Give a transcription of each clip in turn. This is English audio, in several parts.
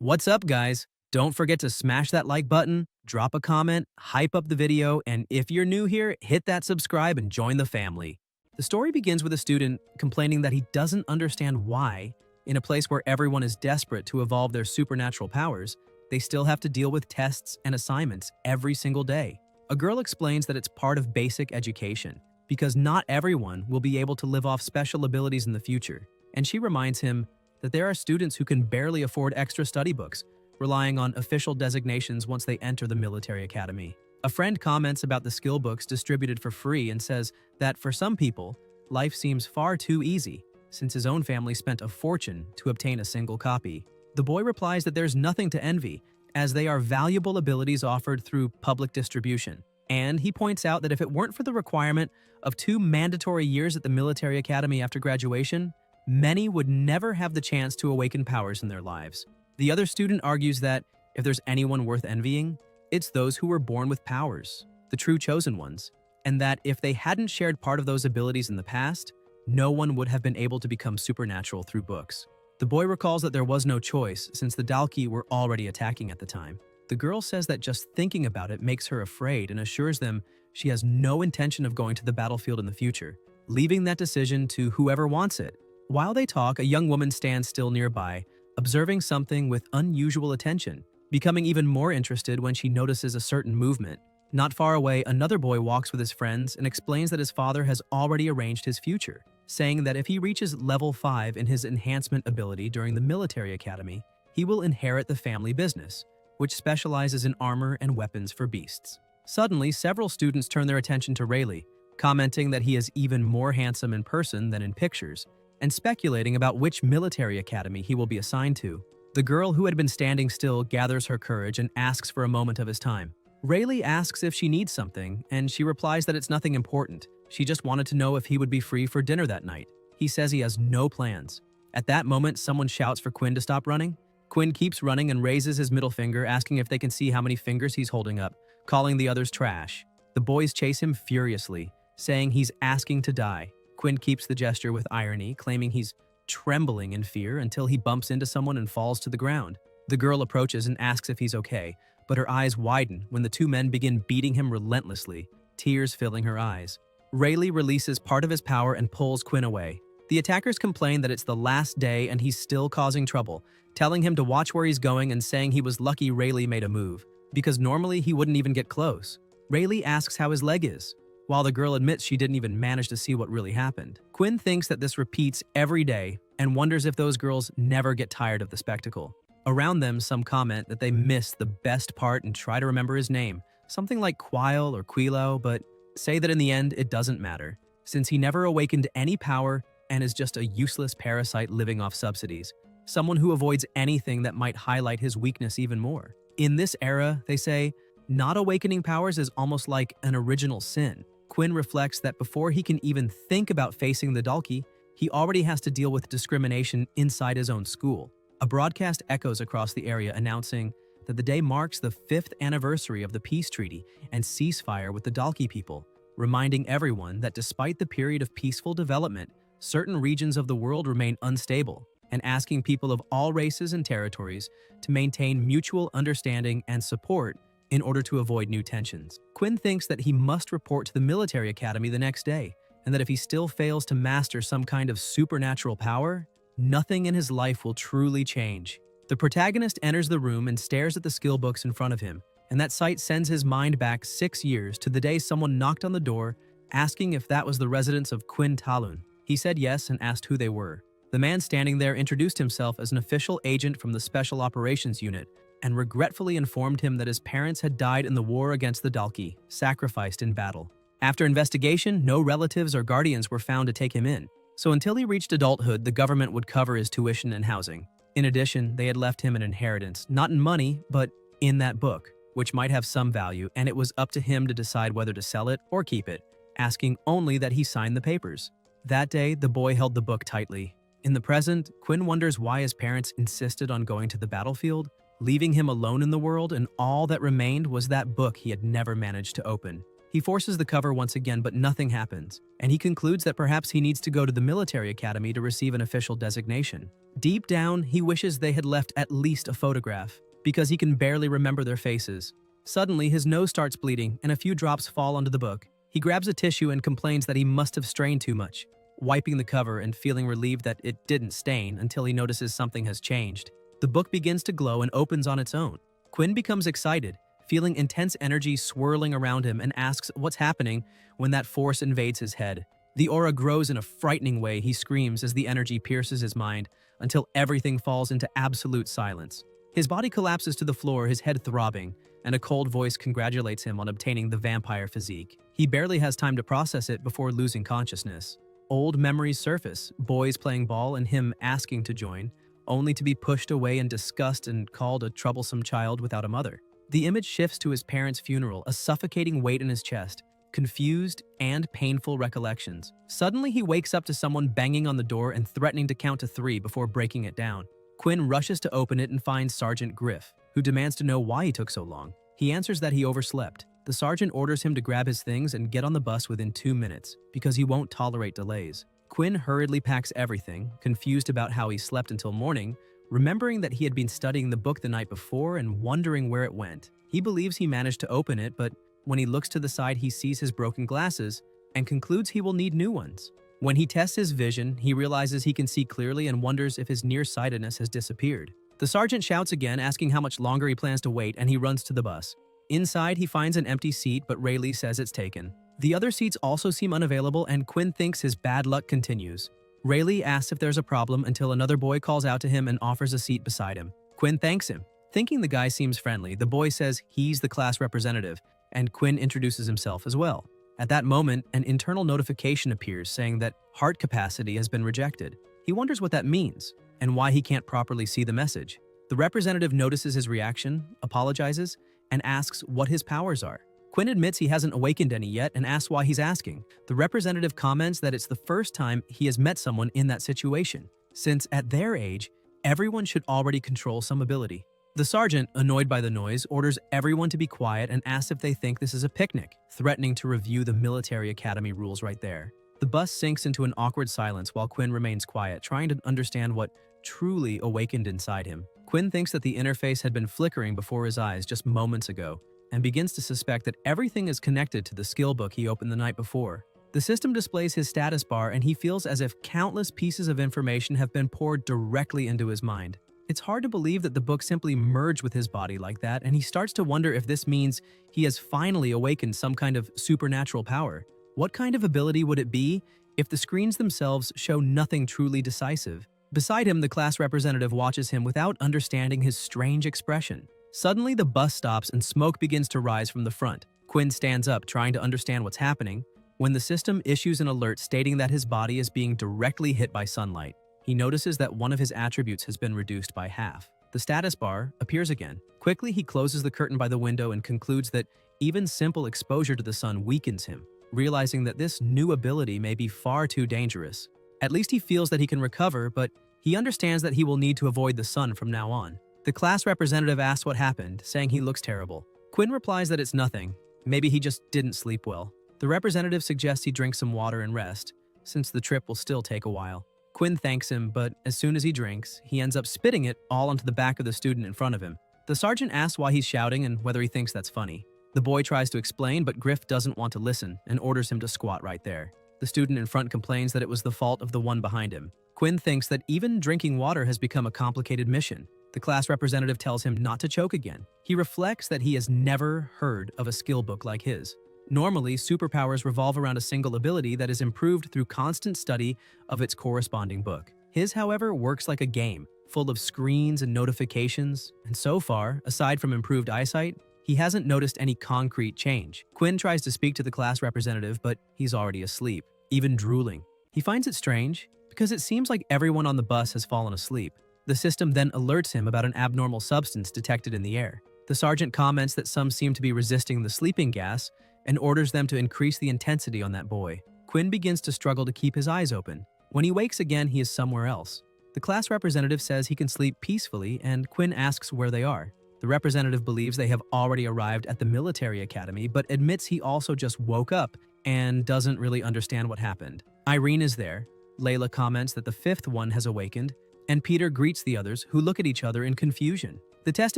What's up, guys? Don't forget to smash that like button, drop a comment, hype up the video, and if you're new here, hit that subscribe and join the family. The story begins with a student complaining that he doesn't understand why, in a place where everyone is desperate to evolve their supernatural powers, they still have to deal with tests and assignments every single day. A girl explains that it's part of basic education, because not everyone will be able to live off special abilities in the future, and she reminds him that there are students who can barely afford extra study books, relying on official designations once they enter the military academy. A friend comments about the skill books distributed for free and says that for some people, life seems far too easy, since his own family spent a fortune to obtain a single copy. The boy replies that there's nothing to envy, as they are valuable abilities offered through public distribution. And he points out that if it weren't for the requirement of 2 mandatory years at the military academy after graduation, many would never have the chance to awaken powers in their lives. The other student argues that if there's anyone worth envying, it's those who were born with powers, the true chosen ones, and that if they hadn't shared part of those abilities in the past, no one would have been able to become supernatural through books. The boy recalls that there was no choice since the Dalki were already attacking at the time. The girl says that just thinking about it makes her afraid and assures them she has no intention of going to the battlefield in the future, leaving that decision to whoever wants it. While they talk, a young woman stands still nearby, observing something with unusual attention, becoming even more interested when she notices a certain movement. Not far away, another boy walks with his friends and explains that his father has already arranged his future, saying that if he reaches level 5 in his enhancement ability during the military academy, he will inherit the family business, which specializes in armor and weapons for beasts. Suddenly, several students turn their attention to Rayleigh, commenting that he is even more handsome in person than in pictures, and speculating about which military academy he will be assigned to. The girl who had been standing still gathers her courage and asks for a moment of his time. Rayleigh asks if she needs something, and she replies that it's nothing important. She just wanted to know if he would be free for dinner that night. He says he has no plans. At that moment, someone shouts for Quinn to stop running. Quinn keeps running and raises his middle finger, asking if they can see how many fingers he's holding up, calling the others trash. The boys chase him furiously, saying he's asking to die. Quinn keeps the gesture with irony, claiming he's trembling in fear until he bumps into someone and falls to the ground. The girl approaches and asks if he's okay, but her eyes widen when the 2 men begin beating him relentlessly, tears filling her eyes. Rayleigh releases part of his power and pulls Quinn away. The attackers complain that it's the last day and he's still causing trouble, telling him to watch where he's going and saying he was lucky Rayleigh made a move, because normally he wouldn't even get close. Rayleigh asks how his leg is, while the girl admits she didn't even manage to see what really happened. Quinn thinks that this repeats every day and wonders if those girls never get tired of the spectacle. Around them, some comment that they miss the best part and try to remember his name, something like Quile or Quilo, but say that in the end it doesn't matter, since he never awakened any power and is just a useless parasite living off subsidies, someone who avoids anything that might highlight his weakness even more. In this era, they say, not awakening powers is almost like an original sin. Quinn reflects that before he can even think about facing the Dalki, he already has to deal with discrimination inside his own school. A broadcast echoes across the area announcing that the day marks the 5th anniversary of the peace treaty and ceasefire with the Dalki people, reminding everyone that despite the period of peaceful development, certain regions of the world remain unstable, and asking people of all races and territories to maintain mutual understanding and support in order to avoid new tensions. Quinn thinks that he must report to the military academy the next day, and that if he still fails to master some kind of supernatural power, nothing in his life will truly change. The protagonist enters the room and stares at the skill books in front of him, and that sight sends his mind back 6 years to the day someone knocked on the door, asking if that was the residence of Quinn Talun. He said yes and asked who they were. The man standing there introduced himself as an official agent from the Special Operations Unit, and regretfully informed him that his parents had died in the war against the Dalki, sacrificed in battle. After investigation, no relatives or guardians were found to take him in, so until he reached adulthood, the government would cover his tuition and housing. In addition, they had left him an inheritance, not in money, but in that book, which might have some value, and it was up to him to decide whether to sell it or keep it, asking only that he sign the papers. That day, the boy held the book tightly. In the present, Quinn wonders why his parents insisted on going to the battlefield, leaving him alone in the world, and all that remained was that book he had never managed to open. He forces the cover once again, but nothing happens, and he concludes that perhaps he needs to go to the military academy to receive an official designation. Deep down, he wishes they had left at least a photograph, because he can barely remember their faces. Suddenly, his nose starts bleeding, and a few drops fall onto the book. He grabs a tissue and complains that he must have strained too much, wiping the cover and feeling relieved that it didn't stain until he notices something has changed. The book begins to glow and opens on its own. Quinn becomes excited, feeling intense energy swirling around him, and asks what's happening when that force invades his head. The aura grows in a frightening way. He screams as the energy pierces his mind until everything falls into absolute silence. His body collapses to the floor, his head throbbing, and a cold voice congratulates him on obtaining the vampire physique. He barely has time to process it before losing consciousness. Old memories surface, boys playing ball and him asking to join, only to be pushed away in disgust and called a troublesome child without a mother. The image shifts to his parents' funeral, a suffocating weight in his chest, confused and painful recollections. Suddenly, he wakes up to someone banging on the door and threatening to count to 3 before breaking it down. Quinn rushes to open it and finds Sergeant Griff, who demands to know why he took so long. He answers that he overslept. The sergeant orders him to grab his things and get on the bus within 2 minutes, because he won't tolerate delays. Quinn hurriedly packs everything, confused about how he slept until morning, remembering that he had been studying the book the night before and wondering where it went. He believes he managed to open it, but when he looks to the side, he sees his broken glasses and concludes he will need new ones. When he tests his vision, he realizes he can see clearly and wonders if his nearsightedness has disappeared. The sergeant shouts again, asking how much longer he plans to wait, and he runs to the bus. Inside, he finds an empty seat, but Rayleigh says it's taken. The other seats also seem unavailable, and Quinn thinks his bad luck continues. Rayleigh asks if there's a problem until another boy calls out to him and offers a seat beside him. Quinn thanks him. Thinking the guy seems friendly, the boy says he's the class representative, and Quinn introduces himself as well. At that moment, an internal notification appears saying that heart capacity has been rejected. He wonders what that means and why he can't properly see the message. The representative notices his reaction, apologizes, and asks what his powers are. Quinn admits he hasn't awakened any yet and asks why he's asking. The representative comments that it's the first time he has met someone in that situation, since at their age, everyone should already control some ability. The sergeant, annoyed by the noise, orders everyone to be quiet and asks if they think this is a picnic, threatening to review the military academy rules right there. The bus sinks into an awkward silence while Quinn remains quiet, trying to understand what truly awakened inside him. Quinn thinks that the interface had been flickering before his eyes just moments ago, and begins to suspect that everything is connected to the skill book he opened the night before. The system displays his status bar, and he feels as if countless pieces of information have been poured directly into his mind. It's hard to believe that the book simply merged with his body like that, and he starts to wonder if this means he has finally awakened some kind of supernatural power. What kind of ability would it be if the screens themselves show nothing truly decisive? Beside him, the class representative watches him without understanding his strange expression. Suddenly, the bus stops and smoke begins to rise from the front. Quinn stands up, trying to understand what's happening, when the system issues an alert stating that his body is being directly hit by sunlight. He notices that one of his attributes has been reduced by half. The status bar appears again. Quickly, he closes the curtain by the window and concludes that even simple exposure to the sun weakens him, realizing that this new ability may be far too dangerous. At least he feels that he can recover, but he understands that he will need to avoid the sun from now on. The class representative asks what happened, saying he looks terrible. Quinn replies that it's nothing. Maybe he just didn't sleep well. The representative suggests he drink some water and rest, since the trip will still take a while. Quinn thanks him, but as soon as he drinks, he ends up spitting it all onto the back of the student in front of him. The sergeant asks why he's shouting and whether he thinks that's funny. The boy tries to explain, but Griff doesn't want to listen and orders him to squat right there. The student in front complains that it was the fault of the one behind him. Quinn thinks that even drinking water has become a complicated mission. The class representative tells him not to choke again. He reflects that he has never heard of a skill book like his. Normally, superpowers revolve around a single ability that is improved through constant study of its corresponding book. His, however, works like a game, full of screens and notifications, and so far, aside from improved eyesight, he hasn't noticed any concrete change. Quinn tries to speak to the class representative, but he's already asleep, even drooling. He finds it strange, because it seems like everyone on the bus has fallen asleep. The system then alerts him about an abnormal substance detected in the air. The sergeant comments that some seem to be resisting the sleeping gas, and orders them to increase the intensity on that boy. Quinn begins to struggle to keep his eyes open. When he wakes again, he is somewhere else. The class representative says he can sleep peacefully, and Quinn asks where they are. The representative believes they have already arrived at the military academy, but admits he also just woke up and doesn't really understand what happened. Irene is there. Layla comments that the fifth one has awakened, and Peter greets the others, who look at each other in confusion. The test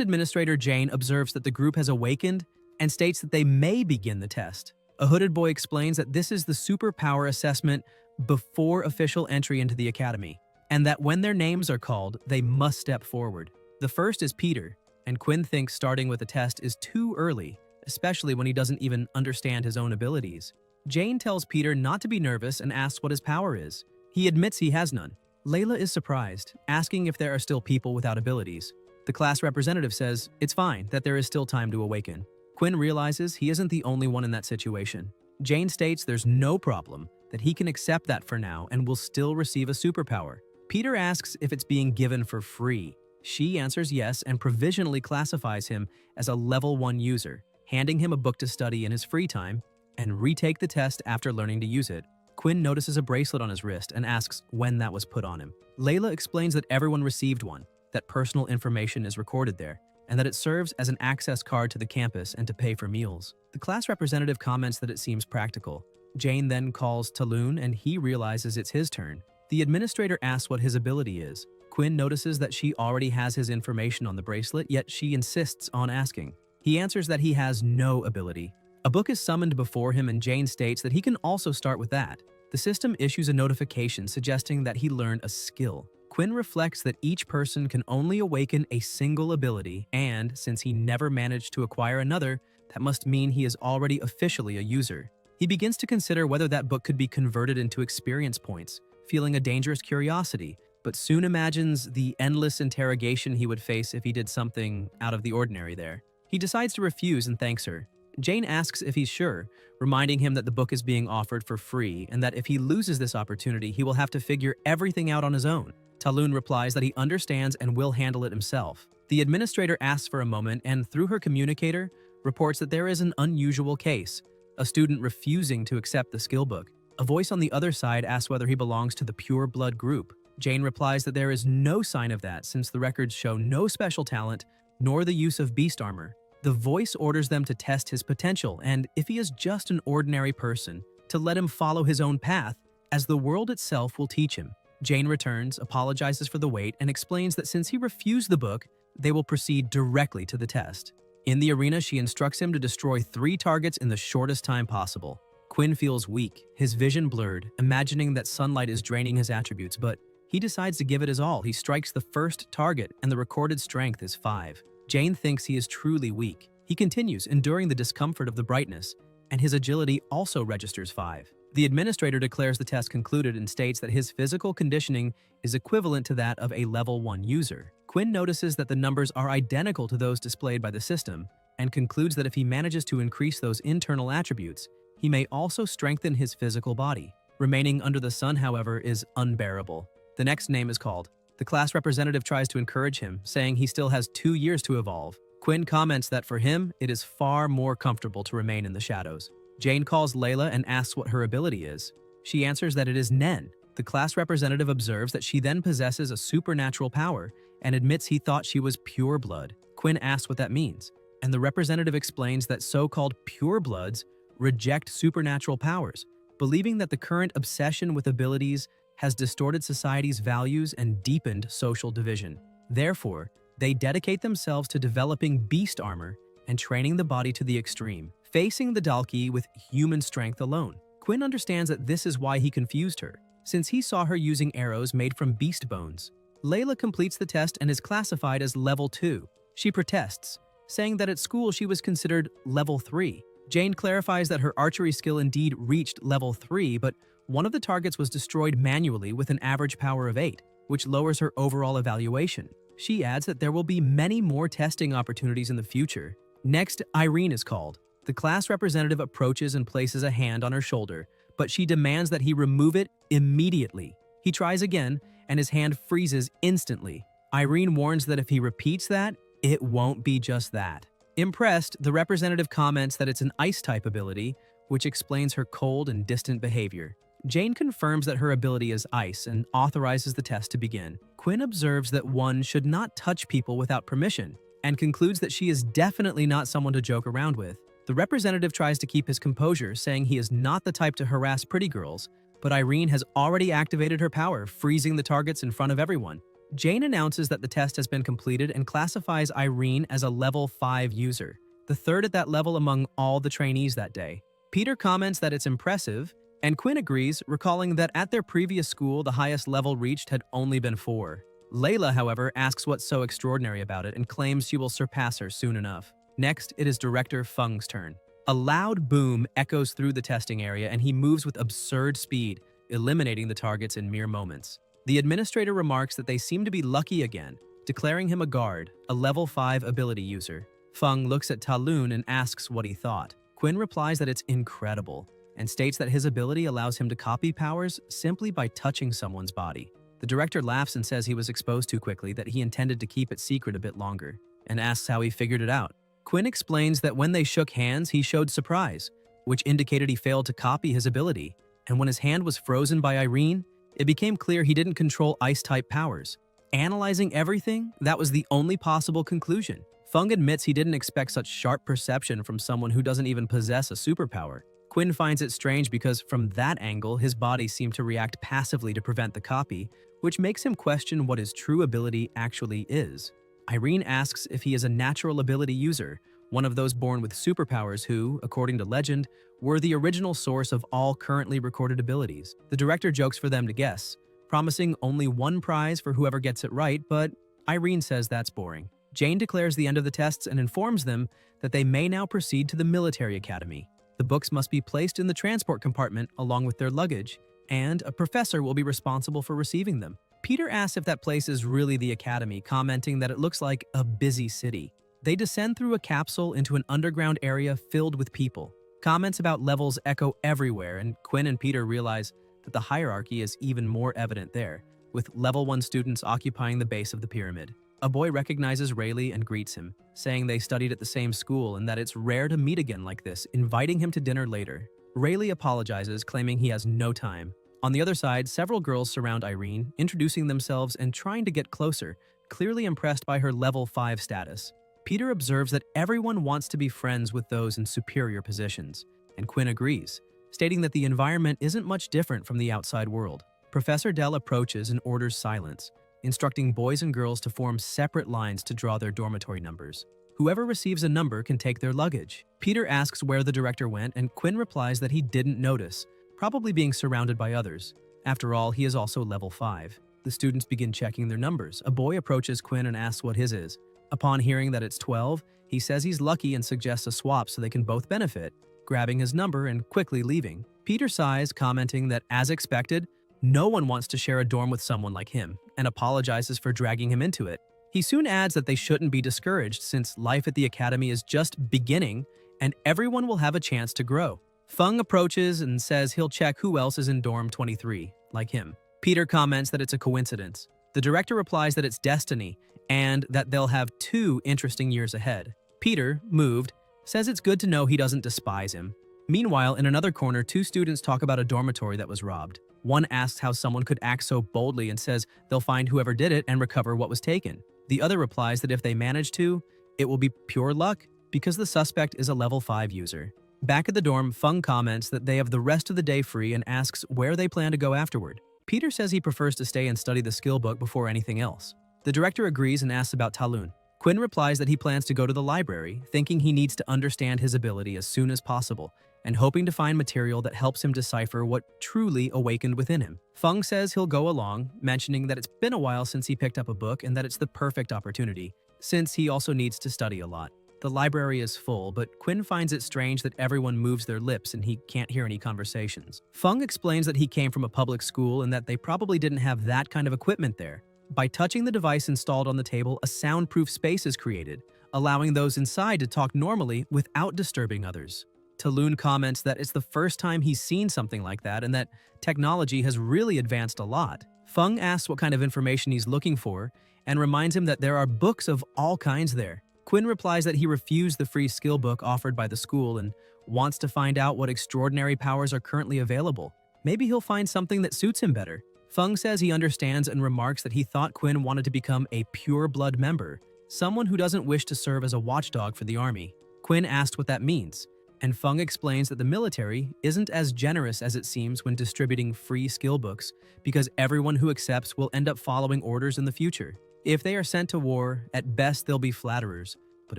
administrator, Jane, observes that the group has awakened and states that they may begin the test. A hooded boy explains that this is the superpower assessment before official entry into the academy, and that when their names are called, they must step forward. The first is Peter, and Quinn thinks starting with a test is too early, especially when he doesn't even understand his own abilities. Jane tells Peter not to be nervous and asks what his power is. He admits he has none. Layla is surprised, asking if there are still people without abilities. The class representative says it's fine, that there is still time to awaken. Quinn realizes he isn't the only one in that situation. Jane states there's no problem, that he can accept that for now and will still receive a superpower. Peter asks if it's being given for free. She answers yes and provisionally classifies him as a level 1 user, handing him a book to study in his free time and retake the test after learning to use it. Quinn notices a bracelet on his wrist and asks when that was put on him. Layla explains that everyone received one, that personal information is recorded there, and that it serves as an access card to the campus and to pay for meals. The class representative comments that it seems practical. Jane then calls Talon and he realizes it's his turn. The administrator asks what his ability is. Quinn notices that she already has his information on the bracelet, yet she insists on asking. He answers that he has no ability. A book is summoned before him and Jane states that he can also start with that. The system issues a notification suggesting that he learned a skill. Quinn reflects that each person can only awaken a single ability, and since he never managed to acquire another, that must mean he is already officially a user. He begins to consider whether that book could be converted into experience points, feeling a dangerous curiosity, but soon imagines the endless interrogation he would face if he did something out of the ordinary there. He decides to refuse and thanks her. Jane asks if he's sure, reminding him that the book is being offered for free and that if he loses this opportunity, he will have to figure everything out on his own. Talon replies that he understands and will handle it himself. The administrator asks for a moment and, through her communicator, reports that there is an unusual case, a student refusing to accept the skill book. A voice on the other side asks whether he belongs to the pure blood group. Jane replies that there is no sign of that since the records show no special talent nor the use of beast armor. The voice orders them to test his potential and, if he is just an ordinary person, to let him follow his own path, as the world itself will teach him. Jane returns, apologizes for the wait, and explains that since he refused the book, they will proceed directly to the test. In the arena, she instructs him to destroy 3 targets in the shortest time possible. Quinn feels weak, his vision blurred, imagining that sunlight is draining his attributes, but he decides to give it his all. He strikes the first target, and the recorded strength is 5. Jane thinks he is truly weak. He continues, enduring the discomfort of the brightness, and his agility also registers 5. The administrator declares the test concluded and states that his physical conditioning is equivalent to that of a level 1 user. Quinn notices that the numbers are identical to those displayed by the system, and concludes that if he manages to increase those internal attributes, he may also strengthen his physical body. Remaining under the sun, however, is unbearable. The next name is called. The class representative tries to encourage him, saying he still has 2 years to evolve. Quinn comments that for him, it is far more comfortable to remain in the shadows. Jane calls Layla and asks what her ability is. She answers that it is Nen. The class representative observes that she then possesses a supernatural power and admits he thought she was pure blood. Quinn asks what that means, and the representative explains that so-called pure bloods reject supernatural powers, believing that the current obsession with abilities has distorted society's values and deepened social division. Therefore, they dedicate themselves to developing beast armor and training the body to the extreme, facing the Dalki with human strength alone. Quinn understands that this is why he confused her, since he saw her using arrows made from beast bones. Layla completes the test and is classified as level 2. She protests, saying that at school she was considered level 3. Jane clarifies that her archery skill indeed reached level 3, but one of the targets was destroyed manually with an average power of 8, which lowers her overall evaluation. She adds that there will be many more testing opportunities in the future. Next, Irene is called. The class representative approaches and places a hand on her shoulder, but she demands that he remove it immediately. He tries again, and his hand freezes instantly. Irene warns that if he repeats that, it won't be just that. Impressed, the representative comments that it's an ice-type ability, which explains her cold and distant behavior. Jane confirms that her ability is ice and authorizes the test to begin. Quinn observes that one should not touch people without permission, and concludes that she is definitely not someone to joke around with. The representative tries to keep his composure, saying he is not the type to harass pretty girls, but Irene has already activated her power, freezing the targets in front of everyone. Jane announces that the test has been completed and classifies Irene as a level 5 user, the third at that level among all the trainees that day. Peter comments that it's impressive, and Quinn agrees, recalling that at their previous school the highest level reached had only been 4. Layla, however, asks what's so extraordinary about it and claims she will surpass her soon enough. Next, it is Director Feng's turn. A loud boom echoes through the testing area and he moves with absurd speed, eliminating the targets in mere moments. The administrator remarks that they seem to be lucky again, declaring him a guard, a level 5 ability user. Feng looks at Talun and asks what he thought. Quinn replies that it's incredible, and states that his ability allows him to copy powers simply by touching someone's body. The director laughs and says he was exposed too quickly, that he intended to keep it secret a bit longer, and asks how he figured it out. Quinn explains that when they shook hands, he showed surprise, which indicated he failed to copy his ability, and when his hand was frozen by Irene, it became clear he didn't control ice-type powers. Analyzing everything, that was the only possible conclusion. Feng admits he didn't expect such sharp perception from someone who doesn't even possess a superpower. Quinn finds it strange because from that angle, his body seemed to react passively to prevent the copy, which makes him question what his true ability actually is. Irene asks if he is a natural ability user, one of those born with superpowers who, according to legend, were the original source of all currently recorded abilities. The director jokes for them to guess, promising only one prize for whoever gets it right, but Irene says that's boring. Jane declares the end of the tests and informs them that they may now proceed to the military academy. The books must be placed in the transport compartment along with their luggage, and a professor will be responsible for receiving them. Peter asks if that place is really the academy, commenting that it looks like a busy city. They descend through a capsule into an underground area filled with people. Comments about levels echo everywhere, and Quinn and Peter realize that the hierarchy is even more evident there, with level 1 students occupying the base of the pyramid. A boy recognizes Rayleigh and greets him, saying they studied at the same school and that it's rare to meet again like this, inviting him to dinner later. Rayleigh apologizes, claiming he has no time. On the other side, several girls surround Irene, introducing themselves and trying to get closer, clearly impressed by her level 5 status. Peter observes that everyone wants to be friends with those in superior positions, and Quinn agrees, stating that the environment isn't much different from the outside world. Professor Dell approaches and orders silence, instructing boys and girls to form separate lines to draw their dormitory numbers. Whoever receives a number can take their luggage. Peter asks where the director went, and Quinn replies that he didn't notice, probably being surrounded by others. After all, he is also level 5. The students begin checking their numbers. A boy approaches Quinn and asks what his is. Upon hearing that it's 12, he says he's lucky and suggests a swap so they can both benefit, grabbing his number and quickly leaving. Peter sighs, commenting that, as expected, no one wants to share a dorm with someone like him, and apologizes for dragging him into it. He soon adds that they shouldn't be discouraged since life at the academy is just beginning and everyone will have a chance to grow. Feng approaches and says he'll check who else is in dorm 23, like him. Peter comments that it's a coincidence. The director replies that it's destiny and that they'll have 2 interesting years ahead. Peter, moved, says it's good to know he doesn't despise him. Meanwhile, in another corner, 2 students talk about a dormitory that was robbed. One asks how someone could act so boldly and says they'll find whoever did it and recover what was taken. The other replies that if they manage to, it will be pure luck because the suspect is a level 5 user. Back at the dorm, Feng comments that they have the rest of the day free and asks where they plan to go afterward. Peter says he prefers to stay and study the skill book before anything else. The director agrees and asks about Talun. Quinn replies that he plans to go to the library, thinking he needs to understand his ability as soon as possible, and hoping to find material that helps him decipher what truly awakened within him. Feng says he'll go along, mentioning that it's been a while since he picked up a book and that it's the perfect opportunity, since he also needs to study a lot. The library is full, but Quinn finds it strange that everyone moves their lips and he can't hear any conversations. Feng explains that he came from a public school and that they probably didn't have that kind of equipment there. By touching the device installed on the table, a soundproof space is created, allowing those inside to talk normally without disturbing others. Talun comments that it's the first time he's seen something like that and that technology has really advanced a lot. Feng asks what kind of information he's looking for and reminds him that there are books of all kinds there. Quinn replies that he refused the free skill book offered by the school and wants to find out what extraordinary powers are currently available. Maybe he'll find something that suits him better. Feng says he understands and remarks that he thought Quinn wanted to become a pure blood member, someone who doesn't wish to serve as a watchdog for the army. Quinn asked what that means, and Fung explains that the military isn't as generous as it seems when distributing free skill books because everyone who accepts will end up following orders in the future. If they are sent to war, at best they'll be flatterers, but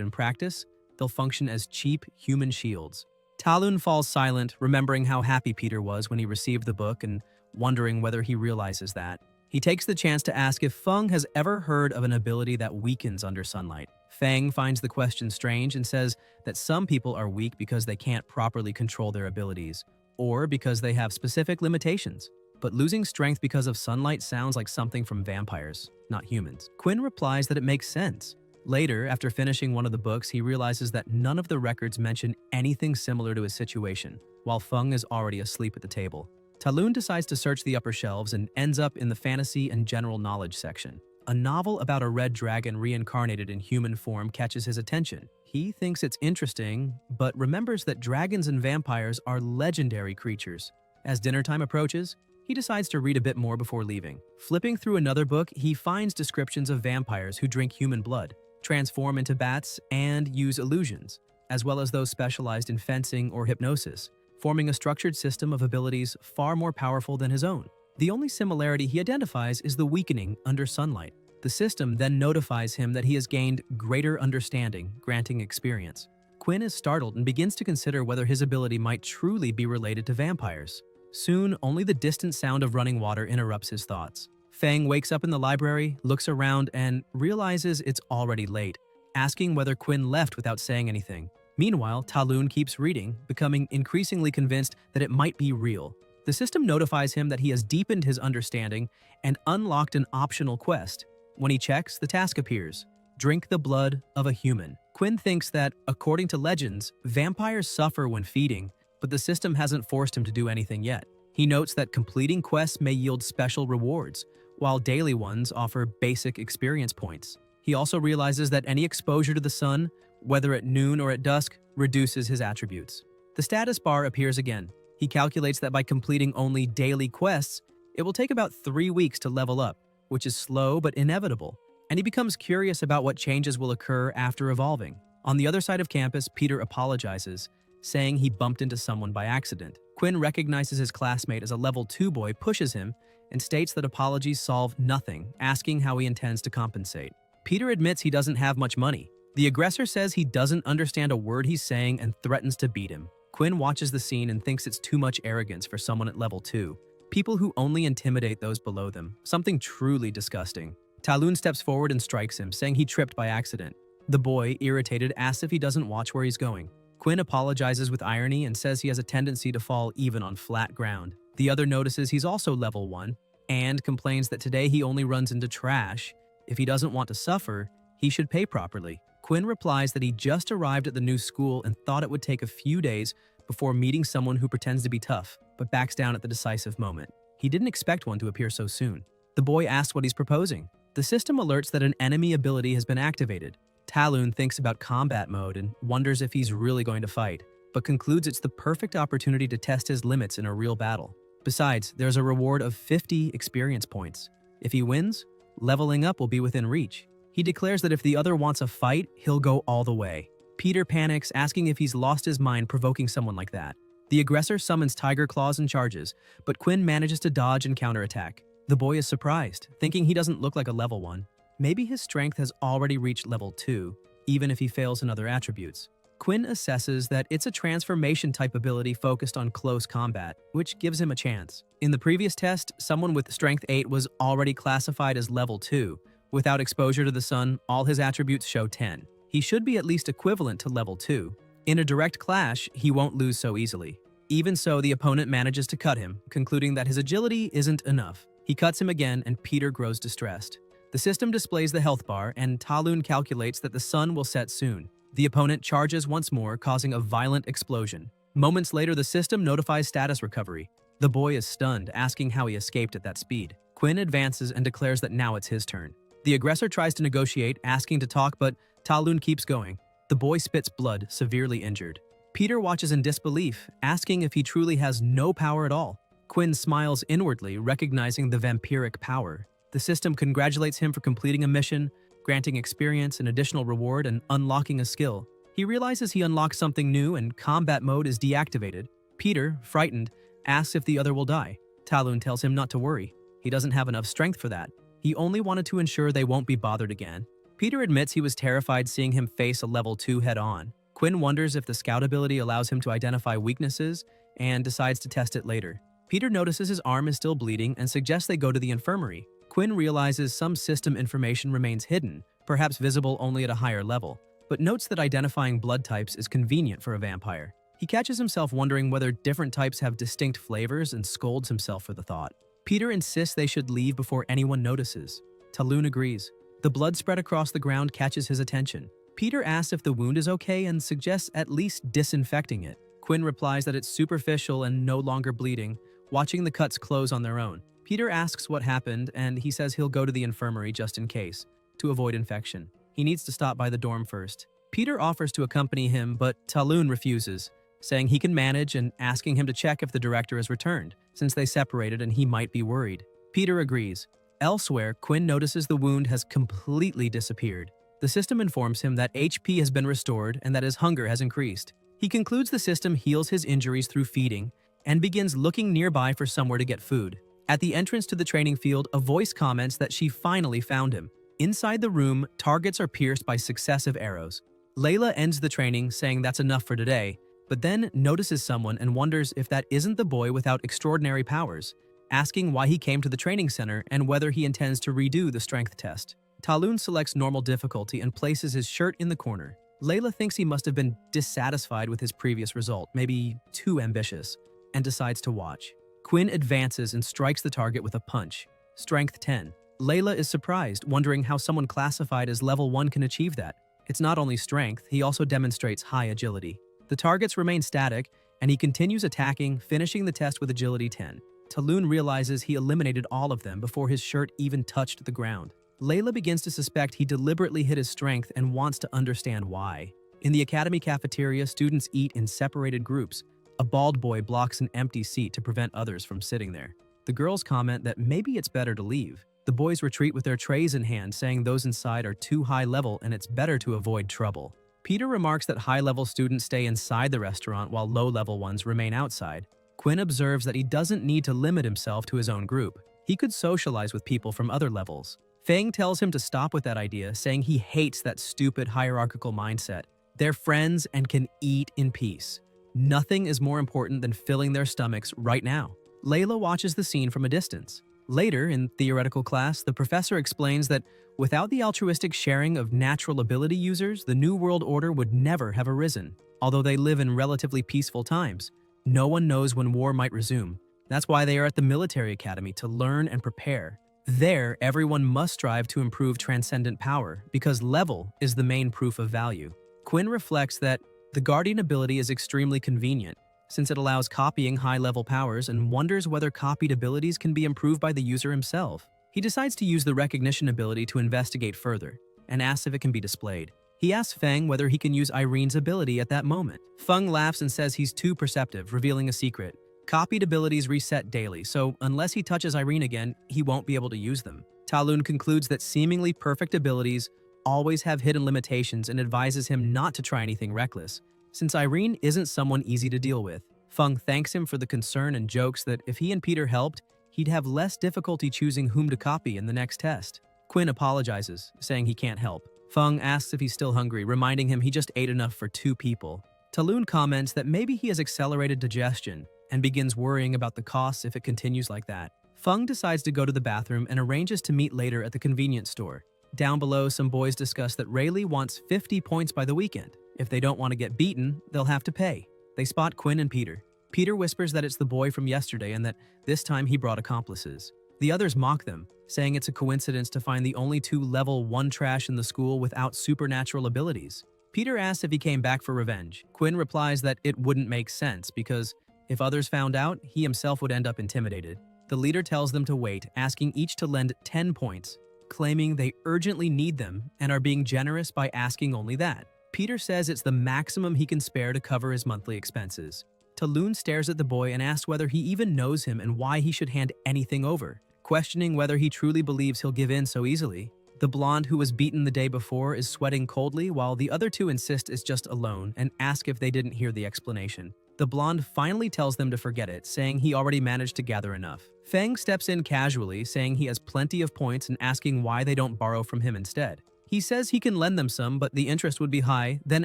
in practice, they'll function as cheap human shields. Talun falls silent, remembering how happy Peter was when he received the book and wondering whether he realizes that. He takes the chance to ask if Fung has ever heard of an ability that weakens under sunlight. Fang finds the question strange and says that some people are weak because they can't properly control their abilities, or because they have specific limitations. But losing strength because of sunlight sounds like something from vampires, not humans. Quinn replies that it makes sense. Later, after finishing one of the books, he realizes that none of the records mention anything similar to his situation, while Fung is already asleep at the table. Talun decides to search the upper shelves and ends up in the fantasy and general knowledge section. A novel about a red dragon reincarnated in human form catches his attention. He thinks it's interesting, but remembers that dragons and vampires are legendary creatures. As dinner time approaches, he decides to read a bit more before leaving. Flipping through another book, he finds descriptions of vampires who drink human blood, transform into bats, and use illusions, as well as those specialized in fencing or hypnosis, forming a structured system of abilities far more powerful than his own. The only similarity he identifies is the weakening under sunlight. The system then notifies him that he has gained greater understanding, granting experience. Quinn is startled and begins to consider whether his ability might truly be related to vampires. Soon, only the distant sound of running water interrupts his thoughts. Fang wakes up in the library, looks around, and realizes it's already late, asking whether Quinn left without saying anything. Meanwhile, Talun keeps reading, becoming increasingly convinced that it might be real. The system notifies him that he has deepened his understanding and unlocked an optional quest. When he checks, the task appears: drink the blood of a human. Quinn thinks that, according to legends, vampires suffer when feeding, but the system hasn't forced him to do anything yet. He notes that completing quests may yield special rewards, while daily ones offer basic experience points. He also realizes that any exposure to the sun, whether at noon or at dusk, reduces his attributes. The status bar appears again. He calculates that by completing only daily quests, it will take about 3 weeks to level up, which is slow but inevitable, and he becomes curious about what changes will occur after evolving. On the other side of campus, Peter apologizes, saying he bumped into someone by accident. Quinn recognizes his classmate as a level 2 boy, pushes him, and states that apologies solve nothing, asking how he intends to compensate. Peter admits he doesn't have much money. The aggressor says he doesn't understand a word he's saying and threatens to beat him. Quinn watches the scene and thinks it's too much arrogance for someone at level 2. People who only intimidate those below them. Something truly disgusting. Talun steps forward and strikes him, saying he tripped by accident. The boy, irritated, asks if he doesn't watch where he's going. Quinn apologizes with irony and says he has a tendency to fall even on flat ground. The other notices he's also level 1 and complains that today he only runs into trash. If he doesn't want to suffer, he should pay properly. Quinn replies that he just arrived at the new school and thought it would take a few days before meeting someone who pretends to be tough, but backs down at the decisive moment. He didn't expect one to appear so soon. The boy asks what he's proposing. The system alerts that an enemy ability has been activated. Talun thinks about combat mode and wonders if he's really going to fight, but concludes it's the perfect opportunity to test his limits in a real battle. Besides, there's a reward of 50 experience points. If he wins, leveling up will be within reach. He declares that if the other wants a fight, he'll go all the way. Peter panics, asking if he's lost his mind provoking someone like that. The aggressor summons Tiger Claws and charges, but Quinn manages to dodge and counterattack. The boy is surprised, thinking he doesn't look like a level 1. Maybe his strength has already reached level 2, even if he fails in other attributes. Quinn assesses that it's a transformation-type ability focused on close combat, which gives him a chance. In the previous test, someone with Strength 8 was already classified as level 2. Without exposure to the sun, all his attributes show 10. He should be at least equivalent to level 2. In a direct clash, he won't lose so easily. Even so, the opponent manages to cut him, concluding that his agility isn't enough. He cuts him again, and Peter grows distressed. The system displays the health bar, and Talun calculates that the sun will set soon. The opponent charges once more, causing a violent explosion. Moments later, the system notifies status recovery. The boy is stunned, asking how he escaped at that speed. Quinn advances and declares that now it's his turn. The aggressor tries to negotiate, asking to talk, but Talun keeps going. The boy spits blood, severely injured. Peter watches in disbelief, asking if he truly has no power at all. Quinn smiles inwardly, recognizing the vampiric power. The system congratulates him for completing a mission, granting experience, an additional reward, and unlocking a skill. He realizes he unlocks something new and combat mode is deactivated. Peter, frightened, asks if the other will die. Talun tells him not to worry. He doesn't have enough strength for that. He only wanted to ensure they won't be bothered again. Peter admits he was terrified seeing him face a level 2 head-on. Quinn wonders if the scout ability allows him to identify weaknesses and decides to test it later. Peter notices his arm is still bleeding and suggests they go to the infirmary. Quinn realizes some system information remains hidden, perhaps visible only at a higher level, but notes that identifying blood types is convenient for a vampire. He catches himself wondering whether different types have distinct flavors and scolds himself for the thought. Peter insists they should leave before anyone notices. Talun agrees. The blood spread across the ground catches his attention. Peter asks if the wound is okay and suggests at least disinfecting it. Quinn replies that it's superficial and no longer bleeding, watching the cuts close on their own. Peter asks what happened, and he says he'll go to the infirmary just in case, to avoid infection. He needs to stop by the dorm first. Peter offers to accompany him, but Talun refuses, saying he can manage and asking him to check if the director has returned, since they separated and he might be worried. Peter agrees. Elsewhere, Quinn notices the wound has completely disappeared. The system informs him that HP has been restored and that his hunger has increased. He concludes the system heals his injuries through feeding and begins looking nearby for somewhere to get food. At the entrance to the training field, a voice comments that she finally found him. Inside the room, targets are pierced by successive arrows. Layla ends the training, saying that's enough for today, but then notices someone and wonders if that isn't the boy without extraordinary powers, asking why he came to the training center and whether he intends to redo the strength test. Talun selects normal difficulty and places his shirt in the corner. Layla thinks he must have been dissatisfied with his previous result, maybe too ambitious, and decides to watch. Quinn advances and strikes the target with a punch. Strength 10. Layla is surprised, wondering how someone classified as level 1 can achieve that. It's not only strength, he also demonstrates high agility. The targets remain static, and he continues attacking, finishing the test with agility 10. Talun realizes he eliminated all of them before his shirt even touched the ground. Layla begins to suspect he deliberately hid his strength and wants to understand why. In the academy cafeteria, students eat in separated groups. A bald boy blocks an empty seat to prevent others from sitting there. The girls comment that maybe it's better to leave. The boys retreat with their trays in hand, saying those inside are too high level and it's better to avoid trouble. Peter remarks that high-level students stay inside the restaurant while low-level ones remain outside. Quinn observes that he doesn't need to limit himself to his own group. He could socialize with people from other levels. Fang tells him to stop with that idea, saying he hates that stupid hierarchical mindset. They're friends and can eat in peace. Nothing is more important than filling their stomachs right now. Layla watches the scene from a distance. Later, in theoretical class, the professor explains that without the altruistic sharing of natural ability users, the New World Order would never have arisen. Although they live in relatively peaceful times, no one knows when war might resume. That's why they are at the military academy, to learn and prepare. There, everyone must strive to improve transcendent power, because level is the main proof of value. Quinn reflects that the Guardian ability is extremely convenient, since it allows copying high-level powers, and wonders whether copied abilities can be improved by the user himself. He decides to use the recognition ability to investigate further, and asks if it can be displayed. He asks Feng whether he can use Irene's ability at that moment. Feng laughs and says he's too perceptive, revealing a secret. Copied abilities reset daily, so unless he touches Irene again, he won't be able to use them. Talun concludes that seemingly perfect abilities always have hidden limitations and advises him not to try anything reckless, since Irene isn't someone easy to deal with. Feng thanks him for the concern and jokes that if he and Peter helped, he'd have less difficulty choosing whom to copy in the next test. Quinn apologizes, saying he can't help. Feng asks if he's still hungry, reminding him he just ate enough for 2 people. Talun comments that maybe he has accelerated digestion and begins worrying about the costs if it continues like that. Feng decides to go to the bathroom and arranges to meet later at the convenience store. Down below, some boys discuss that Rayleigh wants 50 points by the weekend. If they don't want to get beaten, they'll have to pay. They spot Quinn and Peter. Peter whispers that it's the boy from yesterday and that this time he brought accomplices. The others mock them, saying it's a coincidence to find the only 2 level 1 trash in the school without supernatural abilities. Peter asks if he came back for revenge. Quinn replies that it wouldn't make sense because if others found out, he himself would end up intimidated. The leader tells them to wait, asking each to lend 10 points, claiming they urgently need them and are being generous by asking only that. Peter says it's the maximum he can spare to cover his monthly expenses. Talun stares at the boy and asks whether he even knows him and why he should hand anything over, questioning whether he truly believes he'll give in so easily. The blonde who was beaten the day before is sweating coldly while the other two insist it's just alone and ask if they didn't hear the explanation. The blonde finally tells them to forget it, saying he already managed to gather enough. Feng steps in casually, saying he has plenty of points and asking why they don't borrow from him instead. He says he can lend them some, but the interest would be high, then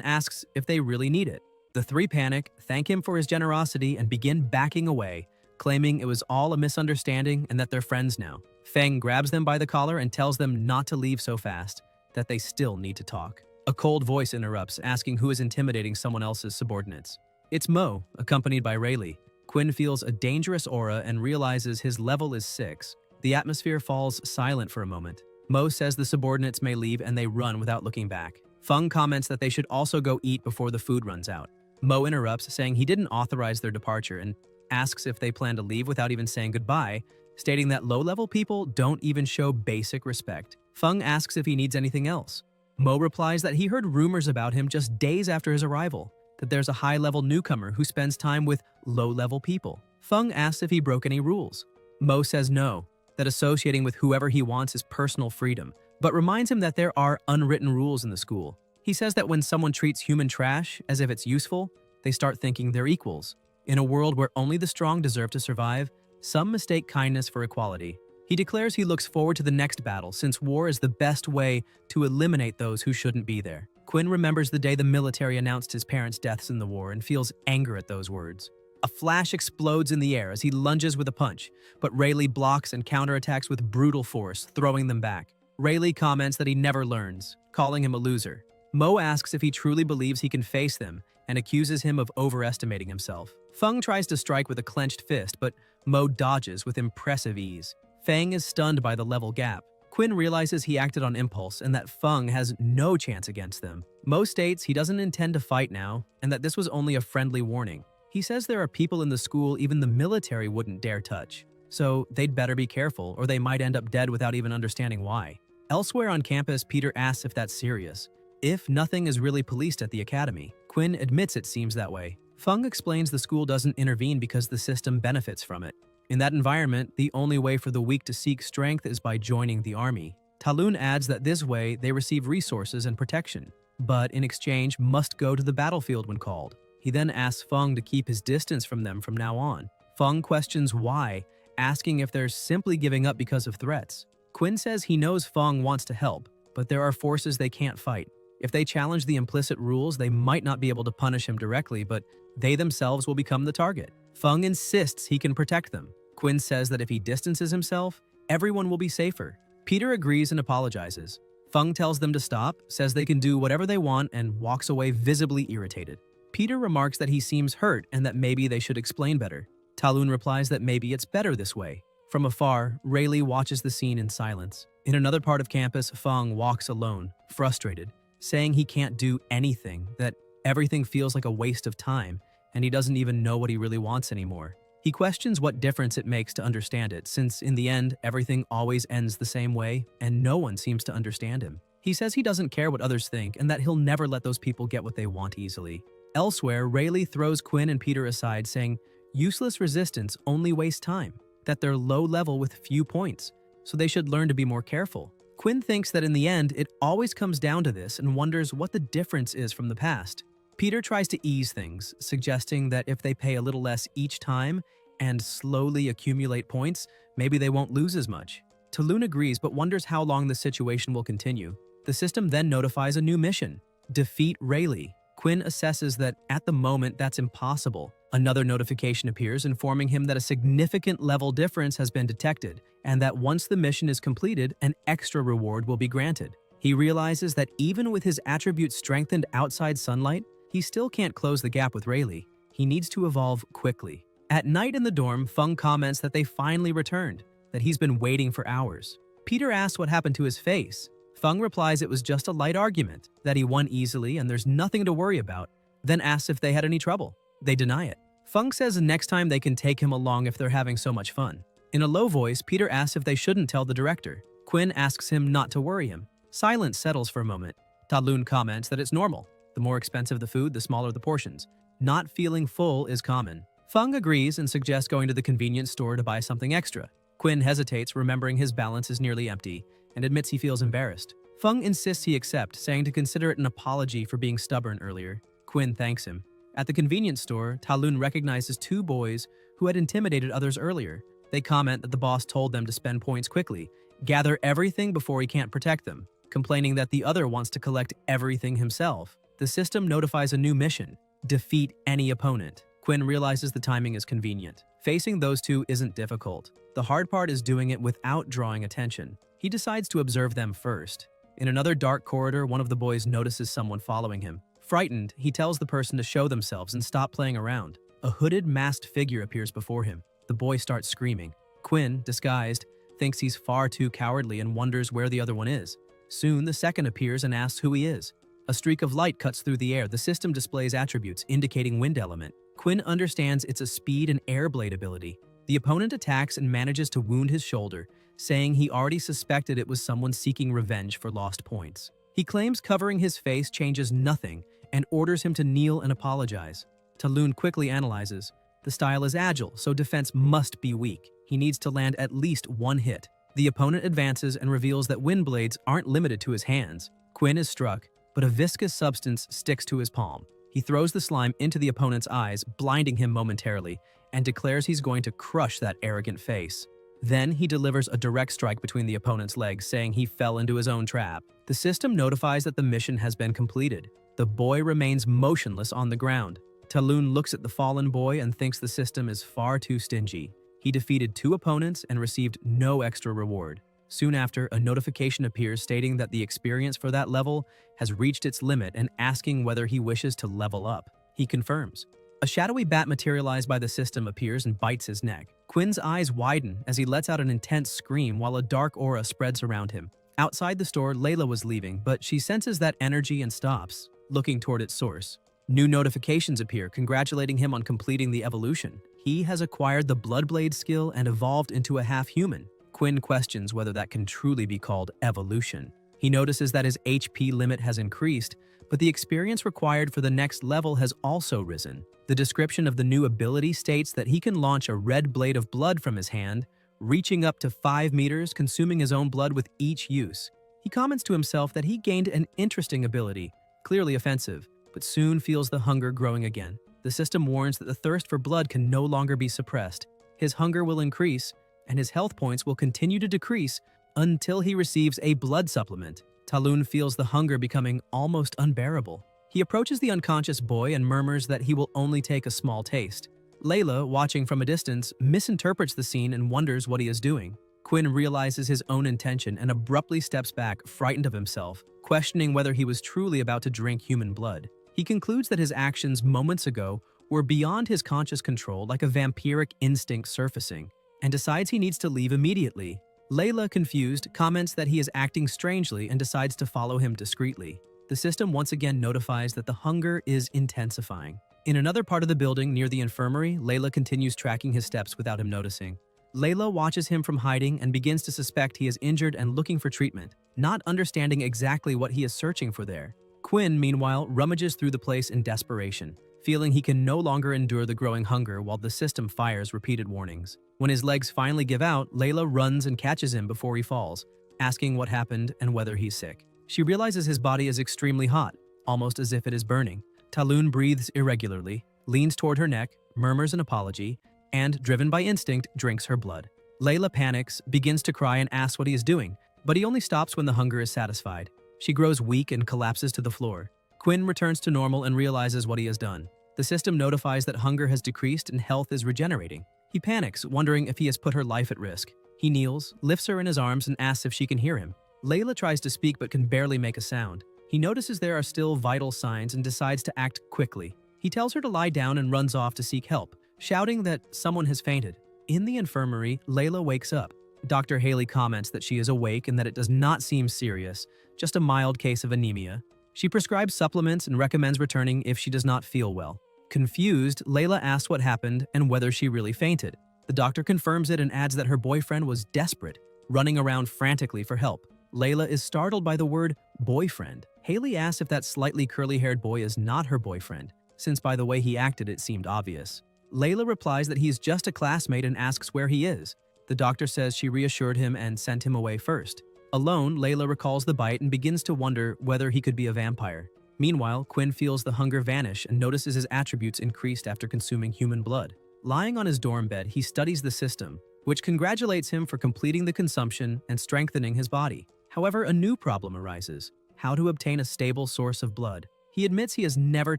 asks if they really need it. The three panic, thank him for his generosity, and begin backing away, claiming it was all a misunderstanding and that they're friends now. Feng grabs them by the collar and tells them not to leave so fast, that they still need to talk. A cold voice interrupts, asking who is intimidating someone else's subordinates. It's Mo, accompanied by Rayleigh. Quinn feels a dangerous aura and realizes his level is 6. The atmosphere falls silent for a moment. Mo says the subordinates may leave and they run without looking back. Feng comments that they should also go eat before the food runs out. Mo interrupts, saying he didn't authorize their departure and asks if they plan to leave without even saying goodbye, stating that low-level people don't even show basic respect. Feng asks if he needs anything else. Mo replies that he heard rumors about him just days after his arrival, that there's a high-level newcomer who spends time with low-level people. Feng asks if he broke any rules. Mo says no, that associating with whoever he wants is personal freedom, but reminds him that there are unwritten rules in the school. He says that when someone treats human trash as if it's useful, they start thinking they're equals. In a world where only the strong deserve to survive, some mistake kindness for equality. He declares he looks forward to the next battle, since war is the best way to eliminate those who shouldn't be there. Quinn remembers the day the military announced his parents' deaths in the war and feels anger at those words. A flash explodes in the air as he lunges with a punch, but Rayleigh blocks and counterattacks with brutal force, throwing them back. Rayleigh comments that he never learns, calling him a loser. Mo asks if he truly believes he can face them and accuses him of overestimating himself. Feng tries to strike with a clenched fist, but Mo dodges with impressive ease. Feng is stunned by the level gap. Quinn realizes he acted on impulse and that Feng has no chance against them. Mo states he doesn't intend to fight now and that this was only a friendly warning. He says there are people in the school even the military wouldn't dare touch, so they'd better be careful or they might end up dead without even understanding why. Elsewhere on campus, Peter asks if that's serious. If nothing is really policed at the academy, Quinn admits it seems that way. Feng explains the school doesn't intervene because the system benefits from it. In that environment, the only way for the weak to seek strength is by joining the army. Talun adds that this way they receive resources and protection, but in exchange must go to the battlefield when called. He then asks Feng to keep his distance from them from now on. Feng questions why, asking if they're simply giving up because of threats. Quinn says he knows Feng wants to help, but there are forces they can't fight. If they challenge the implicit rules, they might not be able to punish him directly, but they themselves will become the target. Feng insists he can protect them. Quinn says that if he distances himself, everyone will be safer. Peter agrees and apologizes. Feng tells them to stop, says they can do whatever they want, and walks away visibly irritated. Peter remarks that he seems hurt and that maybe they should explain better. Talun replies that maybe it's better this way. From afar, Rayleigh watches the scene in silence. In another part of campus, Feng walks alone, frustrated, saying he can't do anything, that everything feels like a waste of time, and he doesn't even know what he really wants anymore. He questions what difference it makes to understand it, since in the end, everything always ends the same way, and no one seems to understand him. He says he doesn't care what others think, and that he'll never let those people get what they want easily. Elsewhere, Rayleigh throws Quinn and Peter aside, saying useless resistance only wastes time, that they're low level with few points, so they should learn to be more careful. Quinn thinks that in the end, it always comes down to this and wonders what the difference is from the past. Peter tries to ease things, suggesting that if they pay a little less each time and slowly accumulate points, maybe they won't lose as much. Talun agrees but wonders how long the situation will continue. The system then notifies a new mission: defeat Rayleigh. Quinn assesses that at the moment that's impossible. Another notification appears informing him that a significant level difference has been detected and that once the mission is completed, an extra reward will be granted. He realizes that even with his attribute strengthened outside sunlight, he still can't close the gap with Rayleigh. He needs to evolve quickly. At night in the dorm, Feng comments that they finally returned, that he's been waiting for hours. Peter asks what happened to his face. Feng replies it was just a light argument, that he won easily and there's nothing to worry about, then asks if they had any trouble. They deny it. Feng says next time they can take him along if they're having so much fun. In a low voice, Peter asks if they shouldn't tell the director. Quinn asks him not to worry him. Silence settles for a moment. Talun comments that it's normal. The more expensive the food, the smaller the portions. Not feeling full is common. Feng agrees and suggests going to the convenience store to buy something extra. Quinn hesitates, remembering his balance is nearly empty, and admits he feels embarrassed. Feng insists he accept, saying to consider it an apology for being stubborn earlier. Quinn thanks him. At the convenience store, Talun recognizes two boys who had intimidated others earlier. They comment that the boss told them to spend points quickly, gather everything before he can't protect them, complaining that the other wants to collect everything himself. The system notifies a new mission: defeat any opponent. Quinn realizes the timing is convenient. Facing those two isn't difficult. The hard part is doing it without drawing attention. He decides to observe them first. In another dark corridor, one of the boys notices someone following him. Frightened, he tells the person to show themselves and stop playing around. A hooded, masked figure appears before him. The boy starts screaming. Quinn, disguised, thinks he's far too cowardly and wonders where the other one is. Soon, the second appears and asks who he is. A streak of light cuts through the air. The system displays attributes indicating wind element. Quinn understands it's a speed and air blade ability. The opponent attacks and manages to wound his shoulder, saying he already suspected it was someone seeking revenge for lost points. He claims covering his face changes nothing and orders him to kneel and apologize. Talun quickly analyzes. The style is agile, so defense must be weak. He needs to land at least one hit. The opponent advances and reveals that wind blades aren't limited to his hands. Quinn is struck, but a viscous substance sticks to his palm. He throws the slime into the opponent's eyes, blinding him momentarily, and declares he's going to crush that arrogant face. Then he delivers a direct strike between the opponent's legs, saying he fell into his own trap. The system notifies that the mission has been completed. The boy remains motionless on the ground. Talun looks at the fallen boy and thinks the system is far too stingy. He defeated two opponents and received no extra reward. Soon after, a notification appears stating that the experience for that level has reached its limit and asking whether he wishes to level up. He confirms. A shadowy bat materialized by the system appears and bites his neck. Quinn's eyes widen as he lets out an intense scream while a dark aura spreads around him. Outside the store, Layla was leaving, but she senses that energy and stops, looking toward its source. New notifications appear, congratulating him on completing the evolution. He has acquired the Bloodblade skill and evolved into a half-human. Quinn questions whether that can truly be called evolution. He notices that his HP limit has increased, but the experience required for the next level has also risen. The description of the new ability states that he can launch a red blade of blood from his hand, reaching up to 5 meters, consuming his own blood with each use. He comments to himself that he gained an interesting ability, clearly offensive, but soon feels the hunger growing again. The system warns that the thirst for blood can no longer be suppressed. His hunger will increase, and his health points will continue to decrease until he receives a blood supplement. Talun feels the hunger becoming almost unbearable. He approaches the unconscious boy and murmurs that he will only take a small taste. Layla, watching from a distance, misinterprets the scene and wonders what he is doing. Quinn realizes his own intention and abruptly steps back, frightened of himself, questioning whether he was truly about to drink human blood. He concludes that his actions moments ago were beyond his conscious control, like a vampiric instinct surfacing, and decides he needs to leave immediately. Layla, confused, comments that he is acting strangely and decides to follow him discreetly. The system once again notifies that the hunger is intensifying. In another part of the building near the infirmary, Layla continues tracking his steps without him noticing. Layla watches him from hiding and begins to suspect he is injured and looking for treatment, not understanding exactly what he is searching for there. Quinn, meanwhile, rummages through the place in desperation, feeling he can no longer endure the growing hunger while the system fires repeated warnings. When his legs finally give out, Layla runs and catches him before he falls, asking what happened and whether he's sick. She realizes his body is extremely hot, almost as if it is burning. Talun breathes irregularly, leans toward her neck, murmurs an apology, and, driven by instinct, drinks her blood. Layla panics, begins to cry and asks what he is doing, but he only stops when the hunger is satisfied. She grows weak and collapses to the floor. Quinn returns to normal and realizes what he has done. The system notifies that hunger has decreased and health is regenerating. He panics, wondering if he has put her life at risk. He kneels, lifts her in his arms, and asks if she can hear him. Layla tries to speak but can barely make a sound. He notices there are still vital signs and decides to act quickly. He tells her to lie down and runs off to seek help, shouting that someone has fainted. In the infirmary, Layla wakes up. Dr. Haley comments that she is awake and that it does not seem serious, just a mild case of anemia. She prescribes supplements and recommends returning if she does not feel well. Confused, Layla asks what happened and whether she really fainted. The doctor confirms it and adds that her boyfriend was desperate, running around frantically for help. Layla is startled by the word boyfriend. Haley asks if that slightly curly-haired boy is not her boyfriend, since by the way he acted it seemed obvious. Layla replies that he is just a classmate and asks where he is. The doctor says she reassured him and sent him away first. Alone, Layla recalls the bite and begins to wonder whether he could be a vampire. Meanwhile, Quinn feels the hunger vanish and notices his attributes increased after consuming human blood. Lying on his dorm bed, he studies the system, which congratulates him for completing the consumption and strengthening his body. However, a new problem arises: how to obtain a stable source of blood. He admits he has never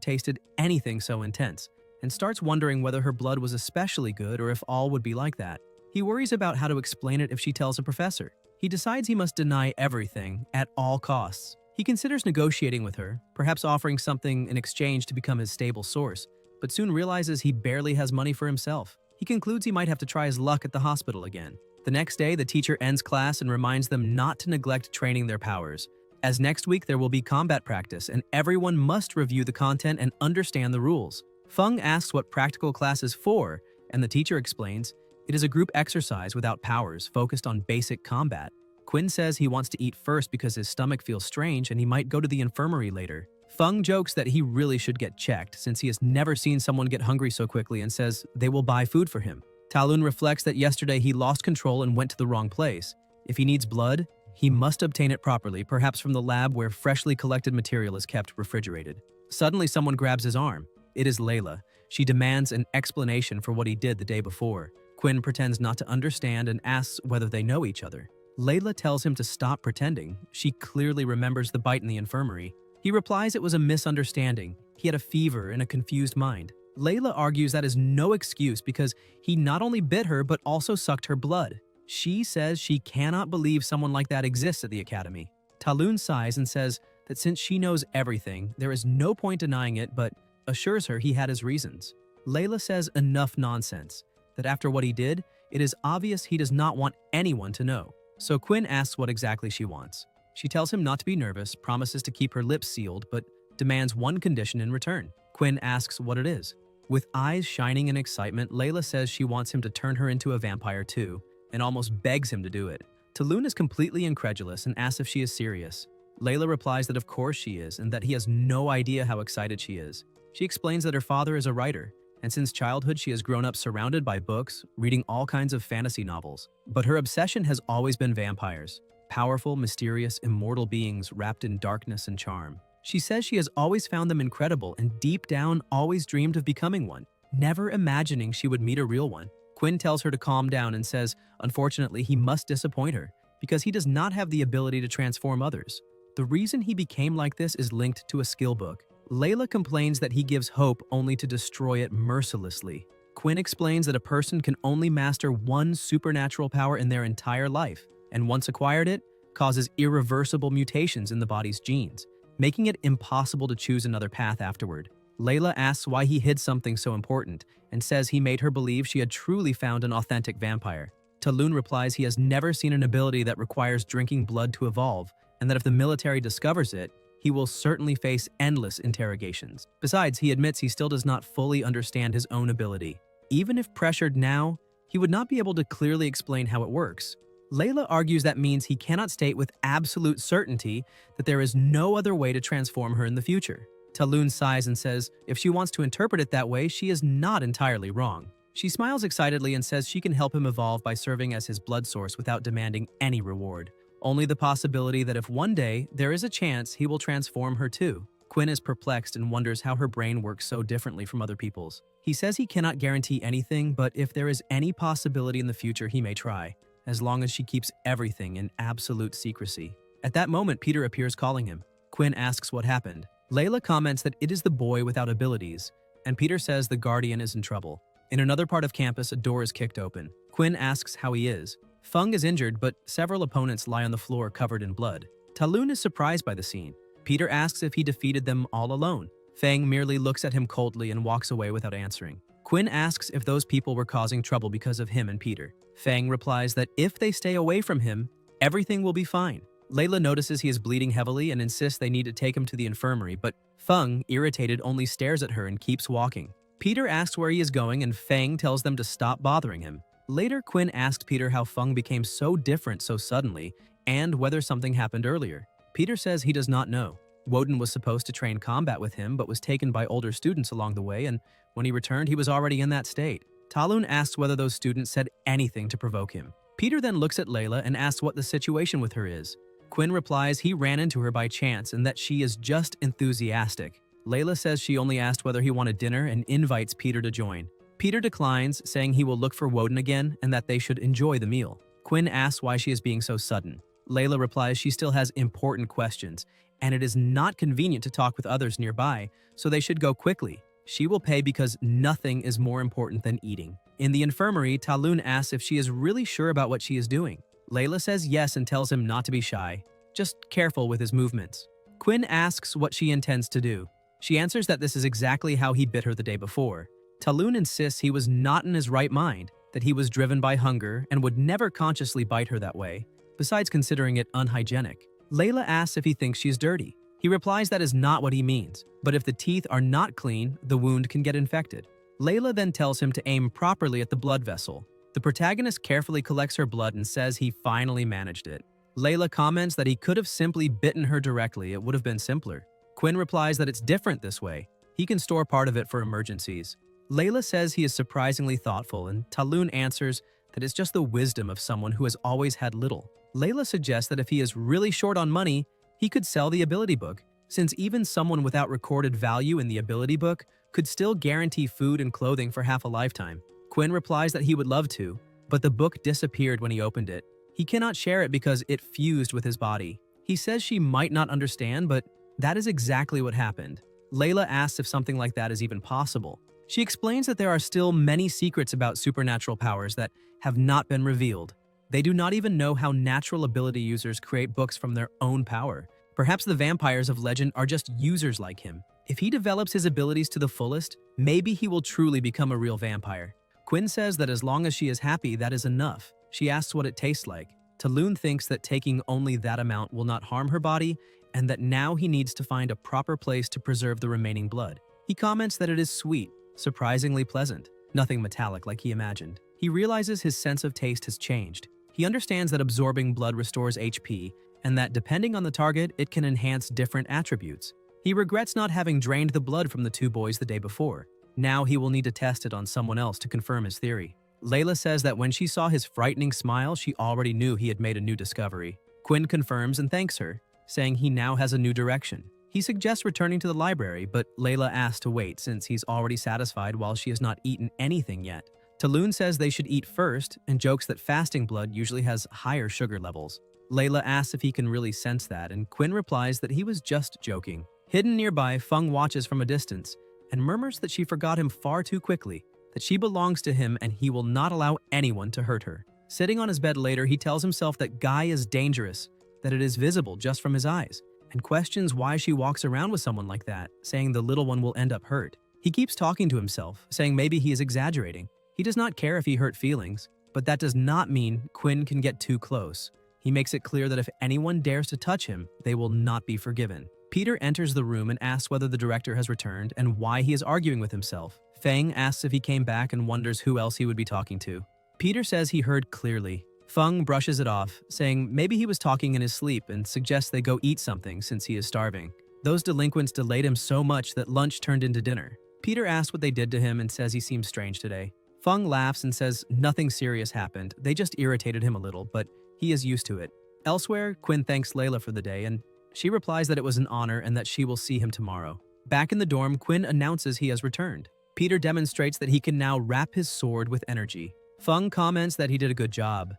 tasted anything so intense, and starts wondering whether her blood was especially good or if all would be like that. He worries about how to explain it if she tells a professor. He decides he must deny everything at all costs. He considers negotiating with her, perhaps offering something in exchange to become his stable source, but soon realizes he barely has money for himself. He concludes he might have to try his luck at the hospital again. The next day, the teacher ends class and reminds them not to neglect training their powers, as next week there will be combat practice and everyone must review the content and understand the rules. Feng asks what practical class is for, and the teacher explains, it is a group exercise without powers focused on basic combat. Quinn says he wants to eat first because his stomach feels strange and he might go to the infirmary later. Feng jokes that he really should get checked since he has never seen someone get hungry so quickly and says they will buy food for him. Talun reflects that yesterday he lost control and went to the wrong place. If he needs blood, he must obtain it properly, perhaps from the lab where freshly collected material is kept refrigerated. Suddenly someone grabs his arm. It is Layla. She demands an explanation for what he did the day before. Quinn pretends not to understand and asks whether they know each other. Layla tells him to stop pretending. She clearly remembers the bite in the infirmary. He replies it was a misunderstanding. He had a fever and a confused mind. Layla argues that is no excuse because he not only bit her but also sucked her blood. She says she cannot believe someone like that exists at the academy. Talun sighs and says that since she knows everything, there is no point denying it, but assures her he had his reasons. Layla says enough nonsense, that after what he did, it is obvious he does not want anyone to know. So Quinn asks what exactly she wants. She tells him not to be nervous, promises to keep her lips sealed, but demands one condition in return. Quinn asks what it is. With eyes shining in excitement, Layla says she wants him to turn her into a vampire too, and almost begs him to do it. Talun is completely incredulous and asks if she is serious. Layla replies that of course she is, and that he has no idea how excited she is. She explains that her father is a writer, and since childhood she has grown up surrounded by books, reading all kinds of fantasy novels. But her obsession has always been vampires. Powerful, mysterious, immortal beings wrapped in darkness and charm. She says she has always found them incredible and deep down always dreamed of becoming one, never imagining she would meet a real one. Quinn tells her to calm down and says, unfortunately, he must disappoint her because he does not have the ability to transform others. The reason he became like this is linked to a skill book. Layla complains that he gives hope only to destroy it mercilessly. Quinn explains that a person can only master one supernatural power in their entire life, and once acquired it, causes irreversible mutations in the body's genes, making it impossible to choose another path afterward. Layla asks why he hid something so important, and says he made her believe she had truly found an authentic vampire. Talun replies he has never seen an ability that requires drinking blood to evolve, and that if the military discovers it, he will certainly face endless interrogations. Besides, he admits he still does not fully understand his own ability. Even if pressured now, he would not be able to clearly explain how it works. Layla argues that means he cannot state with absolute certainty that there is no other way to transform her in the future. Talun sighs and says if she wants to interpret it that way, she is not entirely wrong. She smiles excitedly and says she can help him evolve by serving as his blood source without demanding any reward. Only the possibility that if one day there is a chance he will transform her too. Quinn is perplexed and wonders how her brain works so differently from other people's. He says he cannot guarantee anything, but if there is any possibility in the future, he may try, as long as she keeps everything in absolute secrecy. At that moment, Peter appears calling him. Quinn asks what happened. Layla comments that it is the boy without abilities, and Peter says the guardian is in trouble. In another part of campus, a door is kicked open. Quinn asks how he is. Feng is injured, but several opponents lie on the floor covered in blood. Talun is surprised by the scene. Peter asks if he defeated them all alone. Feng merely looks at him coldly and walks away without answering. Quinn asks if those people were causing trouble because of him and Peter. Feng replies that if they stay away from him, everything will be fine. Layla notices he is bleeding heavily and insists they need to take him to the infirmary, but Feng, irritated, only stares at her and keeps walking. Peter asks where he is going and Feng tells them to stop bothering him. Later, Quinn asks Peter how Feng became so different so suddenly and whether something happened earlier. Peter says he does not know. Woden was supposed to train combat with him but was taken by older students along the way, and when he returned he was already in that state. Talun asks whether those students said anything to provoke him. Peter then looks at Layla and asks what the situation with her is. Quinn replies he ran into her by chance and that she is just enthusiastic. Layla says she only asked whether he wanted dinner and invites Peter to join. Peter declines, saying he will look for Woden again and that they should enjoy the meal. Quinn asks why she is being so sudden. Layla replies she still has important questions, and it is not convenient to talk with others nearby, so they should go quickly. She will pay because nothing is more important than eating. In the infirmary, Talun asks if she is really sure about what she is doing. Layla says yes and tells him not to be shy, just careful with his movements. Quinn asks what she intends to do. She answers that this is exactly how he bit her the day before. Talun insists he was not in his right mind, that he was driven by hunger and would never consciously bite her that way, besides considering it unhygienic. Layla asks if he thinks she's dirty. He replies that is not what he means, but if the teeth are not clean, the wound can get infected. Layla then tells him to aim properly at the blood vessel. The protagonist carefully collects her blood and says he finally managed it. Layla comments that he could have simply bitten her directly, it would have been simpler. Quinn replies that it's different this way. He can store part of it for emergencies. Layla says he is surprisingly thoughtful, and Talun answers that it's just the wisdom of someone who has always had little. Layla suggests that if he is really short on money, he could sell the ability book, since even someone without recorded value in the ability book could still guarantee food and clothing for half a lifetime. Quinn replies that he would love to, but the book disappeared when he opened it. He cannot share it because it fused with his body. He says she might not understand, but that is exactly what happened. Layla asks if something like that is even possible. She explains that there are still many secrets about supernatural powers that have not been revealed. They do not even know how natural ability users create books from their own power. Perhaps the vampires of legend are just users like him. If he develops his abilities to the fullest, maybe he will truly become a real vampire. Quinn says that as long as she is happy, that is enough. She asks what it tastes like. Talun thinks that taking only that amount will not harm her body, and that now he needs to find a proper place to preserve the remaining blood. He comments that it is sweet, surprisingly pleasant, nothing metallic like he imagined. He realizes his sense of taste has changed. He understands that absorbing blood restores HP, and that depending on the target, it can enhance different attributes. He regrets not having drained the blood from the two boys the day before. Now he will need to test it on someone else to confirm his theory. Layla says that when she saw his frightening smile, she already knew he had made a new discovery. Quinn confirms and thanks her, saying he now has a new direction. He suggests returning to the library, but Layla asks to wait since he's already satisfied while she has not eaten anything yet. Talun says they should eat first and jokes that fasting blood usually has higher sugar levels. Layla asks if he can really sense that, and Quinn replies that he was just joking. Hidden nearby, Feng watches from a distance and murmurs that she forgot him far too quickly, that she belongs to him and he will not allow anyone to hurt her. Sitting on his bed later, he tells himself that Guy is dangerous, that it is visible just from his eyes, and questions why she walks around with someone like that, saying the little one will end up hurt. He keeps talking to himself, saying maybe he is exaggerating. He does not care if he hurt feelings, but that does not mean Quinn can get too close. He makes it clear that if anyone dares to touch him, they will not be forgiven. Peter enters the room and asks whether the director has returned and why he is arguing with himself. Feng asks if he came back and wonders who else he would be talking to. Peter says he heard clearly. Feng brushes it off, saying maybe he was talking in his sleep and suggests they go eat something since he is starving. Those delinquents delayed him so much that lunch turned into dinner. Peter asks what they did to him and says he seems strange today. Feng laughs and says nothing serious happened, they just irritated him a little, but he is used to it. Elsewhere, Quinn thanks Layla for the day and she replies that it was an honor and that she will see him tomorrow. Back in the dorm, Quinn announces he has returned. Peter demonstrates that he can now wrap his sword with energy. Feng comments that he did a good job.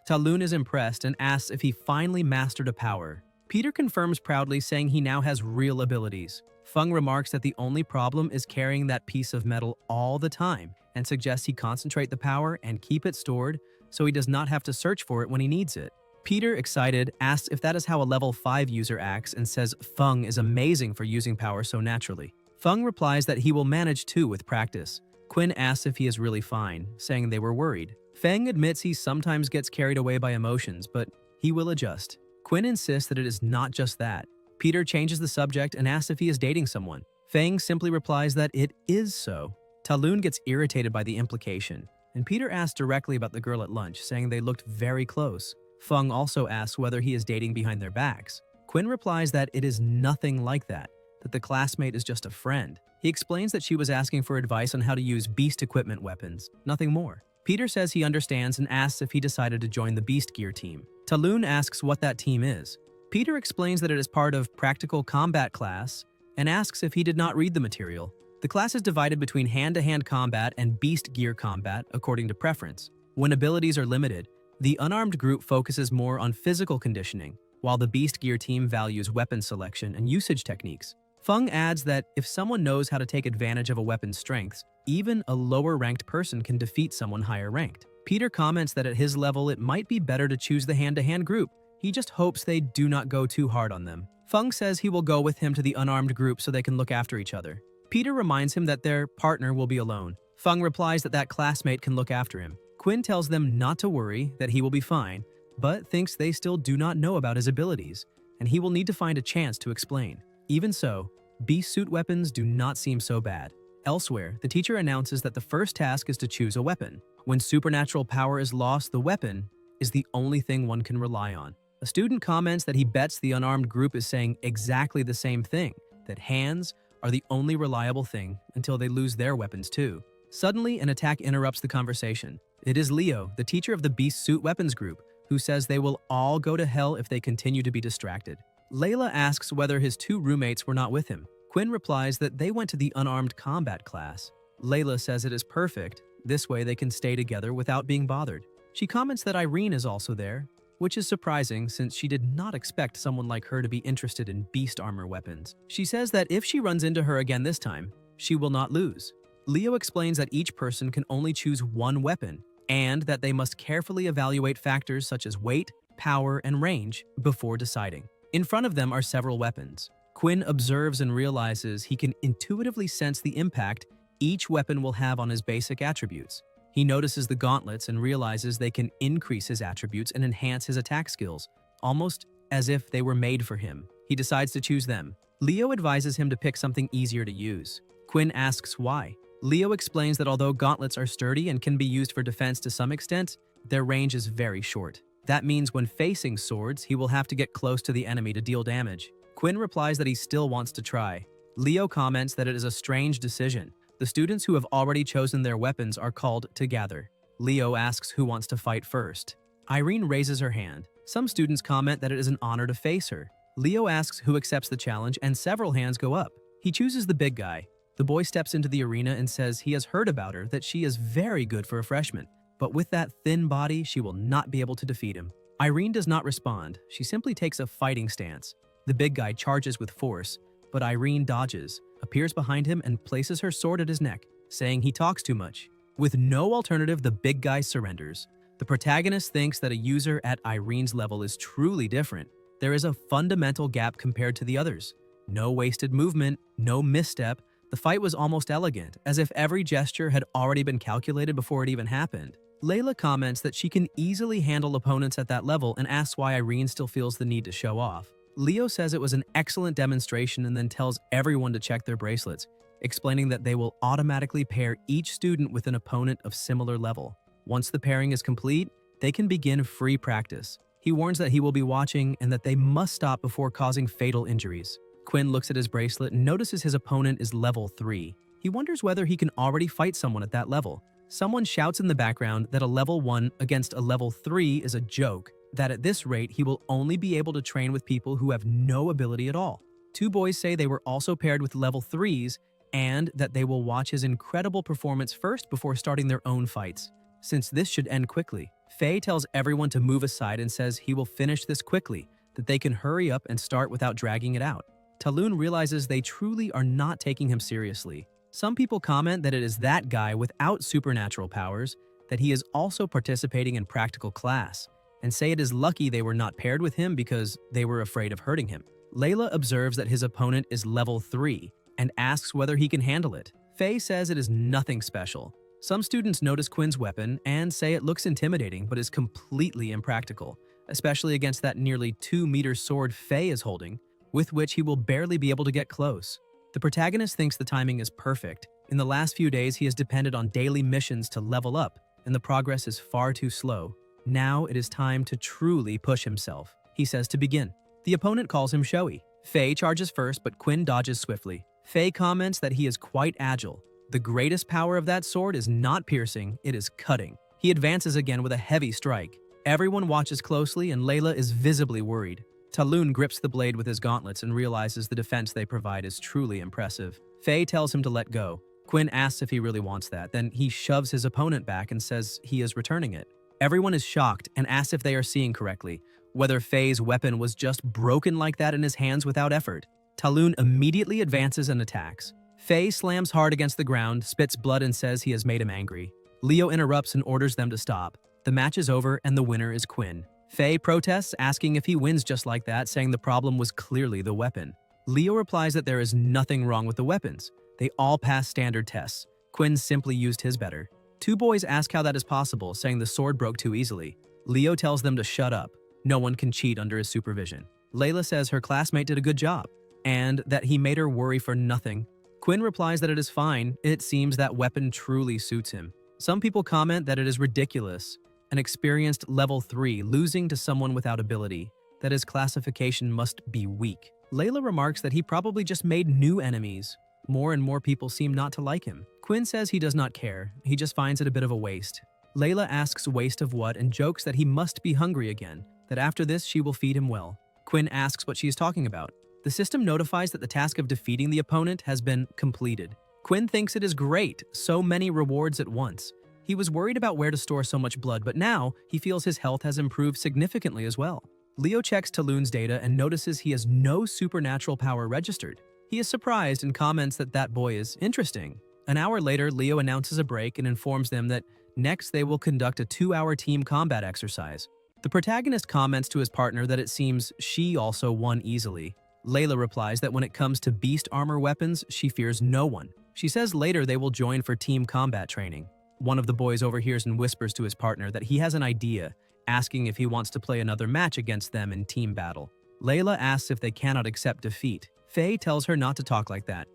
Talun is impressed and asks if he finally mastered a power. Peter confirms proudly, saying he now has real abilities. Feng remarks that the only problem is carrying that piece of metal all the time and suggests he concentrate the power and keep it stored so he does not have to search for it when he needs it. Peter, excited, asks if that is how a level 5 user acts and says Feng is amazing for using power so naturally. Feng replies that he will manage too with practice. Quinn asks if he is really fine, saying they were worried. Feng admits he sometimes gets carried away by emotions, but he will adjust. Quinn insists that it is not just that. Peter changes the subject and asks if he is dating someone. Feng simply replies that it is so. Talun gets irritated by the implication, and Peter asks directly about the girl at lunch, saying they looked very close. Feng also asks whether he is dating behind their backs. Quinn replies that it is nothing like that the classmate is just a friend. He explains that she was asking for advice on how to use beast equipment weapons, nothing more. Peter says he understands and asks if he decided to join the Beast Gear team. Talun asks what that team is. Peter explains that it is part of Practical Combat class and asks if he did not read the material. The class is divided between hand-to-hand combat and Beast Gear combat according to preference. When abilities are limited, the unarmed group focuses more on physical conditioning, while the Beast Gear team values weapon selection and usage techniques. Feng adds that if someone knows how to take advantage of a weapon's strengths, even a lower-ranked person can defeat someone higher-ranked. Peter comments that at his level it might be better to choose the hand-to-hand group. He just hopes they do not go too hard on them. Feng says he will go with him to the unarmed group so they can look after each other. Peter reminds him that their partner will be alone. Feng replies that classmate can look after him. Quinn tells them not to worry, that he will be fine, but thinks they still do not know about his abilities, and he will need to find a chance to explain. Even so, beast suit weapons do not seem so bad. Elsewhere, the teacher announces that the first task is to choose a weapon. When supernatural power is lost, the weapon is the only thing one can rely on. A student comments that he bets the unarmed group is saying exactly the same thing, that hands are the only reliable thing until they lose their weapons too. Suddenly, an attack interrupts the conversation. It is Leo, the teacher of the Beast Suit Weapons group, who says they will all go to hell if they continue to be distracted. Layla asks whether his two roommates were not with him. Quinn replies that they went to the unarmed combat class. Layla says it is perfect, this way they can stay together without being bothered. She comments that Irene is also there, which is surprising since she did not expect someone like her to be interested in beast armor weapons. She says that if she runs into her again this time, she will not lose. Leo explains that each person can only choose one weapon, and that they must carefully evaluate factors such as weight, power, and range before deciding. In front of them are several weapons. Quinn observes and realizes he can intuitively sense the impact each weapon will have on his basic attributes. He notices the gauntlets and realizes they can increase his attributes and enhance his attack skills, almost as if they were made for him. He decides to choose them. Leo advises him to pick something easier to use. Quinn asks why. Leo explains that although gauntlets are sturdy and can be used for defense to some extent, their range is very short. That means when facing swords, he will have to get close to the enemy to deal damage. Quinn replies that he still wants to try. Leo comments that it is a strange decision. The students who have already chosen their weapons are called to gather. Leo asks who wants to fight first. Irene raises her hand. Some students comment that it is an honor to face her. Leo asks who accepts the challenge, and several hands go up. He chooses the big guy. The boy steps into the arena and says he has heard about her, that she is very good for a freshman, but with that thin body, she will not be able to defeat him. Irene does not respond. She simply takes a fighting stance. The big guy charges with force, but Irene dodges, appears behind him, and places her sword at his neck, saying he talks too much. With no alternative, the big guy surrenders. The protagonist thinks that a user at Irene's level is truly different. There is a fundamental gap compared to the others. No wasted movement, no misstep. The fight was almost elegant, as if every gesture had already been calculated before it even happened. Layla comments that she can easily handle opponents at that level and asks why Irene still feels the need to show off. Leo says it was an excellent demonstration and then tells everyone to check their bracelets, explaining that they will automatically pair each student with an opponent of similar level. Once the pairing is complete, they can begin free practice. He warns that he will be watching and that they must stop before causing fatal injuries. Quinn looks at his bracelet and notices his opponent is level 3. He wonders whether he can already fight someone at that level. Someone shouts in the background that a level 1 against a level 3 is a joke, that at this rate he will only be able to train with people who have no ability at all. Two boys say they were also paired with level 3s and that they will watch his incredible performance first before starting their own fights, since this should end quickly. Faye tells everyone to move aside and says he will finish this quickly, that they can hurry up and start without dragging it out. Talun realizes they truly are not taking him seriously. Some people comment that it is that guy without supernatural powers, that he is also participating in practical class, and say it is lucky they were not paired with him because they were afraid of hurting him. Layla observes that his opponent is level 3 and asks whether he can handle it. Faye says it is nothing special. Some students notice Quinn's weapon and say it looks intimidating but is completely impractical, especially against that nearly 2-meter sword Faye is holding, with which he will barely be able to get close. The protagonist thinks the timing is perfect. In the last few days, he has depended on daily missions to level up, and the progress is far too slow. Now it is time to truly push himself. He says to begin. The opponent calls him showy. Faye charges first, but Quinn dodges swiftly. Faye comments that he is quite agile. The greatest power of that sword is not piercing, it is cutting. He He advances again with a heavy strike. Everyone watches closely and Layla is visibly worried. Talun grips the blade with his gauntlets and realizes the defense they provide is truly impressive. Faye tells him to let go. Quinn asks if he really wants that, then he shoves his opponent back and says he is returning it. Everyone is shocked and asks if they are seeing correctly, whether Faye's weapon was just broken like that in his hands without effort. Talun immediately advances and attacks. Faye slams hard against the ground, spits blood and says he has made him angry. Leo interrupts and orders them to stop. The match is over and the winner is Quinn. Faye protests, asking if he wins just like that, saying the problem was clearly the weapon. Leo replies that there is nothing wrong with the weapons. They all pass standard tests. Quinn simply used his better. Two boys ask how that is possible, saying the sword broke too easily. Leo tells them to shut up. No one can cheat under his supervision. Layla says her classmate did a good job, and that he made her worry for nothing. Quinn replies that it is fine. It seems that weapon truly suits him. Some people comment that it is ridiculous. An experienced level 3 losing to someone without ability, that his classification must be weak. Layla remarks that he probably just made new enemies. More and more people seem not to like him. Quinn says he does not care, he just finds it a bit of a waste. Layla asks waste of what and jokes that he must be hungry again, that after this she will feed him well. Quinn asks what she is talking about. The system notifies that the task of defeating the opponent has been completed. Quinn thinks it is great, so many rewards at once. He was worried about where to store so much blood, but now he feels his health has improved significantly as well. Leo checks Talun's data and notices he has no supernatural power registered. He is surprised and comments that that boy is interesting. An hour later, Leo announces a break and informs them that next they will conduct a 2-hour team combat exercise. The protagonist comments to his partner that it seems she also won easily. Layla replies that when it comes to beast armor weapons, she fears no one. She says later they will join for team combat training. One of the boys overhears and whispers to his partner that he has an idea, asking if he wants to play another match against them in team battle. Layla asks if they cannot accept defeat. Faye tells her not to talk like that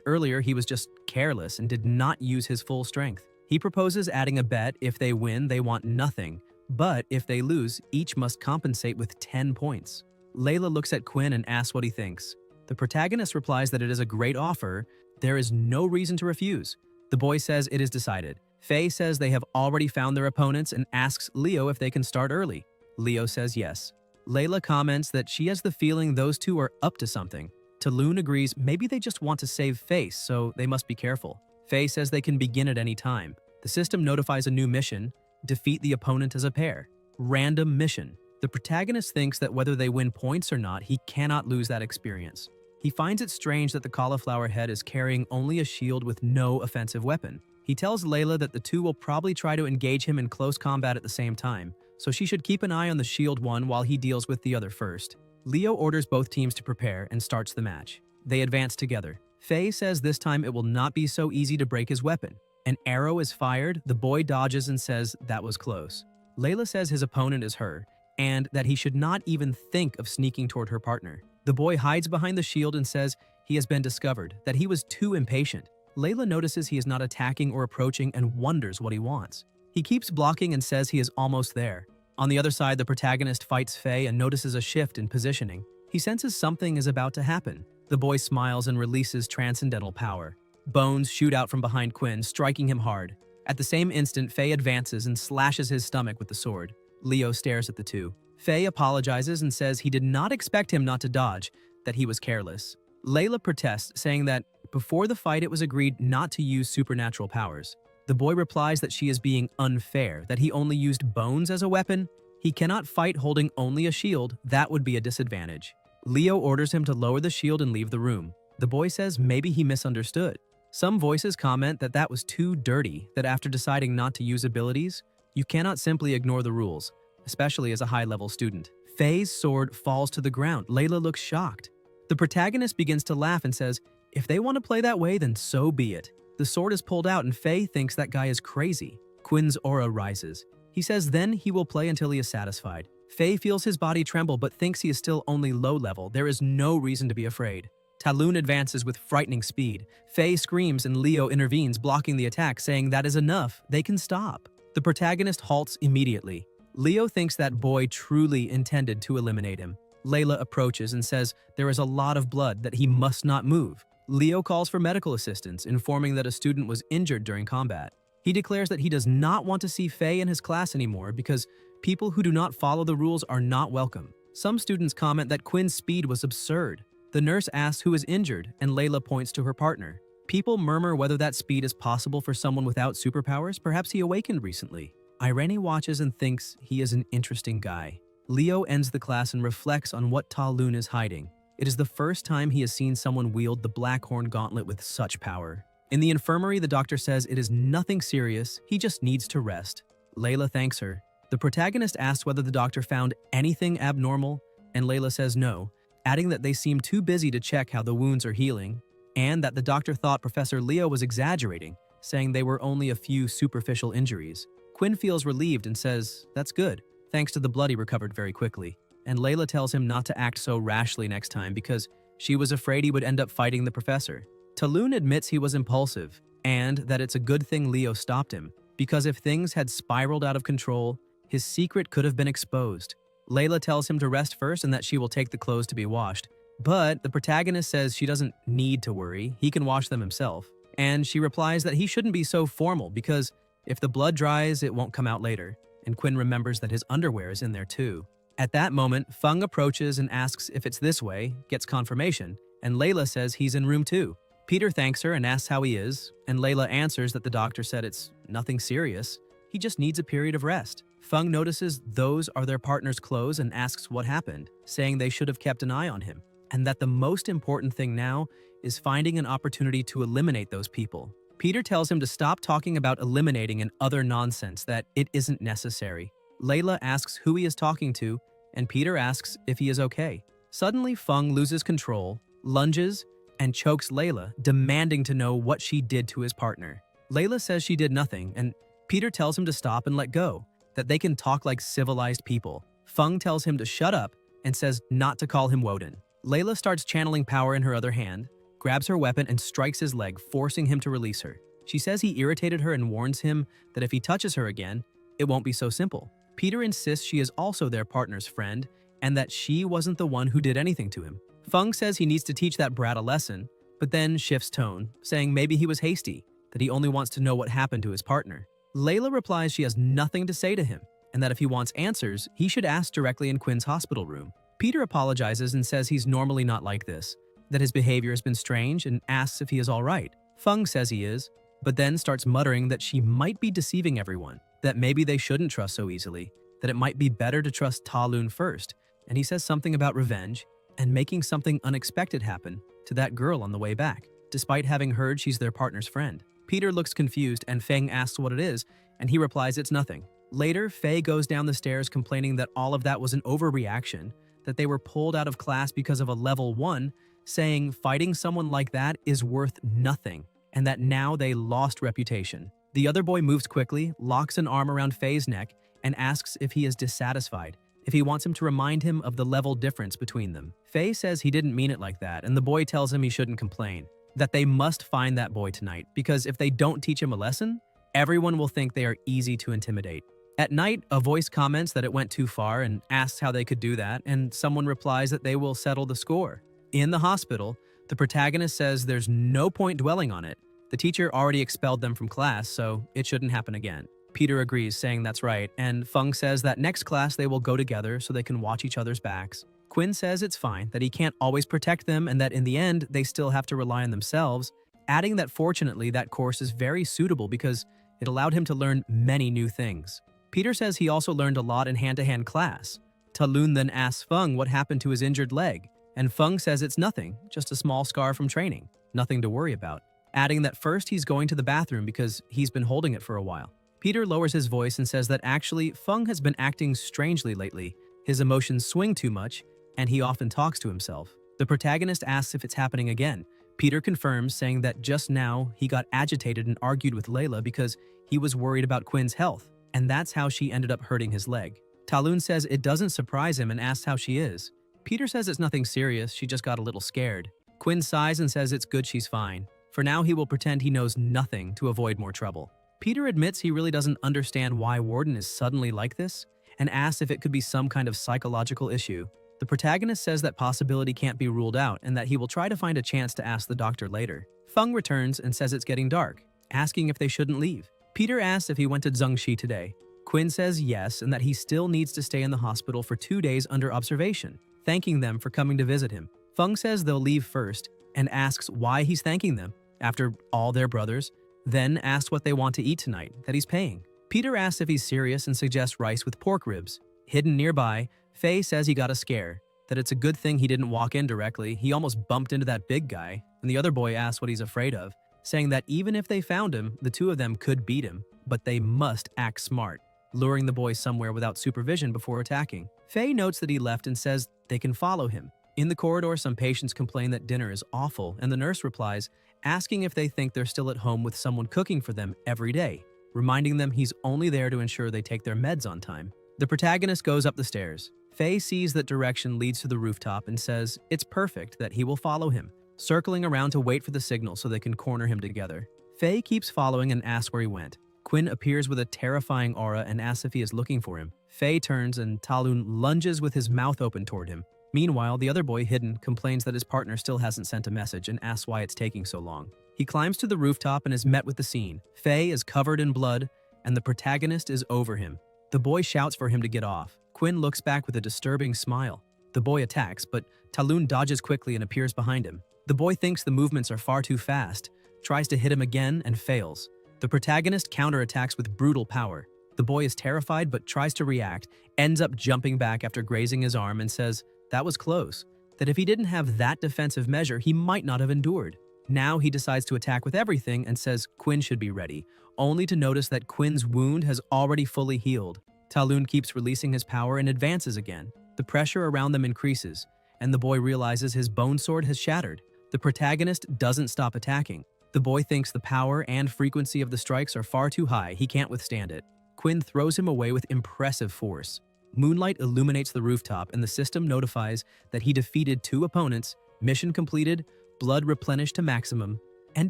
earlier he was just careless and did not use his full strength. He proposes adding a bet. If they win, they want nothing, but if they lose, each must compensate with 10 points. Layla looks at Quinn and asks what he thinks. The protagonist replies that it is a great offer. There is no reason to refuse. The boy says it is decided. Faye says they have already found their opponents and asks Leo if they can start early. Leo says yes. Layla comments that she has the feeling those two are up to something. Talun agrees maybe they just want to save face, so they must be careful. Faye says they can begin at any time. The system notifies a new mission: defeat the opponent as a pair. Random mission. The protagonist thinks that whether they win points or not, he cannot lose that experience. He finds it strange that the cauliflower head is carrying only a shield with no offensive weapon. He tells Layla that the two will probably try to engage him in close combat at the same time, so she should keep an eye on the shield one while he deals with the other first. Leo orders both teams to prepare and starts the match. They advance together. Faye says this time it will not be so easy to break his weapon. An arrow is fired, the boy dodges and says that was close. Layla says his opponent is her, and that he should not even think of sneaking toward her partner. The boy hides behind the shield and says he has been discovered, that he was too impatient. Layla notices he is not attacking or approaching and wonders what he wants. He keeps blocking and says he is almost there. On the other side, the protagonist fights Faye and notices a shift in positioning. He senses something is about to happen. The boy smiles and releases transcendental power. Bones shoot out from behind Quinn, striking him hard. At the same instant, Faye advances and slashes his stomach with the sword. Leo stares at the two. Faye apologizes and says he did not expect him not to dodge, that he was careless. Layla protests, saying that before the fight it was agreed not to use supernatural powers. The boy replies that she is being unfair, that he only used bones as a weapon. He cannot fight holding only a shield, that would be a disadvantage. Leo orders him to lower the shield and leave the room. The boy says maybe he misunderstood. Some voices comment that that was too dirty, that after deciding not to use abilities, you cannot simply ignore the rules, especially as a high-level student. Faye's sword falls to the ground. Layla looks shocked. The protagonist begins to laugh and says, if they want to play that way, then so be it. The sword is pulled out and Faye thinks that guy is crazy. Quinn's aura rises. He says then he will play until he is satisfied. Faye feels his body tremble but thinks he is still only low level. There is no reason to be afraid. Talun advances with frightening speed. Faye screams and Leo intervenes, blocking the attack, saying that is enough, they can stop. The protagonist halts immediately. Leo thinks that boy truly intended to eliminate him. Layla approaches and says there is a lot of blood, that he must not move. Leo calls for medical assistance, informing that a student was injured during combat. He declares that he does not want to see Faye in his class anymore because people who do not follow the rules are not welcome. Some students comment that Quinn's speed was absurd. The nurse asks who is injured, and Layla points to her partner. People murmur whether that speed is possible for someone without superpowers. Perhaps he awakened recently. Irene watches and thinks he is an interesting guy. Leo ends the class and reflects on what Ta Lun is hiding. It is the first time he has seen someone wield the Blackhorn Gauntlet with such power. In the infirmary, the doctor says it is nothing serious, he just needs to rest. Layla thanks her. The protagonist asks whether the doctor found anything abnormal, and Layla says no, adding that they seem too busy to check how the wounds are healing, and that the doctor thought Professor Leo was exaggerating, saying they were only a few superficial injuries. Quinn feels relieved and says, "That's good, thanks to the blood he recovered very quickly." And Layla tells him not to act so rashly next time because she was afraid he would end up fighting the professor. Ta Lun admits he was impulsive, and that it's a good thing Leo stopped him, because if things had spiraled out of control, his secret could have been exposed. Layla tells him to rest first and that she will take the clothes to be washed. But the protagonist says she doesn't need to worry, he can wash them himself. And she replies that he shouldn't be so formal because if the blood dries, it won't come out later. And Quinn remembers that his underwear is in there too. At that moment, Feng approaches and asks if it's this way, gets confirmation, and Layla says he's in room 2. Peter thanks her and asks how he is, and Layla answers that the doctor said it's nothing serious, he just needs a period of rest. Feng notices those are their partner's clothes and asks what happened, saying they should have kept an eye on him, and that the most important thing now is finding an opportunity to eliminate those people. Peter tells him to stop talking about eliminating and other nonsense, that it isn't necessary. Layla asks who he is talking to, and Peter asks if he is okay. Suddenly, Feng loses control, lunges, and chokes Layla, demanding to know what she did to his partner. Layla says she did nothing, and Peter tells him to stop and let go, that they can talk like civilized people. Feng tells him to shut up and says not to call him Woden. Layla starts channeling power in her other hand, grabs her weapon and strikes his leg, forcing him to release her. She says he irritated her and warns him that if he touches her again, it won't be so simple. Peter insists she is also their partner's friend and that she wasn't the one who did anything to him. Feng says he needs to teach that brat a lesson, but then shifts tone, saying maybe he was hasty, that he only wants to know what happened to his partner. Layla replies she has nothing to say to him, and that if he wants answers, he should ask directly in Quinn's hospital room. Peter apologizes and says he's normally not like this, that his behavior has been strange, and asks if he is all right. Feng says he is, but then starts muttering that she might be deceiving everyone, that maybe they shouldn't trust so easily, that it might be better to trust Ta Lun first, and he says something about revenge and making something unexpected happen to that girl on the way back, despite having heard she's their partner's friend. Peter looks confused and Feng asks what it is, and he replies it's nothing. Later, Faye goes down the stairs complaining that all of that was an overreaction, that they were pulled out of class because of a level 1, saying fighting someone like that is worth nothing, and that now they lost reputation. The other boy moves quickly, locks an arm around Faye's neck, and asks if he is dissatisfied, if he wants him to remind him of the level difference between them. Faye says he didn't mean it like that, and the boy tells him he shouldn't complain, that they must find that boy tonight, because if they don't teach him a lesson, everyone will think they are easy to intimidate. At night, a voice comments that it went too far and asks how they could do that, and someone replies that they will settle the score. In the hospital, the protagonist says there's no point dwelling on it. The teacher already expelled them from class, so it shouldn't happen again. Peter agrees, saying that's right, and Feng says that next class they will go together so they can watch each other's backs. Quinn says it's fine, that he can't always protect them, and that in the end, they still have to rely on themselves, adding that fortunately that course is very suitable because it allowed him to learn many new things. Peter says he also learned a lot in hand-to-hand class. Ta Lun then asks Feng what happened to his injured leg, and Feng says it's nothing, just a small scar from training, nothing to worry about, adding that first he's going to the bathroom because he's been holding it for a while. Peter lowers his voice and says that actually Feng has been acting strangely lately, his emotions swing too much, and he often talks to himself. The protagonist asks if it's happening again. Peter confirms, saying that just now he got agitated and argued with Layla because he was worried about Quinn's health, and that's how she ended up hurting his leg. Ta Lun says it doesn't surprise him and asks how she is. Peter says it's nothing serious, she just got a little scared. Quinn sighs and says it's good she's fine. For now, he will pretend he knows nothing to avoid more trouble. Peter admits he really doesn't understand why Warden is suddenly like this, and asks if it could be some kind of psychological issue. The protagonist says that possibility can't be ruled out and that he will try to find a chance to ask the doctor later. Feng returns and says it's getting dark, asking if they shouldn't leave. Peter asks if he went to Zhengxi today. Quinn says yes and that he still needs to stay in the hospital for 2 days under observation, thanking them for coming to visit him. Feng says they'll leave first and asks why he's thanking them, after all their brothers, then asks what they want to eat tonight, that he's paying. Peter asks if he's serious and suggests rice with pork ribs. Hidden nearby, Faye says he got a scare, that it's a good thing he didn't walk in directly, he almost bumped into that big guy, and the other boy asks what he's afraid of, saying that even if they found him, the two of them could beat him, but they must act smart, luring the boy somewhere without supervision before attacking. Faye notes that he left and says they can follow him. In the corridor, some patients complain that dinner is awful, and the nurse replies, asking if they think they're still at home with someone cooking for them every day, reminding them he's only there to ensure they take their meds on time. The protagonist goes up the stairs. Faye sees that direction leads to the rooftop and says it's perfect that he will follow him, circling around to wait for the signal so they can corner him together. Faye keeps following and asks where he went. Quinn appears with a terrifying aura and asks if he is looking for him. Faye turns and Talun lunges with his mouth open toward him. Meanwhile, the other boy, Hidden, complains that his partner still hasn't sent a message and asks why it's taking so long. He climbs to the rooftop and is met with the scene. Faye is covered in blood, and the protagonist is over him. The boy shouts for him to get off. Quinn looks back with a disturbing smile. The boy attacks, but Talun dodges quickly and appears behind him. The boy thinks the movements are far too fast, tries to hit him again, and fails. The protagonist counterattacks with brutal power. The boy is terrified but tries to react, ends up jumping back after grazing his arm and says, that was close, that if he didn't have that defensive measure, he might not have endured. Now he decides to attack with everything and says Quinn should be ready, only to notice that Quinn's wound has already fully healed. Talun keeps releasing his power and advances again. The pressure around them increases, and the boy realizes his bone sword has shattered. The protagonist doesn't stop attacking. The boy thinks the power and frequency of the strikes are far too high, he can't withstand it. Quinn throws him away with impressive force. Moonlight illuminates the rooftop and the system notifies that he defeated 2 opponents, mission completed, blood replenished to maximum, and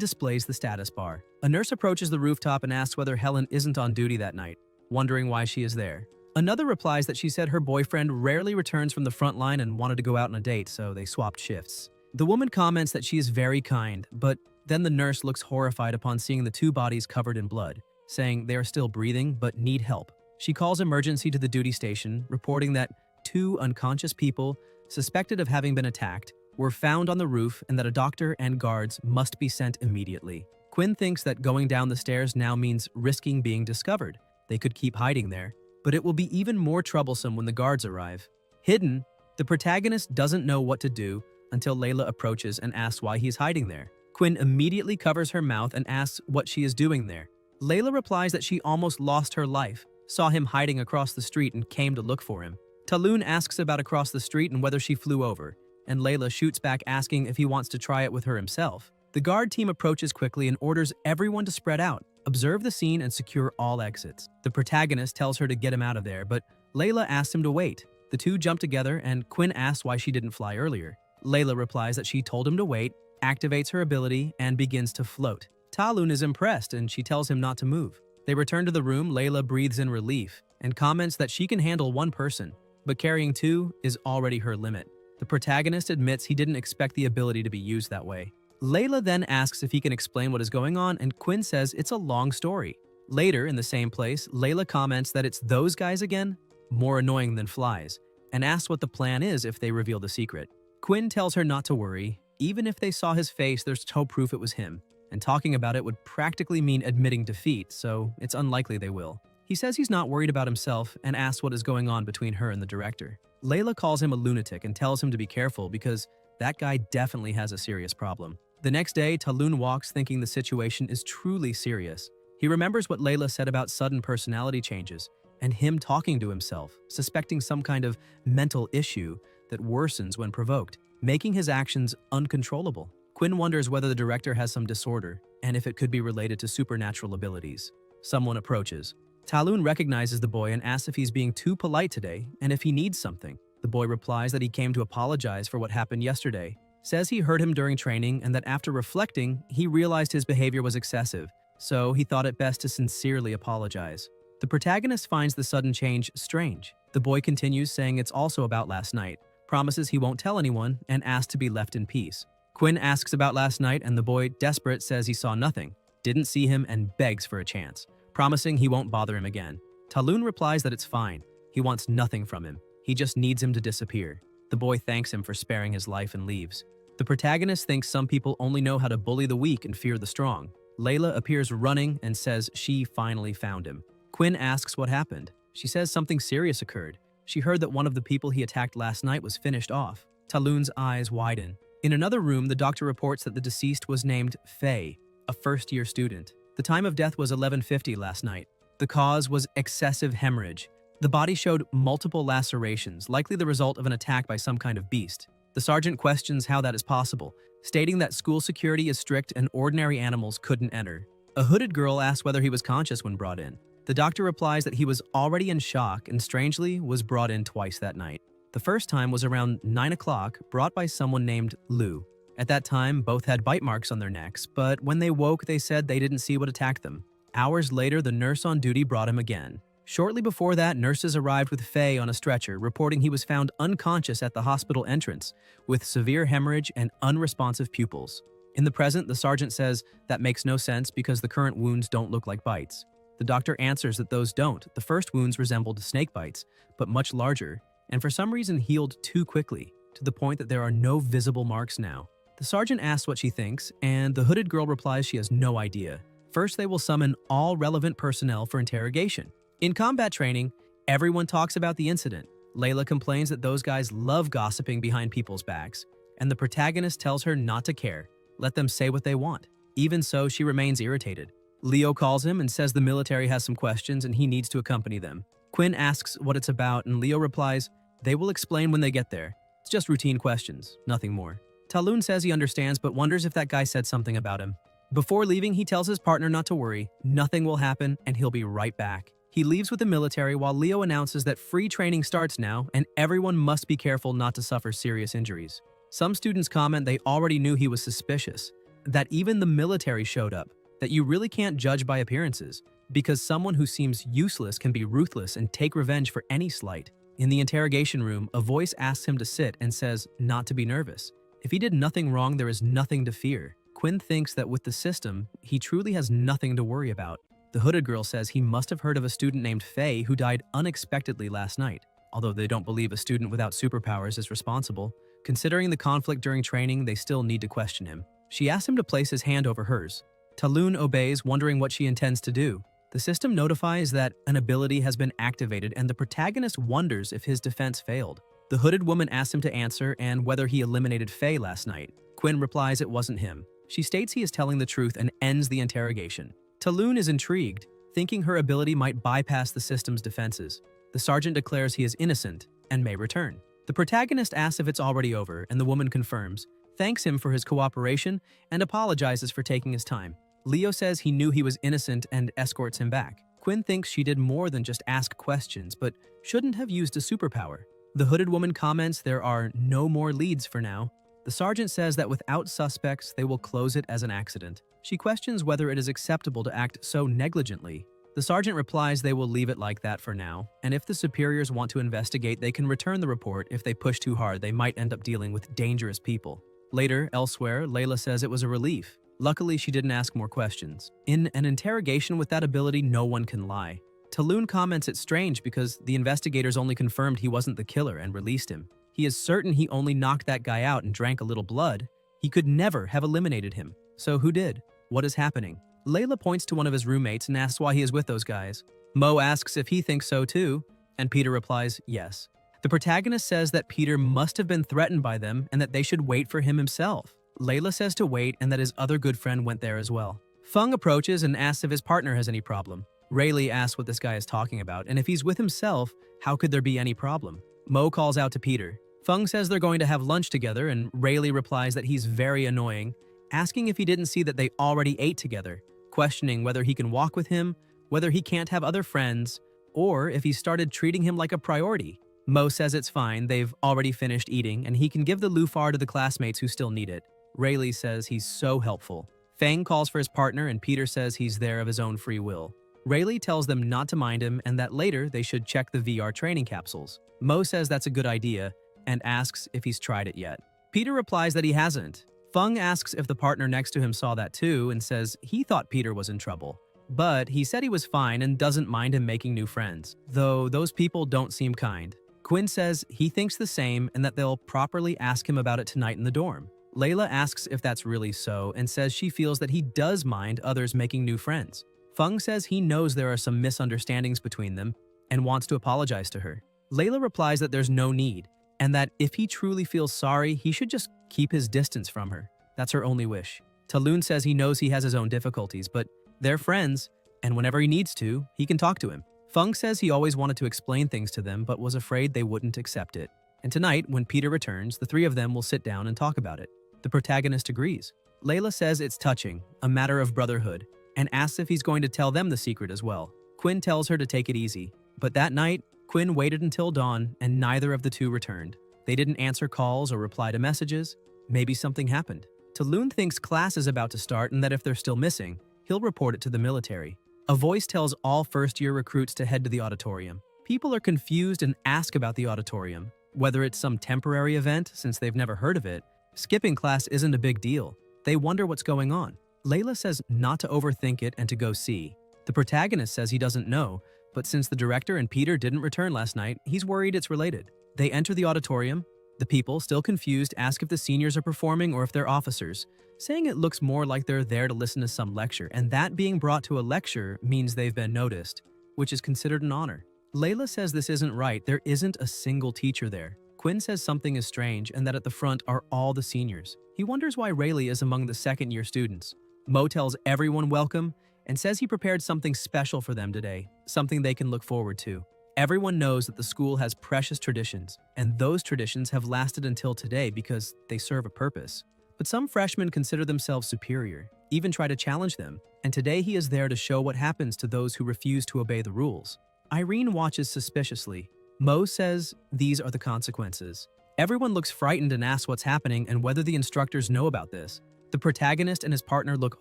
displays the status bar. A nurse approaches the rooftop and asks whether Helen isn't on duty that night, wondering why she is there. Another replies that she said her boyfriend rarely returns from the front line and wanted to go out on a date, so they swapped shifts. The woman comments that she is very kind, but then the nurse looks horrified upon seeing the 2 bodies covered in blood, saying they are still breathing but need help. She calls emergency to the duty station, reporting that 2 unconscious people, suspected of having been attacked, were found on the roof and that a doctor and guards must be sent immediately. Quinn thinks that going down the stairs now means risking being discovered. They could keep hiding there, but it will be even more troublesome when the guards arrive. Hidden, the protagonist doesn't know what to do until Layla approaches and asks why he's hiding there. Quinn immediately covers her mouth and asks what she is doing there. Layla replies that she almost lost her life, saw him hiding across the street and came to look for him. Talun asks about across the street and whether she flew over, and Layla shoots back asking if he wants to try it with her himself. The guard team approaches quickly and orders everyone to spread out, observe the scene, and secure all exits. The protagonist tells her to get him out of there, but Layla asks him to wait. The 2 jump together and Quinn asks why she didn't fly earlier. Layla replies that she told him to wait, activates her ability, and begins to float. Talun is impressed and she tells him not to move. They return to the room. Layla breathes in relief and comments that she can handle 1 person, but carrying 2 is already her limit. The protagonist admits he didn't expect the ability to be used that way. Layla then asks if he can explain what is going on, and Quinn says it's a long story. Later, in the same place, Layla comments that it's those guys again, more annoying than flies, and asks what the plan is if they reveal the secret. Quinn tells her not to worry. Even if they saw his face, there's no proof it was him, and talking about it would practically mean admitting defeat, so it's unlikely they will. He says he's not worried about himself and asks what is going on between her and the director. Layla calls him a lunatic and tells him to be careful because that guy definitely has a serious problem. The next day, Talun walks thinking the situation is truly serious. He remembers what Layla said about sudden personality changes and him talking to himself, suspecting some kind of mental issue that worsens when provoked, making his actions uncontrollable. Quinn wonders whether the director has some disorder and if it could be related to supernatural abilities. Someone approaches. Talun recognizes the boy and asks if he's being too polite today and if he needs something. The boy replies that he came to apologize for what happened yesterday, says he heard him during training and that after reflecting, he realized his behavior was excessive, so he thought it best to sincerely apologize. The protagonist finds the sudden change strange. The boy continues saying it's also about last night, promises he won't tell anyone, and asks to be left in peace. Quinn asks about last night and the boy, desperate, says he saw nothing, didn't see him, and begs for a chance, promising he won't bother him again. Talun replies that it's fine. He wants nothing from him. He just needs him to disappear. The boy thanks him for sparing his life and leaves. The protagonist thinks some people only know how to bully the weak and fear the strong. Layla appears running and says she finally found him. Quinn asks what happened. She says something serious occurred. She heard that one of the people he attacked last night was finished off. Talun's eyes widen. In another room, the doctor reports that the deceased was named Faye, a first-year student. The time of death was 11:50 last night. The cause was excessive hemorrhage. The body showed multiple lacerations, likely the result of an attack by some kind of beast. The sergeant questions how that is possible, stating that school security is strict and ordinary animals couldn't enter. A hooded girl asks whether he was conscious when brought in. The doctor replies that he was already in shock and strangely was brought in twice that night. The first time was around 9 o'clock, brought by someone named Lou. At that time, both had bite marks on their necks, but when they woke, they said they didn't see what attacked them. Hours later, the nurse on duty brought him again. Shortly before that, nurses arrived with Faye on a stretcher, reporting he was found unconscious at the hospital entrance, with severe hemorrhage and unresponsive pupils. In the present, the sergeant says that makes no sense because the current wounds don't look like bites. The doctor answers that those don't. The first wounds resembled snake bites, but much larger, and for some reason healed too quickly, to the point that there are no visible marks now. The sergeant asks what she thinks, and the hooded girl replies she has no idea. First, they will summon all relevant personnel for interrogation. In combat training, everyone talks about the incident. Layla complains that those guys love gossiping behind people's backs, and the protagonist tells her not to care. Let them say what they want. Even so, she remains irritated. Leo calls him and says the military has some questions and he needs to accompany them. Quinn asks what it's about, and Leo replies, they will explain when they get there. It's just routine questions, nothing more. Talun says he understands but wonders if that guy said something about him. Before leaving, he tells his partner not to worry, nothing will happen, and he'll be right back. He leaves with the military while Leo announces that free training starts now and everyone must be careful not to suffer serious injuries. Some students comment they already knew he was suspicious, that even the military showed up, that you really can't judge by appearances, because someone who seems useless can be ruthless and take revenge for any slight. In the interrogation room, a voice asks him to sit and says not to be nervous. If he did nothing wrong, there is nothing to fear. Quinn thinks that with the system, he truly has nothing to worry about. The hooded girl says he must have heard of a student named Faye who died unexpectedly last night. Although they don't believe a student without superpowers is responsible, considering the conflict during training, they still need to question him. She asks him to place his hand over hers. Talun obeys, wondering what she intends to do. The system notifies that an ability has been activated and the protagonist wonders if his defense failed. The hooded woman asks him to answer and whether he eliminated Faye last night. Quinn replies it wasn't him. She states he is telling the truth and ends the interrogation. Talun is intrigued, thinking her ability might bypass the system's defenses. The sergeant declares he is innocent and may return. The protagonist asks if it's already over, and the woman confirms, thanks him for his cooperation, and apologizes for taking his time. Leo says he knew he was innocent and escorts him back. Quinn thinks she did more than just ask questions, but shouldn't have used a superpower. The hooded woman comments there are no more leads for now. The sergeant says that without suspects, they will close it as an accident. She questions whether it is acceptable to act so negligently. The sergeant replies they will leave it like that for now, and if the superiors want to investigate, they can return the report. If they push too hard, they might end up dealing with dangerous people. Later, elsewhere, Layla says it was a relief. Luckily, she didn't ask more questions. In an interrogation with that ability, no one can lie. Talun comments it's strange because the investigators only confirmed he wasn't the killer and released him. He is certain he only knocked that guy out and drank a little blood. He could never have eliminated him. So who did? What is happening? Layla points to one of his roommates and asks why he is with those guys. Mo asks if he thinks so too, and Peter replies yes. The protagonist says that Peter must have been threatened by them and that they should wait for him himself. Layla says to wait and that his other good friend went there as well. Fung approaches and asks if his partner has any problem. Rayleigh asks what this guy is talking about, and if he's with himself, how could there be any problem? Mo calls out to Peter. Fung says they're going to have lunch together, and Rayleigh replies that he's very annoying, asking if he didn't see that they already ate together, questioning whether he can walk with him, whether he can't have other friends, or if he started treating him like a priority. Mo says it's fine, they've already finished eating, and he can give the loofah to the classmates who still need it. Rayleigh says he's so helpful. Fang calls for his partner, and Peter says he's there of his own free will. Rayleigh tells them not to mind him and that later they should check the VR training capsules. Mo says that's a good idea and asks if he's tried it yet. Peter replies that he hasn't. Fung asks if the partner next to him saw that too and says he thought Peter was in trouble. But he said he was fine and doesn't mind him making new friends, though those people don't seem kind. Quinn says he thinks the same and that they'll properly ask him about it tonight in the dorm. Layla asks if that's really so and says she feels that he does mind others making new friends. Feng says he knows there are some misunderstandings between them and wants to apologize to her. Layla replies that there's no need, and that if he truly feels sorry, he should just keep his distance from her. That's her only wish. Talun says he knows he has his own difficulties, but they're friends, and whenever he needs to, he can talk to him. Feng says he always wanted to explain things to them, but was afraid they wouldn't accept it. And tonight, when Peter returns, the three of them will sit down and talk about it. The protagonist agrees. Layla says it's touching, a matter of brotherhood, and asks if he's going to tell them the secret as well. Quinn tells her to take it easy, but that night, Quinn waited until dawn and neither of the two returned. They didn't answer calls or reply to messages. Maybe something happened. Talun thinks class is about to start and that if they're still missing, he'll report it to the military. A voice tells all first-year recruits to head to the auditorium. People are confused and ask about the auditorium, whether it's some temporary event since they've never heard of it. Skipping class isn't a big deal. They wonder what's going on. Layla says not to overthink it and to go see. The protagonist says he doesn't know, but since the director and Peter didn't return last night, he's worried it's related. They enter the auditorium. The people, still confused, ask if the seniors are performing or if they're officers, saying it looks more like they're there to listen to some lecture, and that being brought to a lecture means they've been noticed, which is considered an honor. Layla says this isn't right. There isn't a single teacher there. Quinn says something is strange and that at the front are all the seniors. He wonders why Rayleigh is among the second-year students. Mo tells everyone welcome and says he prepared something special for them today, something they can look forward to. Everyone knows that the school has precious traditions, and those traditions have lasted until today because they serve a purpose. But some freshmen consider themselves superior, even try to challenge them, and today he is there to show what happens to those who refuse to obey the rules. Irene watches suspiciously. Mo says these are the consequences. Everyone looks frightened and asks what's happening and whether the instructors know about this. The protagonist and his partner look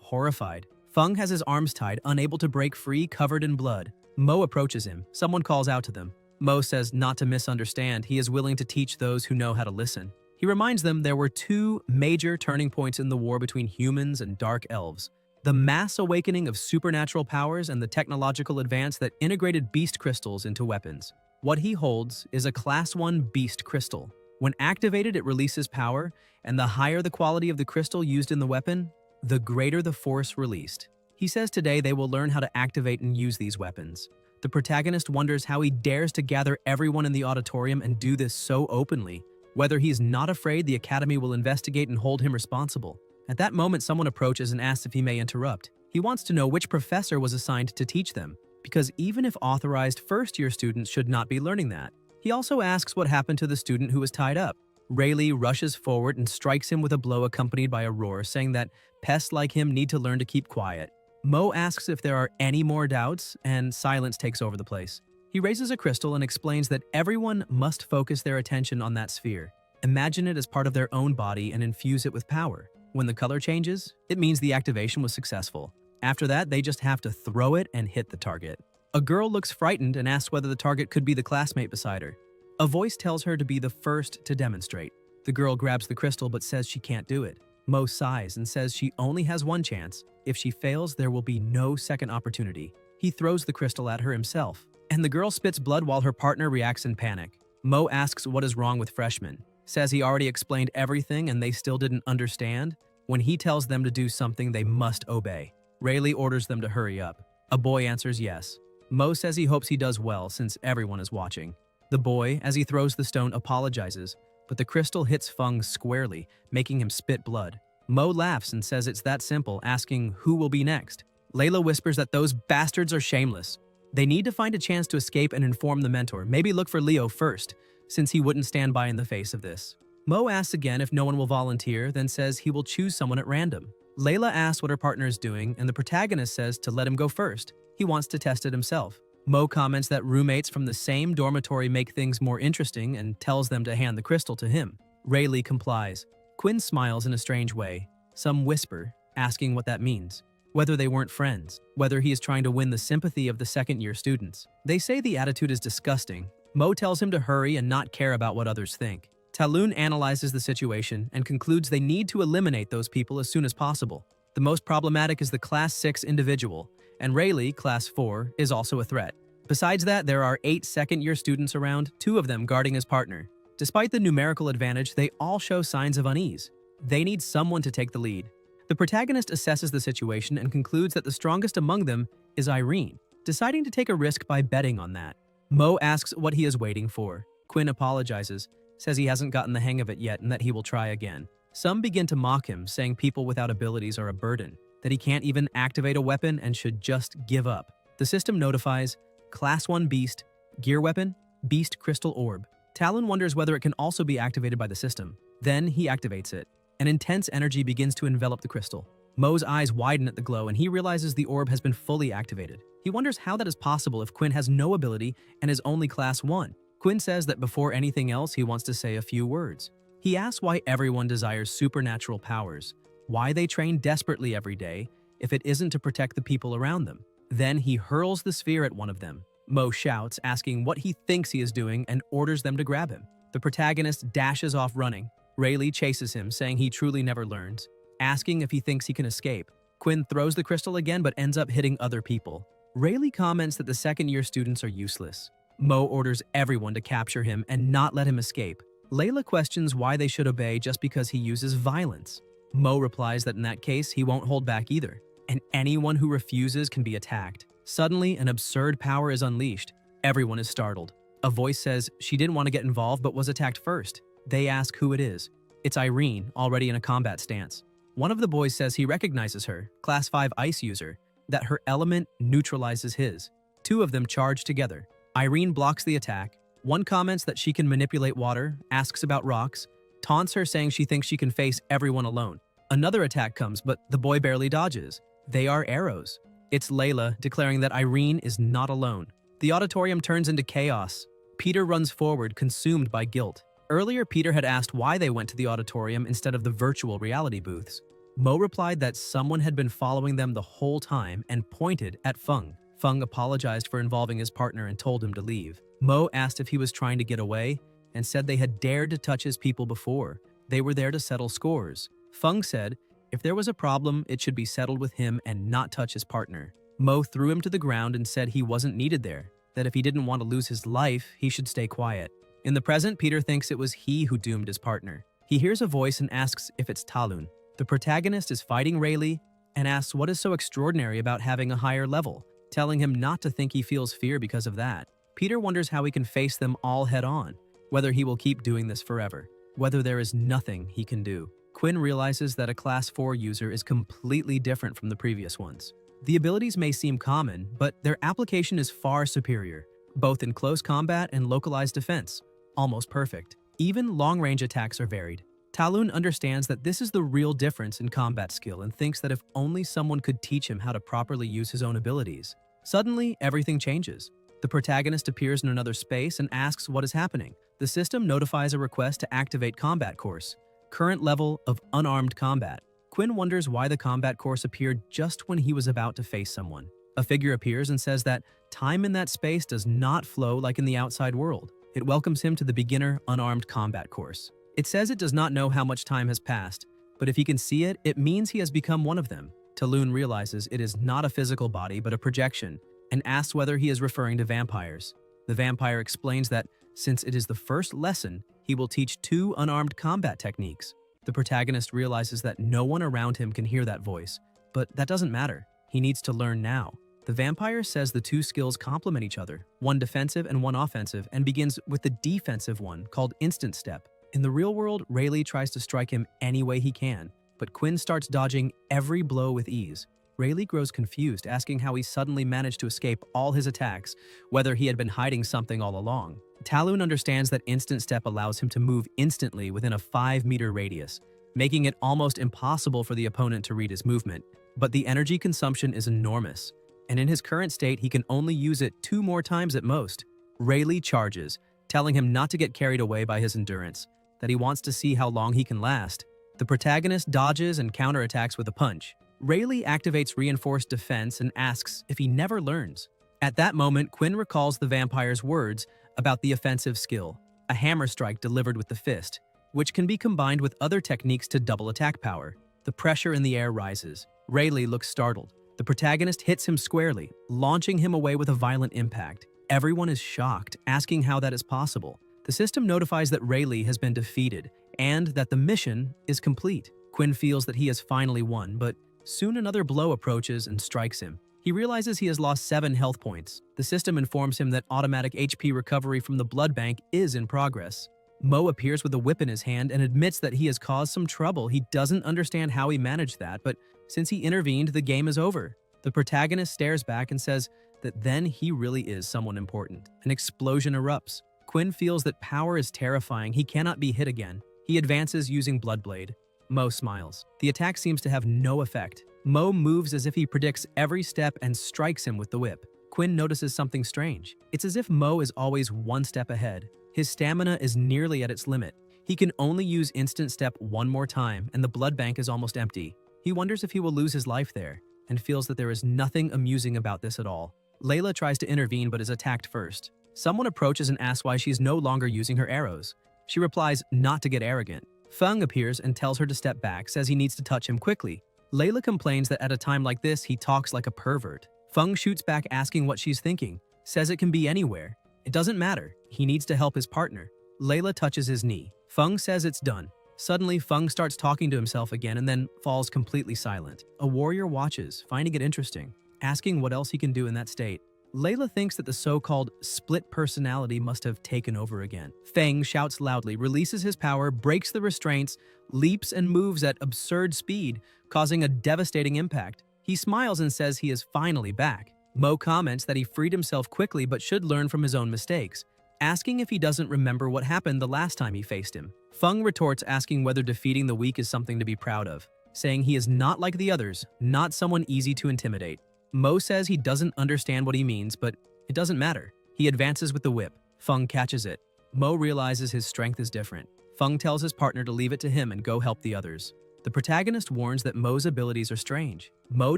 horrified. Feng has his arms tied, unable to break free, covered in blood. Mo approaches him. Someone calls out to them. Mo says not to misunderstand. He is willing to teach those who know how to listen. He reminds them there were two major turning points in the war between humans and dark elves. The mass awakening of supernatural powers and the technological advance that integrated beast crystals into weapons. What he holds is a Class 1 beast crystal. When activated, it releases power, and the higher the quality of the crystal used in the weapon, the greater the force released. He says today they will learn how to activate and use these weapons. The protagonist wonders how he dares to gather everyone in the auditorium and do this so openly. Whether he is not afraid the academy will investigate and hold him responsible. At that moment, someone approaches and asks if he may interrupt. He wants to know which professor was assigned to teach them, because even if authorized, first-year students should not be learning that. He also asks what happened to the student who was tied up. Rayleigh rushes forward and strikes him with a blow accompanied by a roar, saying that pests like him need to learn to keep quiet. Mo asks if there are any more doubts, and silence takes over the place. He raises a crystal and explains that everyone must focus their attention on that sphere. Imagine it as part of their own body and infuse it with power. When the color changes, it means the activation was successful. After that, they just have to throw it and hit the target. A girl looks frightened and asks whether the target could be the classmate beside her. A voice tells her to be the first to demonstrate. The girl grabs the crystal but says she can't do it. Mo sighs and says she only has one chance. If she fails, there will be no second opportunity. He throws the crystal at her himself, and the girl spits blood while her partner reacts in panic. Mo asks what is wrong with freshmen, says he already explained everything and they still didn't understand. When he tells them to do something, they must obey. Rayleigh orders them to hurry up. A boy answers yes. Mo says he hopes he does well since everyone is watching. The boy, as he throws the stone, apologizes, but the crystal hits Feng squarely, making him spit blood. Mo laughs and says it's that simple, asking who will be next. Layla whispers that those bastards are shameless. They need to find a chance to escape and inform the mentor, maybe look for Leo first, since he wouldn't stand by in the face of this. Mo asks again if no one will volunteer, then says he will choose someone at random. Layla asks what her partner is doing, and the protagonist says to let him go first. He wants to test it himself. Mo comments that roommates from the same dormitory make things more interesting and tells them to hand the crystal to him. Rayleigh complies. Quinn smiles in a strange way. Some whisper, asking what that means. Whether they weren't friends. Whether he is trying to win the sympathy of the second-year students. They say the attitude is disgusting. Mo tells him to hurry and not care about what others think. Talun analyzes the situation and concludes they need to eliminate those people as soon as possible. The most problematic is the Class 6 individual, and Rayleigh, Class 4, is also a threat. Besides that, there are 8 second-year students around, 2 of them guarding his partner. Despite the numerical advantage, they all show signs of unease. They need someone to take the lead. The protagonist assesses the situation and concludes that the strongest among them is Irene, deciding to take a risk by betting on that. Mo asks what he is waiting for. Quinn apologizes, says he hasn't gotten the hang of it yet and that he will try again. Some begin to mock him, saying people without abilities are a burden, that he can't even activate a weapon and should just give up. The system notifies Class 1 Beast, Gear Weapon, Beast Crystal Orb. Talon wonders whether it can also be activated by the system. Then he activates it. An intense energy begins to envelop the crystal. Mo's eyes widen at the glow and he realizes the orb has been fully activated. He wonders how that is possible if Quinn has no ability and is only Class 1. Quinn says that before anything else, he wants to say a few words. He asks why everyone desires supernatural powers, why they train desperately every day, if it isn't to protect the people around them. Then he hurls the sphere at one of them. Mo shouts, asking what he thinks he is doing, and orders them to grab him. The protagonist dashes off running. Rayleigh chases him, saying he truly never learns, asking if he thinks he can escape. Quinn throws the crystal again but ends up hitting other people. Rayleigh comments that the second-year students are useless. Mo orders everyone to capture him and not let him escape. Layla questions why they should obey just because he uses violence. Mo replies that in that case, he won't hold back either, and anyone who refuses can be attacked. Suddenly, an absurd power is unleashed. Everyone is startled. A voice says she didn't want to get involved but was attacked first. They ask who it is. It's Irene, already in a combat stance. One of the boys says he recognizes her, Class 5 Ice user, that her element neutralizes his. 2 of them charge together. Irene blocks the attack. One comments that she can manipulate water, asks about rocks, taunts her saying she thinks she can face everyone alone. Another attack comes, but the boy barely dodges. They are arrows. It's Layla declaring that Irene is not alone. The auditorium turns into chaos. Peter runs forward, consumed by guilt. Earlier, Peter had asked why they went to the auditorium instead of the virtual reality booths. Mo replied that someone had been following them the whole time and pointed at Feng. Feng apologized for involving his partner and told him to leave. Mo asked if he was trying to get away and said they had dared to touch his people before. They were there to settle scores. Feng said if there was a problem, it should be settled with him and not touch his partner. Mo threw him to the ground and said he wasn't needed there, that if he didn't want to lose his life, he should stay quiet. In the present, Peter thinks it was he who doomed his partner. He hears a voice and asks if it's Talon. The protagonist is fighting Rayleigh and asks what is so extraordinary about having a higher level, telling him not to think he feels fear because of that. Peter wonders how he can face them all head-on, whether he will keep doing this forever, whether there is nothing he can do. Quinn realizes that a Class 4 user is completely different from the previous ones. The abilities may seem common, but their application is far superior, both in close combat and localized defense. Almost perfect. Even long-range attacks are varied. Talon understands that this is the real difference in combat skill and thinks that if only someone could teach him how to properly use his own abilities. Suddenly, everything changes. The protagonist appears in another space and asks what is happening. The system notifies a request to activate combat course. Current level of unarmed combat. Quinn wonders why the combat course appeared just when he was about to face someone. A figure appears and says that time in that space does not flow like in the outside world. It welcomes him to the beginner unarmed combat course. It says it does not know how much time has passed, but if he can see it, it means he has become one of them. Talon realizes it is not a physical body but a projection and asks whether he is referring to vampires. The vampire explains that since it is the first lesson, he will teach 2 unarmed combat techniques. The protagonist realizes that no one around him can hear that voice, but that doesn't matter. He needs to learn now. The vampire says the 2 skills complement each other, one defensive and one offensive, and begins with the defensive one called Instant Step. In the real world, Rayleigh tries to strike him any way he can, but Quinn starts dodging every blow with ease. Rayleigh grows confused, asking how he suddenly managed to escape all his attacks, whether he had been hiding something all along. Talon understands that Instant Step allows him to move instantly within a 5-meter radius, making it almost impossible for the opponent to read his movement. But the energy consumption is enormous, and in his current state, he can only use it 2 more times at most. Rayleigh charges, telling him not to get carried away by his endurance, that he wants to see how long he can last. The protagonist dodges and counterattacks with a punch. Rayleigh activates reinforced defense and asks if he never learns. At that moment, Quinn recalls the vampire's words about the offensive skill, a hammer strike delivered with the fist, which can be combined with other techniques to double attack power. The pressure in the air rises. Rayleigh looks startled. The protagonist hits him squarely, launching him away with a violent impact. Everyone is shocked, asking how that is possible. The system notifies that Rayleigh has been defeated and that the mission is complete. Quinn feels that he has finally won, but soon another blow approaches and strikes him. He realizes he has lost 7 health points. The system informs him that automatic HP recovery from the blood bank is in progress. Mo appears with a whip in his hand and admits that he has caused some trouble. He doesn't understand how he managed that, but since he intervened, the game is over. The protagonist stares back and says that then he really is someone important. An explosion erupts. Quinn feels that power is terrifying. He cannot be hit again. He advances using Bloodblade. Mo smiles. The attack seems to have no effect. Mo moves as if he predicts every step and strikes him with the whip. Quinn notices something strange. It's as if Mo is always one step ahead. His stamina is nearly at its limit. He can only use instant step one more time, and the blood bank is almost empty. He wonders if he will lose his life there, and feels that there is nothing amusing about this at all. Layla tries to intervene but is attacked first. Someone approaches and asks why she is no longer using her arrows. She replies not to get arrogant. Feng appears and tells her to step back, says he needs to touch him quickly. Layla complains that at a time like this, he talks like a pervert. Feng shoots back asking what she's thinking, says it can be anywhere. It doesn't matter. He needs to help his partner. Layla touches his knee. Feng says it's done. Suddenly, Feng starts talking to himself again and then falls completely silent. A warrior watches, finding it interesting, asking what else he can do in that state. Layla thinks that the so-called split personality must have taken over again. Feng shouts loudly, releases his power, breaks the restraints, leaps and moves at absurd speed, causing a devastating impact. He smiles and says he is finally back. Mo comments that he freed himself quickly but should learn from his own mistakes, asking if he doesn't remember what happened the last time he faced him. Feng retorts asking whether defeating the weak is something to be proud of, saying he is not like the others, not someone easy to intimidate. Mo says he doesn't understand what he means, but it doesn't matter. He advances with the whip. Feng catches it. Mo realizes his strength is different. Feng tells his partner to leave it to him and go help the others. The protagonist warns that Mo's abilities are strange. Mo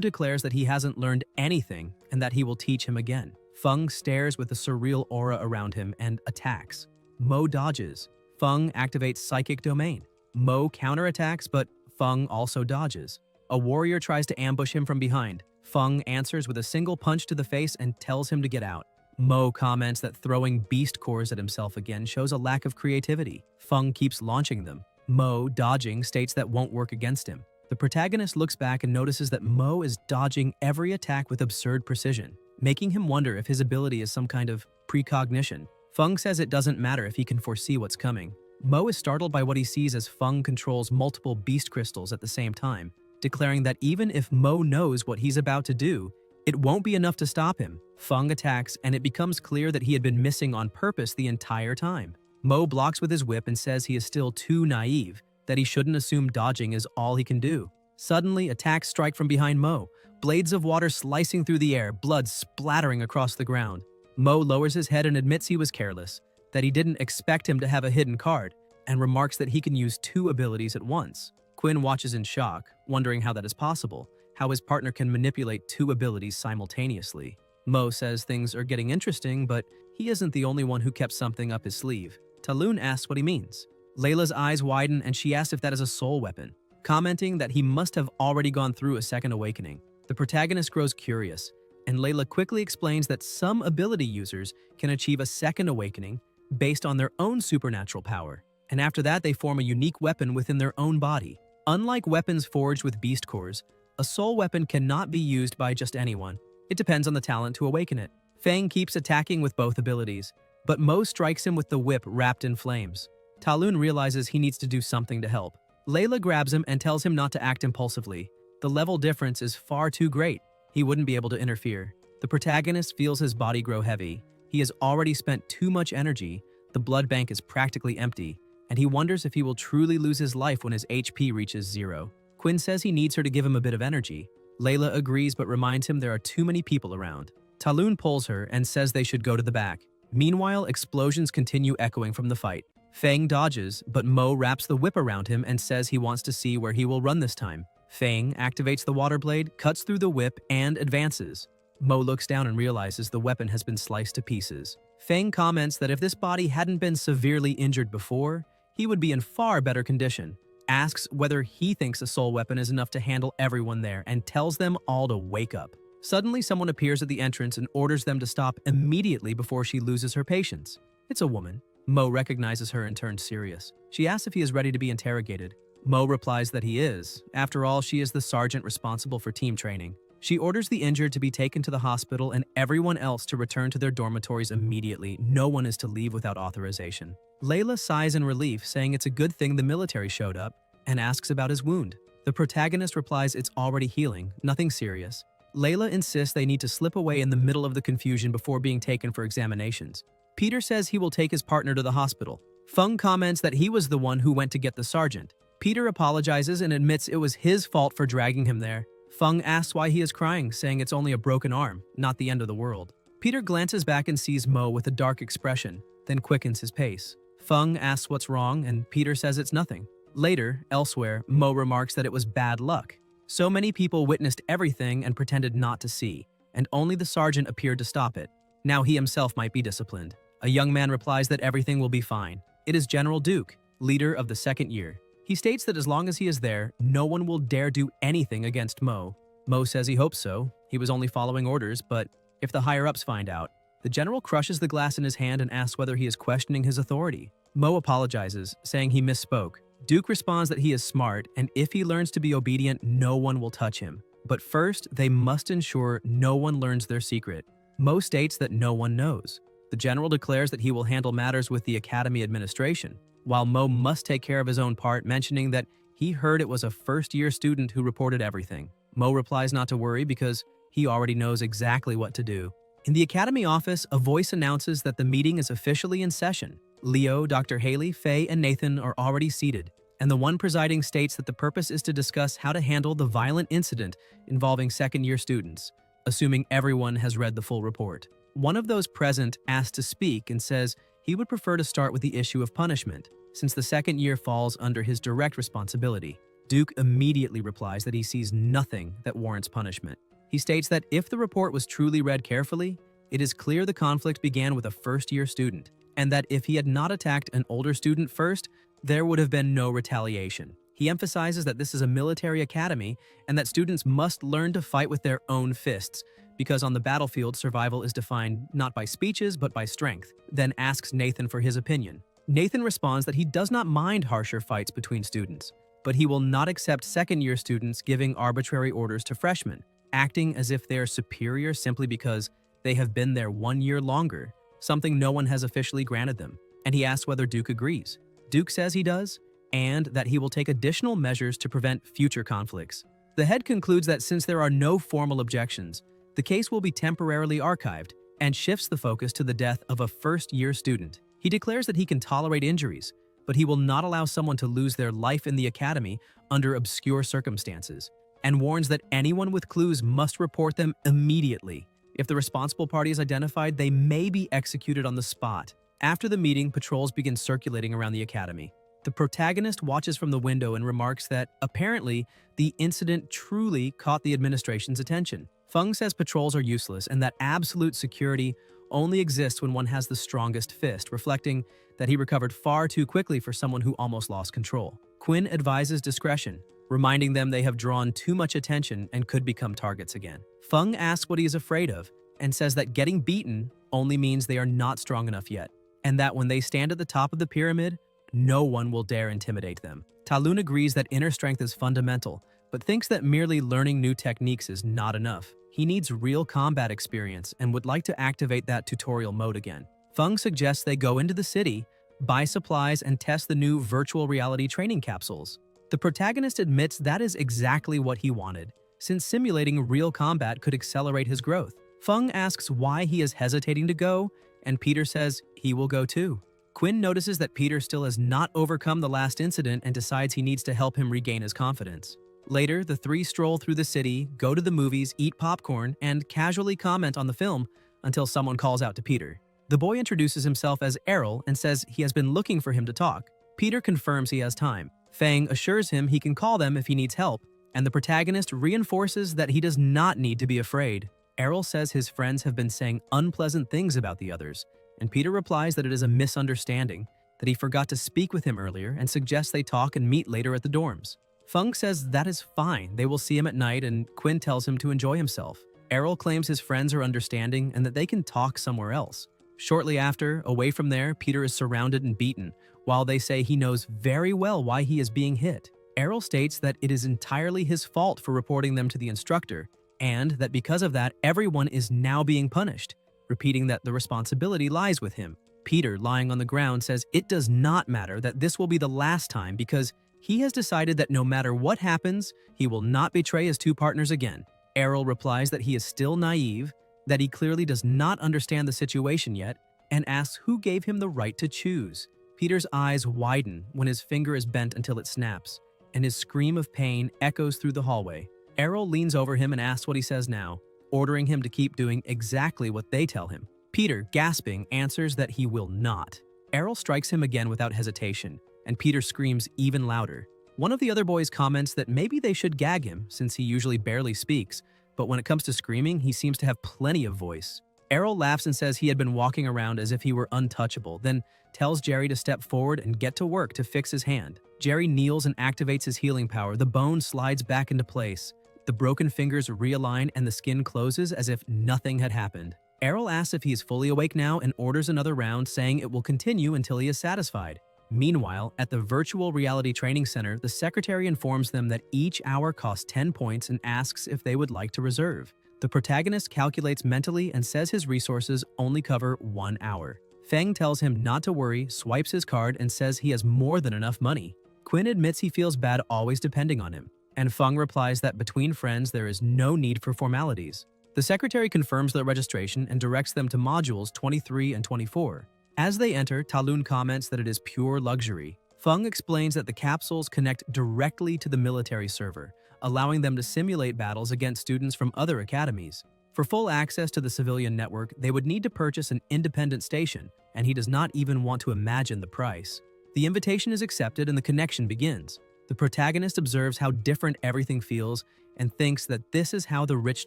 declares that he hasn't learned anything and that he will teach him again. Feng stares with a surreal aura around him and attacks. Mo dodges. Feng activates Psychic Domain. Mo counterattacks, but Feng also dodges. A warrior tries to ambush him from behind. Feng answers with a single punch to the face and tells him to get out. Mo comments that throwing beast cores at himself again shows a lack of creativity. Feng keeps launching them. Mo, dodging, states that won't work against him. The protagonist looks back and notices that Mo is dodging every attack with absurd precision, making him wonder if his ability is some kind of precognition. Feng says it doesn't matter if he can foresee what's coming. Mo is startled by what he sees as Feng controls multiple beast crystals at the same time, declaring that even if Mo knows what he's about to do, it won't be enough to stop him. Feng attacks, and it becomes clear that he had been missing on purpose the entire time. Mo blocks with his whip and says he is still too naive, that he shouldn't assume dodging is all he can do. Suddenly, attacks strike from behind Mo, blades of water slicing through the air, blood splattering across the ground. Mo lowers his head and admits he was careless, that he didn't expect him to have a hidden card, and remarks that he can use 2 abilities at once. Quinn watches in shock, wondering how that is possible, how his partner can manipulate 2 abilities simultaneously. Mo says things are getting interesting, but he isn't the only one who kept something up his sleeve. Talun asks what he means. Layla's eyes widen and she asks if that is a soul weapon, commenting that he must have already gone through a second awakening. The protagonist grows curious, and Layla quickly explains that some ability users can achieve a second awakening based on their own supernatural power, and after that they form a unique weapon within their own body. Unlike weapons forged with beast cores, a soul weapon cannot be used by just anyone. It depends on the talent to awaken it. Feng keeps attacking with both abilities, but Mo strikes him with the whip wrapped in flames. Talun realizes he needs to do something to help. Layla grabs him and tells him not to act impulsively. The level difference is far too great. He wouldn't be able to interfere. The protagonist feels his body grow heavy. He has already spent too much energy, the blood bank is practically empty, and he wonders if he will truly lose his life when his HP reaches 0. Quinn says he needs her to give him a bit of energy. Layla agrees but reminds him there are too many people around. Talun pulls her and says they should go to the back. Meanwhile, explosions continue echoing from the fight. Feng dodges, but Mo wraps the whip around him and says he wants to see where he will run this time. Feng activates the water blade, cuts through the whip, and advances. Mo looks down and realizes the weapon has been sliced to pieces. Feng comments that if this body hadn't been severely injured before, he would be in far better condition. asks whether he thinks a soul weapon is enough to handle everyone there, and tells them all to wake up. Suddenly, someone appears at the entrance and orders them to stop immediately before she loses her patience. It's a woman. Mo recognizes her and turns serious. She asks if he is ready to be interrogated. Mo replies that he is. After all, she is the sergeant responsible for team training. She orders the injured to be taken to the hospital and everyone else to return to their dormitories immediately. No one is to leave without authorization. Layla sighs in relief, saying it's a good thing the military showed up, and asks about his wound. The protagonist replies it's already healing, nothing serious. Layla insists they need to slip away in the middle of the confusion before being taken for examinations. Peter says he will take his partner to the hospital. Feng comments that he was the one who went to get the sergeant. Peter apologizes and admits it was his fault for dragging him there. Feng asks why he is crying, saying it's only a broken arm, not the end of the world. Peter glances back and sees Mo with a dark expression, then quickens his pace. Feng asks what's wrong, and Peter says it's nothing. Later, elsewhere, Mo remarks that it was bad luck. So many people witnessed everything and pretended not to see, and only the sergeant appeared to stop it. Now he himself might be disciplined. A young man replies that everything will be fine. It is General Duke, leader of the second year. He states that as long as he is there, no one will dare do anything against Mo. Mo says he hopes so. He was only following orders, but if the higher-ups find out, the general crushes the glass in his hand and asks whether he is questioning his authority. Mo apologizes, saying he misspoke. Duke responds that he is smart, and if he learns to be obedient, no one will touch him. But first, they must ensure no one learns their secret. Mo states that no one knows. The general declares that he will handle matters with the academy administration, while Mo must take care of his own part, mentioning that he heard it was a first-year student who reported everything. Mo replies not to worry because he already knows exactly what to do. In the academy office, a voice announces that the meeting is officially in session. Leo, Dr. Haley, Faye, and Nathan are already seated, and the one presiding states that the purpose is to discuss how to handle the violent incident involving second-year students, assuming everyone has read the full report. One of those present asks to speak and says he would prefer to start with the issue of punishment, since the second year falls under his direct responsibility. Duke immediately replies that he sees nothing that warrants punishment. He states that if the report was truly read carefully, it is clear the conflict began with a first-year student, and that if he had not attacked an older student first, there would have been no retaliation. He emphasizes that this is a military academy and that students must learn to fight with their own fists, because on the battlefield, survival is defined not by speeches but by strength, then asks Nathan for his opinion. Nathan responds that he does not mind harsher fights between students, but he will not accept second-year students giving arbitrary orders to freshmen, acting as if they are superior simply because they have been there 1 year longer, something no one has officially granted them, and he asks whether Duke agrees. Duke says he does, and that he will take additional measures to prevent future conflicts. The head concludes that since there are no formal objections, the case will be temporarily archived and shifts the focus to the death of a first-year student. He declares that he can tolerate injuries, but he will not allow someone to lose their life in the academy under obscure circumstances, and warns that anyone with clues must report them immediately. If the responsible party is identified, they may be executed on the spot. After the meeting, patrols begin circulating around the academy. The protagonist watches from the window and remarks that, apparently, the incident truly caught the administration's attention. Feng says patrols are useless and that absolute security only exists when one has the strongest fist, reflecting that he recovered far too quickly for someone who almost lost control. Quinn advises discretion, reminding them they have drawn too much attention and could become targets again. Feng asks what he is afraid of and says that getting beaten only means they are not strong enough yet, and that when they stand at the top of the pyramid, no one will dare intimidate them. Talun agrees that inner strength is fundamental, but thinks that merely learning new techniques is not enough. He needs real combat experience and would like to activate that tutorial mode again. Feng suggests they go into the city, buy supplies, and test the new virtual reality training capsules. The protagonist admits that is exactly what he wanted, since simulating real combat could accelerate his growth. Feng asks why he is hesitating to go, and Peter says he will go too. Quinn notices that Peter still has not overcome the last incident and decides he needs to help him regain his confidence. Later, the three stroll through the city, go to the movies, eat popcorn, and casually comment on the film until someone calls out to Peter. The boy introduces himself as Errol and says he has been looking for him to talk. Peter confirms he has time. Fang assures him he can call them if he needs help, and the protagonist reinforces that he does not need to be afraid. Errol says his friends have been saying unpleasant things about the others, and Peter replies that it is a misunderstanding that he forgot to speak with him earlier and suggests they talk and meet later at the dorms. Fung says that is fine, they will see him at night, and Quinn tells him to enjoy himself. Errol claims his friends are understanding and that they can talk somewhere else. Shortly after, away from there, Peter is surrounded and beaten, while they say he knows very well why he is being hit. Errol states that it is entirely his fault for reporting them to the instructor, and that because of that, everyone is now being punished, repeating that the responsibility lies with him. Peter, lying on the ground, says it does not matter, that this will be the last time because he has decided that no matter what happens, he will not betray his two partners again. Errol replies that he is still naive, that he clearly does not understand the situation yet, and asks who gave him the right to choose. Peter's eyes widen when his finger is bent until it snaps, and his scream of pain echoes through the hallway. Errol leans over him and asks what he says now, ordering him to keep doing exactly what they tell him. Peter, gasping, answers that he will not. Errol strikes him again without hesitation, and Peter screams even louder. One of the other boys comments that maybe they should gag him since he usually barely speaks, but when it comes to screaming, he seems to have plenty of voice. Errol laughs and says he had been walking around as if he were untouchable, then tells Jerry to step forward and get to work to fix his hand. Jerry kneels and activates his healing power. The bone slides back into place. The broken fingers realign and the skin closes as if nothing had happened. Errol asks if he is fully awake now and orders another round, saying it will continue until he is satisfied. Meanwhile, at the virtual reality training center, the secretary informs them that each hour costs 10 points and asks if they would like to reserve. The protagonist calculates mentally and says his resources only cover 1 hour. Feng tells him not to worry, swipes his card, and says he has more than enough money. Quinn admits he feels bad always depending on him, and Feng replies that between friends there is no need for formalities. The secretary confirms their registration and directs them to modules 23 and 24. As they enter, Talun comments that it is pure luxury. Feng explains that the capsules connect directly to the military server, allowing them to simulate battles against students from other academies. For full access to the civilian network, they would need to purchase an independent station, and he does not even want to imagine the price. The invitation is accepted and the connection begins. The protagonist observes how different everything feels and thinks that this is how the rich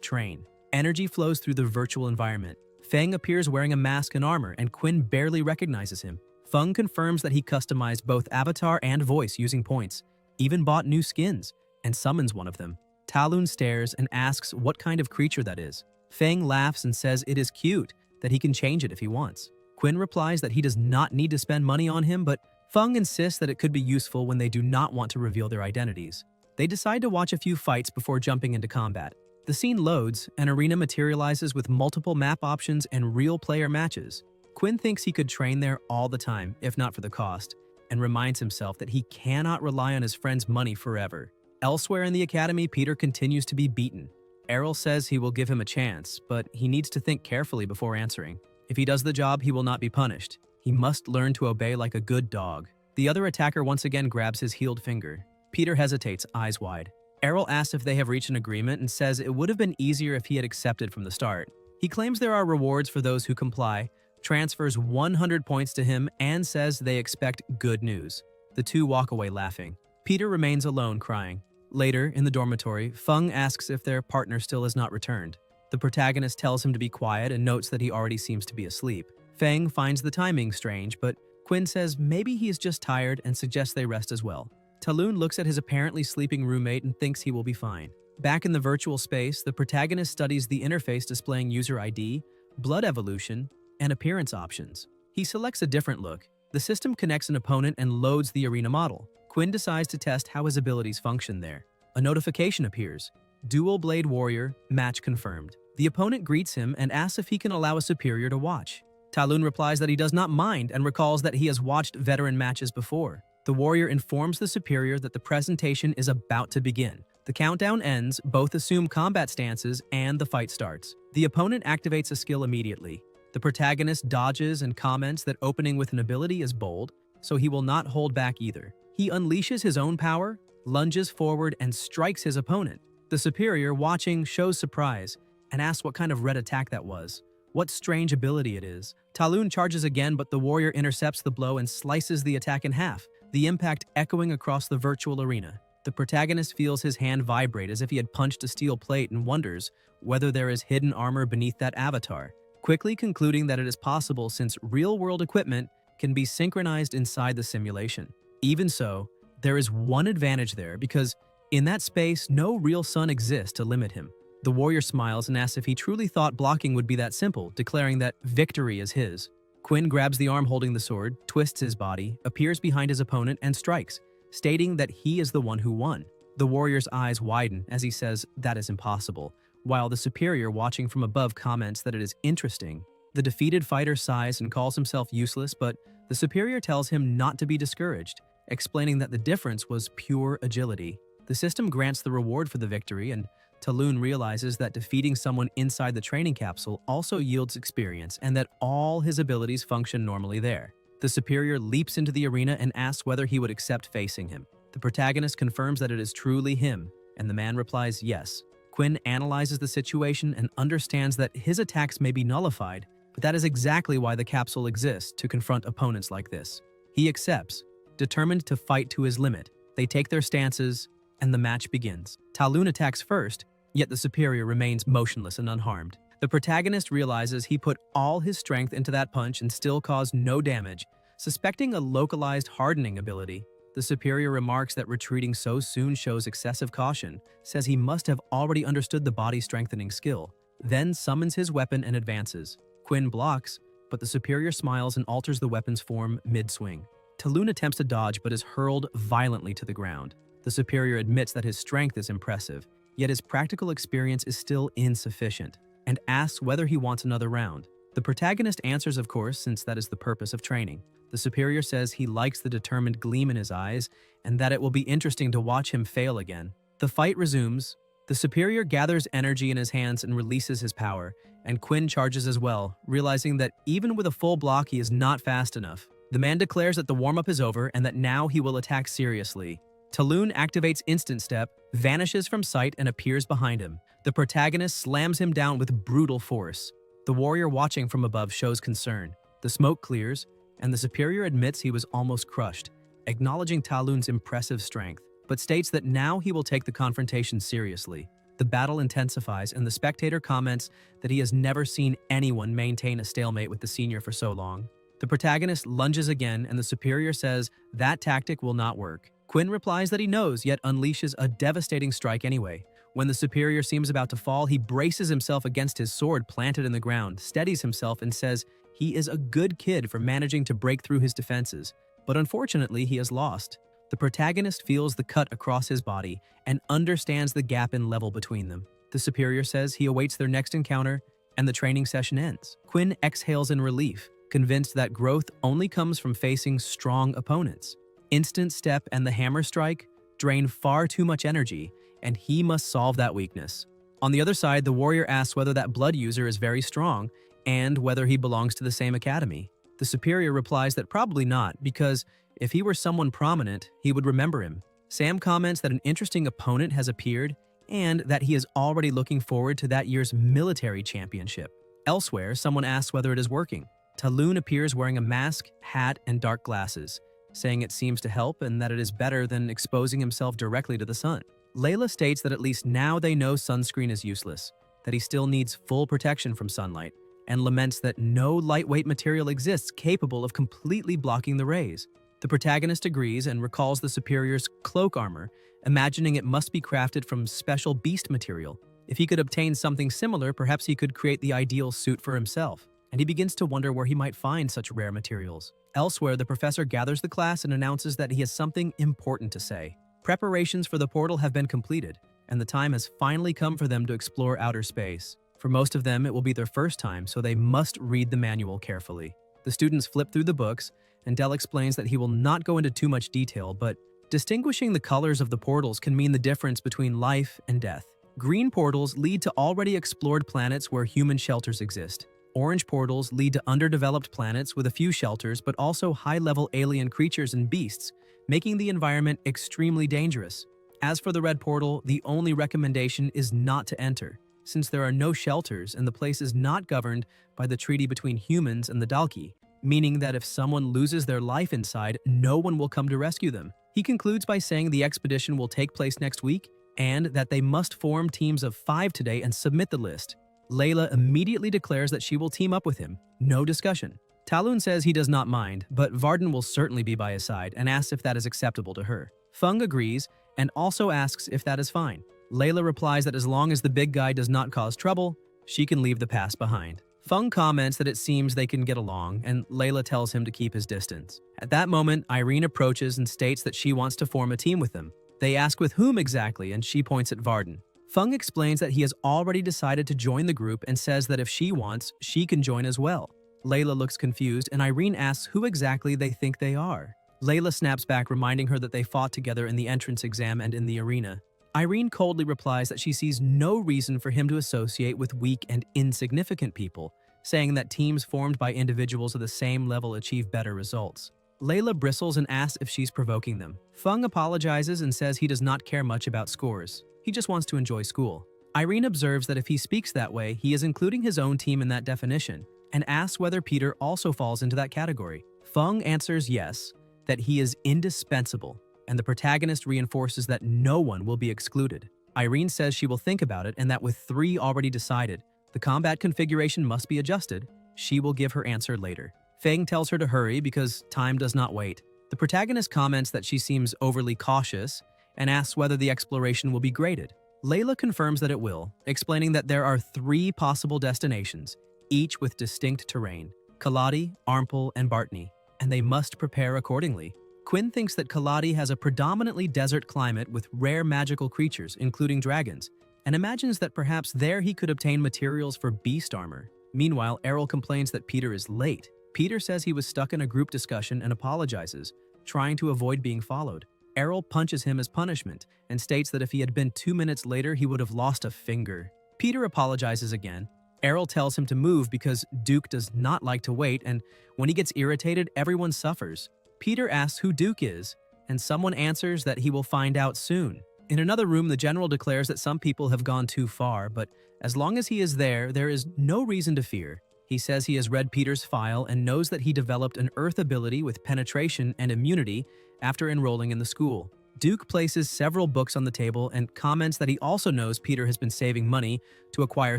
train. Energy flows through the virtual environment. Feng appears wearing a mask and armor, and Quinn barely recognizes him. Feng confirms that he customized both avatar and voice using points, even bought new skins, and summons one of them. Talun stares and asks what kind of creature that is. Feng laughs and says it is cute, that he can change it if he wants. Quinn replies that he does not need to spend money on him, but Feng insists that it could be useful when they do not want to reveal their identities. They decide to watch a few fights before jumping into combat. The scene loads, an arena materializes with multiple map options and real player matches. Quinn thinks he could train there all the time, if not for the cost, and reminds himself that he cannot rely on his friend's money forever. Elsewhere in the academy, Peter continues to be beaten. Errol says he will give him a chance, but he needs to think carefully before answering. If he does the job, he will not be punished. He must learn to obey like a good dog. The other attacker once again grabs his healed finger. Peter hesitates, eyes wide. Errol asks if they have reached an agreement and says it would have been easier if he had accepted from the start. He claims there are rewards for those who comply, transfers 100 points to him, and says they expect good news. The two walk away laughing. Peter remains alone, crying. Later, in the dormitory, Feng asks if their partner still has not returned. The protagonist tells him to be quiet and notes that he already seems to be asleep. Feng finds the timing strange, but Quinn says maybe he is just tired and suggests they rest as well. Talun looks at his apparently sleeping roommate and thinks he will be fine. Back in the virtual space, the protagonist studies the interface displaying user ID, blood evolution, and appearance options. He selects a different look. The system connects an opponent and loads the arena model. Quinn decides to test how his abilities function there. A notification appears. Dual Blade Warrior, match confirmed. The opponent greets him and asks if he can allow a superior to watch. Talun replies that he does not mind and recalls that he has watched veteran matches before. The warrior informs the superior that the presentation is about to begin. The countdown ends, both assume combat stances, and the fight starts. The opponent activates a skill immediately. The protagonist dodges and comments that opening with an ability is bold, so he will not hold back either. He unleashes his own power, lunges forward, and strikes his opponent. The superior, watching, shows surprise and asks what kind of red attack that was. What strange ability it is. Talun charges again, but the warrior intercepts the blow and slices the attack in half, the impact echoing across the virtual arena. The protagonist feels his hand vibrate as if he had punched a steel plate and wonders whether there is hidden armor beneath that avatar, quickly concluding that it is possible since real-world equipment can be synchronized inside the simulation. Even so, there is one advantage there because in that space, no real sun exists to limit him. The warrior smiles and asks if he truly thought blocking would be that simple, declaring that victory is his. Quinn grabs the arm holding the sword, twists his body, appears behind his opponent, and strikes, stating that he is the one who won. The warrior's eyes widen as he says that is impossible, while the superior watching from above comments that it is interesting. The defeated fighter sighs and calls himself useless, but the superior tells him not to be discouraged, explaining that the difference was pure agility. The system grants the reward for the victory, and Talun realizes that defeating someone inside the training capsule also yields experience and that all his abilities function normally there. The superior leaps into the arena and asks whether he would accept facing him. The protagonist confirms that it is truly him, and the man replies yes. Quinn analyzes the situation and understands that his attacks may be nullified, but that is exactly why the capsule exists, to confront opponents like this. He accepts, determined to fight to his limit. They take their stances, and the match begins. Talun attacks first, yet the superior remains motionless and unharmed. The protagonist realizes he put all his strength into that punch and still caused no damage. Suspecting a localized hardening ability, the superior remarks that retreating so soon shows excessive caution, says he must have already understood the body-strengthening skill, then summons his weapon and advances. Quinn blocks, but the superior smiles and alters the weapon's form mid-swing. Talun attempts to dodge but is hurled violently to the ground. The superior admits that his strength is impressive, yet his practical experience is still insufficient, and asks whether he wants another round. The protagonist answers, of course, since that is the purpose of training. The superior says he likes the determined gleam in his eyes and that it will be interesting to watch him fail again. The fight resumes. The superior gathers energy in his hands and releases his power, and Quinn charges as well, realizing that even with a full block he is not fast enough. The man declares that the warm-up is over and that now he will attack seriously. Talun activates Instant Step, vanishes from sight, and appears behind him. The protagonist slams him down with brutal force. The warrior watching from above shows concern. The smoke clears, and the superior admits he was almost crushed, acknowledging Talun's impressive strength, but states that now he will take the confrontation seriously. The battle intensifies, and the spectator comments that he has never seen anyone maintain a stalemate with the senior for so long. The protagonist lunges again, and the superior says that tactic will not work. Quinn replies that he knows, yet unleashes a devastating strike anyway. When the superior seems about to fall, he braces himself against his sword planted in the ground, steadies himself, and says he is a good kid for managing to break through his defenses. But unfortunately, he has lost. The protagonist feels the cut across his body and understands the gap in level between them. The superior says he awaits their next encounter, and the training session ends. Quinn exhales in relief, convinced that growth only comes from facing strong opponents. Instant Step and the hammer strike drain far too much energy, and he must solve that weakness. On the other side, the warrior asks whether that blood user is very strong and whether he belongs to the same academy. The superior replies that probably not, because if he were someone prominent, he would remember him. Sam comments that an interesting opponent has appeared and that he is already looking forward to that year's military championship. Elsewhere, someone asks whether it is working. Talun appears wearing a mask, hat, and dark glasses, saying it seems to help and that it is better than exposing himself directly to the sun. Layla states that at least now they know sunscreen is useless, that he still needs full protection from sunlight, and laments that no lightweight material exists capable of completely blocking the rays. The protagonist agrees and recalls the superior's cloak armor, imagining it must be crafted from special beast material. If he could obtain something similar, perhaps he could create the ideal suit for himself, and he begins to wonder where he might find such rare materials. Elsewhere, the professor gathers the class and announces that he has something important to say. Preparations for the portal have been completed, and the time has finally come for them to explore outer space. For most of them, it will be their first time, so they must read the manual carefully. The students flip through the books, and Dell explains that he will not go into too much detail, but distinguishing the colors of the portals can mean the difference between life and death. Green portals lead to already explored planets where human shelters exist. Orange portals lead to underdeveloped planets with a few shelters, but also high-level alien creatures and beasts, making the environment extremely dangerous. As for the red portal, the only recommendation is not to enter, since there are no shelters and the place is not governed by the treaty between humans and the Dalki, meaning that if someone loses their life inside, no one will come to rescue them. He concludes by saying the expedition will take place next week and that they must form teams of 5 today and submit the list. Layla immediately declares that she will team up with him. No discussion. Talun says he does not mind, but Varden will certainly be by his side and asks if that is acceptable to her. Fung agrees and also asks if that is fine. Layla replies that as long as the big guy does not cause trouble, she can leave the past behind. Fung comments that it seems they can get along, and Layla tells him to keep his distance. At that moment, Irene approaches and states that she wants to form a team with them. They ask with whom exactly, and she points at Varden. Fung explains that he has already decided to join the group and says that if she wants, she can join as well. Layla looks confused, and Irene asks who exactly they think they are. Layla snaps back, reminding her that they fought together in the entrance exam and in the arena. Irene coldly replies that she sees no reason for him to associate with weak and insignificant people, saying that teams formed by individuals of the same level achieve better results. Layla bristles and asks if she's provoking them. Fung apologizes and says he does not care much about scores. He just wants to enjoy school. Irene observes that if he speaks that way, he is including his own team in that definition, and asks whether Peter also falls into that category. Fung answers yes, that he is indispensable, and the protagonist reinforces that no one will be excluded. Irene says she will think about it and that with 3 already decided, the combat configuration must be adjusted. She will give her answer later. Feng tells her to hurry because time does not wait. The protagonist comments that she seems overly cautious and asks whether the exploration will be graded. Layla confirms that it will, explaining that there are 3 possible destinations, each with distinct terrain: Kaladi, Armpel, and Bartney, and they must prepare accordingly. Quinn thinks that Kaladi has a predominantly desert climate with rare magical creatures, including dragons, and imagines that perhaps there he could obtain materials for beast armor. Meanwhile, Errol complains that Peter is late. Peter says he was stuck in a group discussion and apologizes, trying to avoid being followed. Errol punches him as punishment and states that if he had been 2 minutes later, he would have lost a finger. Peter apologizes again. Errol tells him to move because Duke does not like to wait, and when he gets irritated, everyone suffers. Peter asks who Duke is, and someone answers that he will find out soon. In another room, the general declares that some people have gone too far, but as long as he is there, there is no reason to fear. He says he has read Peter's file and knows that he developed an earth ability with penetration and immunity after enrolling in the school. Duke places several books on the table and comments that he also knows Peter has been saving money to acquire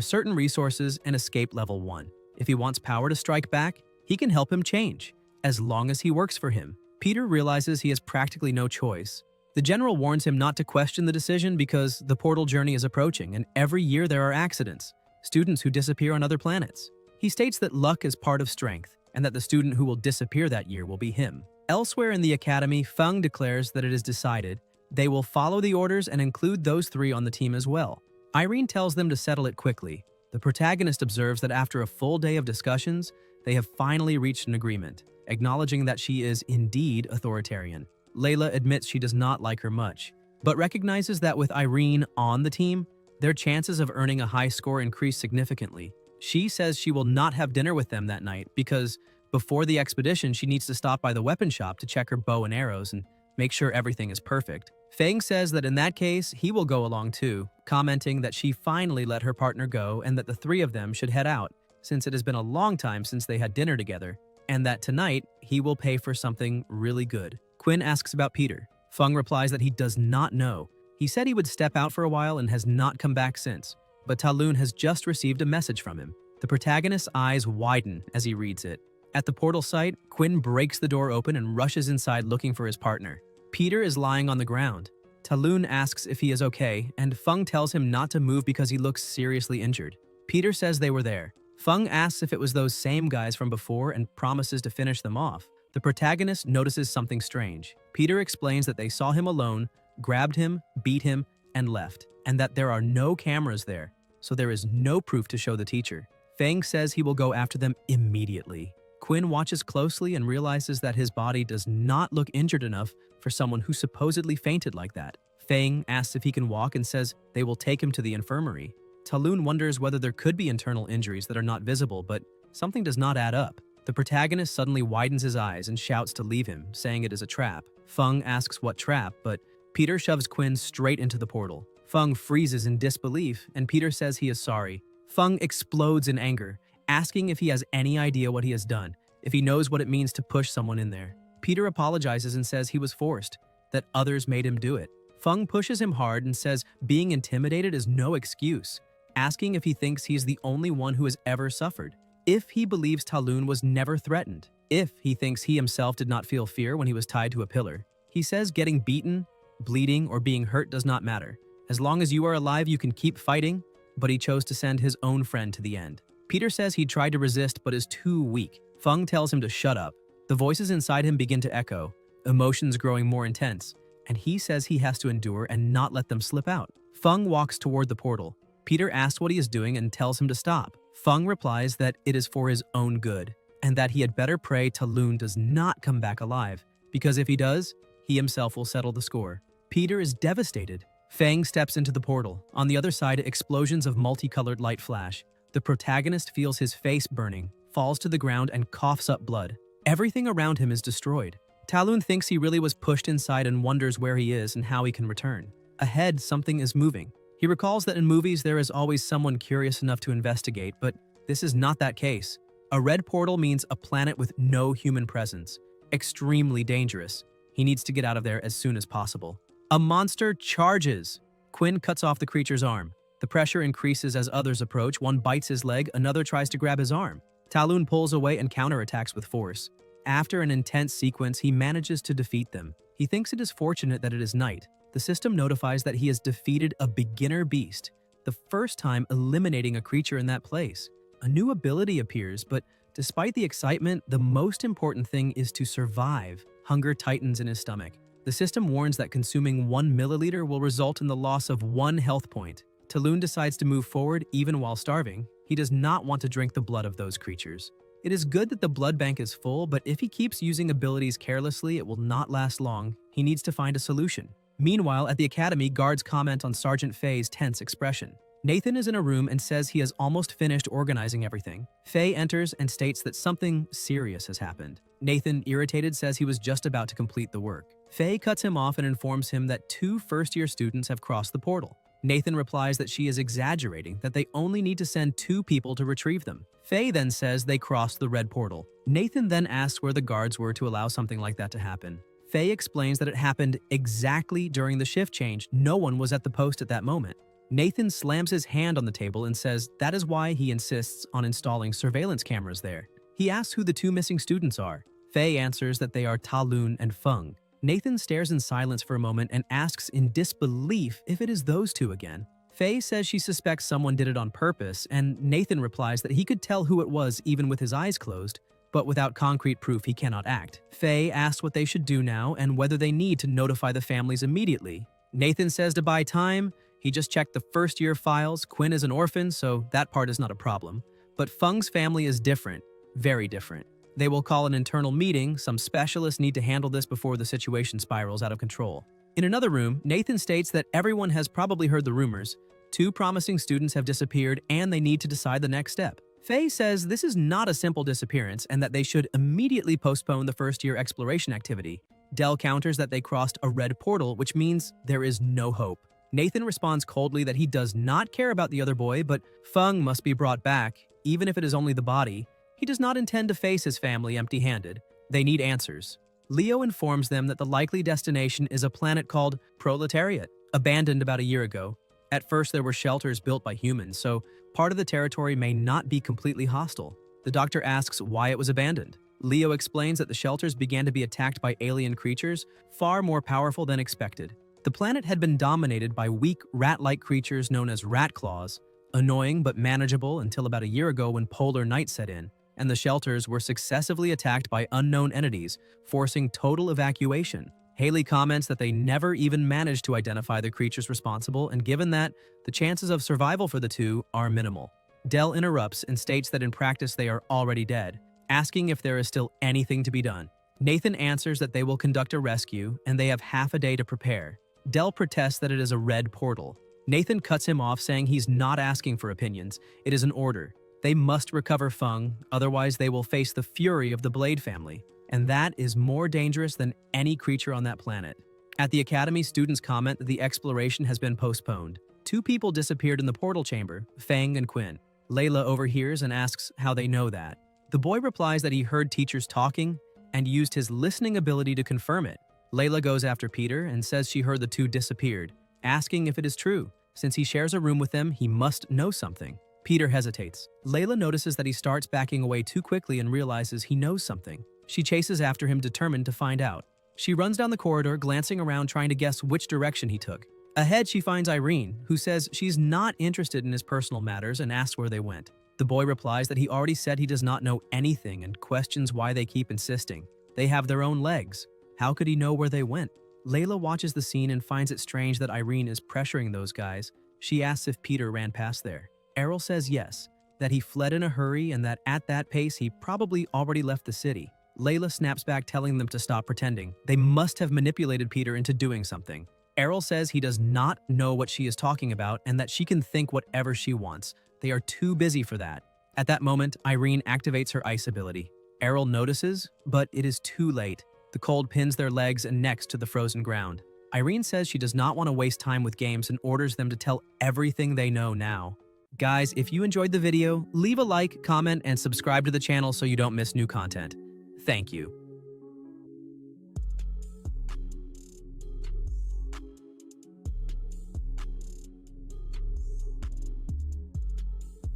certain resources and escape level 1. If he wants power to strike back, he can help him change, as long as he works for him. Peter realizes he has practically no choice. The general warns him not to question the decision because the portal journey is approaching and every year there are accidents, students who disappear on other planets. He states that luck is part of strength and that the student who will disappear that year will be him. Elsewhere in the academy, Fung declares that it is decided they will follow the orders and include those 3 on the team as well. Irene tells them to settle it quickly. The protagonist observes that after a full day of discussions, they have finally reached an agreement, acknowledging that she is indeed authoritarian. Layla admits she does not like her much, but recognizes that with Irene on the team, their chances of earning a high score increase significantly. She says she will not have dinner with them that night because before the expedition, she needs to stop by the weapon shop to check her bow and arrows and make sure everything is perfect. Feng says that in that case, he will go along too, commenting that she finally let her partner go and that the 3 of them should head out, since it has been a long time since they had dinner together, and that tonight, he will pay for something really good. Quinn asks about Peter. Fung replies that he does not know. He said he would step out for a while and has not come back since, but Talun has just received a message from him. The protagonist's eyes widen as he reads it. At the portal site, Quinn breaks the door open and rushes inside looking for his partner. Peter is lying on the ground. Talun asks if he is okay, and Fung tells him not to move because he looks seriously injured. Peter says they were there. Fung asks if it was those same guys from before and promises to finish them off. The protagonist notices something strange. Peter explains that they saw him alone, grabbed him, beat him, and left, and that there are no cameras there, so there is no proof to show the teacher. Feng says he will go after them immediately. Quinn watches closely and realizes that his body does not look injured enough for someone who supposedly fainted like that. Feng asks if he can walk and says they will take him to the infirmary. Talun wonders whether there could be internal injuries that are not visible, but something does not add up. The protagonist suddenly widens his eyes and shouts to leave him, saying it is a trap. Feng asks what trap, but Peter shoves Quinn straight into the portal. Feng freezes in disbelief, and Peter says he is sorry. Feng explodes in anger, asking if he has any idea what he has done, if he knows what it means to push someone in there. Peter apologizes and says he was forced, that others made him do it. Feng pushes him hard and says being intimidated is no excuse, asking if he thinks he is the only one who has ever suffered. if he believes Talun was never threatened, if he thinks he himself did not feel fear when he was tied to a pillar. He says getting beaten, bleeding, or being hurt does not matter. As long as you are alive, you can keep fighting, but he chose to send his own friend to the end. Peter says he tried to resist but is too weak. Feng tells him to shut up. The voices inside him begin to echo, emotions growing more intense, and he says he has to endure and not let them slip out. Feng walks toward the portal. Peter asks what he is doing and tells him to stop. Feng replies that it is for his own good, and that he had better pray Talun does not come back alive, because if he does, he himself will settle the score. Peter is devastated. Feng steps into the portal. On the other side, explosions of multicolored light flash. The protagonist feels his face burning, falls to the ground, and coughs up blood. Everything around him is destroyed. Talun thinks he really was pushed inside and wonders where he is and how he can return. Ahead, something is moving. He recalls that in movies there is always someone curious enough to investigate, but this is not that case. A red portal means a planet with no human presence. Extremely dangerous. He needs to get out of there as soon as possible. A monster charges. Quinn cuts off the creature's arm. The pressure increases as others approach. One bites his leg, another tries to grab his arm. Talun pulls away and counterattacks with force. After an intense sequence, he manages to defeat them. He thinks it is fortunate that it is night. The system notifies that he has defeated a beginner beast, the first time eliminating a creature in that place. A new ability appears, but despite the excitement, the most important thing is to survive. Hunger tightens in his stomach. The system warns that consuming 1 milliliter will result in the loss of 1 health point. Talun decides to move forward even while starving. He does not want to drink the blood of those creatures. It is good that the blood bank is full, but if he keeps using abilities carelessly, it will not last long. He needs to find a solution. Meanwhile, at the academy, guards comment on Sergeant Faye's tense expression. Nathan is in a room and says he has almost finished organizing everything. Faye enters and states that something serious has happened. Nathan, irritated, says he was just about to complete the work. Faye cuts him off and informs him that 2 first-year students have crossed the portal. Nathan replies that she is exaggerating, that they only need to send 2 people to retrieve them. Faye then says they crossed the red portal. Nathan then asks where the guards were to allow something like that to happen. Faye explains that it happened exactly during the shift change. No one was at the post at that moment. Nathan slams his hand on the table and says that is why he insists on installing surveillance cameras there. He asks who the 2 missing students are. Faye answers that they are Talun and Feng. Nathan stares in silence for a moment and asks in disbelief if it is those 2 again. Faye says she suspects someone did it on purpose, and Nathan replies that he could tell who it was even with his eyes closed, but without concrete proof he cannot act. Faye asks what they should do now and whether they need to notify the families immediately. Nathan says to buy time. He just checked the first-year files. Quinn is an orphan, so that part is not a problem. But Feng's family is different, very different. They will call an internal meeting. Some specialists need to handle this before the situation spirals out of control. In another room, Nathan states that everyone has probably heard the rumors. 2 promising students have disappeared and they need to decide the next step. Faye says this is not a simple disappearance and that they should immediately postpone the first-year exploration activity. Dell counters that they crossed a red portal, which means there is no hope. Nathan responds coldly that he does not care about the other boy, but Feng must be brought back, even if it is only the body. He does not intend to face his family empty-handed. They need answers. Leo informs them that the likely destination is a planet called Proletariat, abandoned about a year ago. At first, there were shelters built by humans, so part of the territory may not be completely hostile. The doctor asks why it was abandoned. Leo explains that the shelters began to be attacked by alien creatures, far more powerful than expected. The planet had been dominated by weak, rat-like creatures known as rat claws, annoying but manageable until about a year ago when polar night set in, and the shelters were successively attacked by unknown entities, forcing total evacuation. Haley comments that they never even managed to identify the creatures responsible, and given that, the chances of survival for the 2 are minimal. Dell interrupts and states that in practice they are already dead, asking if there is still anything to be done. Nathan answers that they will conduct a rescue, and they have half a day to prepare. Dell protests that it is a red portal. Nathan cuts him off, saying he's not asking for opinions. It is an order. They must recover Feng, otherwise they will face the fury of the Blade family. And that is more dangerous than any creature on that planet. At the academy, students comment that the exploration has been postponed. 2 people disappeared in the portal chamber, Feng and Quinn. Layla overhears and asks how they know that. The boy replies that he heard teachers talking and used his listening ability to confirm it. Layla goes after Peter and says she heard the 2 disappeared, asking if it is true. Since he shares a room with them, he must know something. Peter hesitates. Layla notices that he starts backing away too quickly and realizes he knows something. She chases after him, determined to find out. She runs down the corridor, glancing around trying to guess which direction he took. Ahead, she finds Irene, who says she's not interested in his personal matters and asks where they went. The boy replies that he already said he does not know anything and questions why they keep insisting. They have their own legs. How could he know where they went? Layla watches the scene and finds it strange that Irene is pressuring those guys. She asks if Peter ran past there. Errol says yes, that he fled in a hurry and that at that pace he probably already left the city. Layla snaps back, telling them to stop pretending. They must have manipulated Peter into doing something. Errol says he does not know what she is talking about and that she can think whatever she wants. They are too busy for that. At that moment, Irene activates her ice ability. Errol notices, but it is too late. The cold pins their legs and necks to the frozen ground. Irene says she does not want to waste time with games and orders them to tell everything they know now. Guys, if you enjoyed the video, leave a like, comment, and subscribe to the channel so you don't miss new content. Thank you.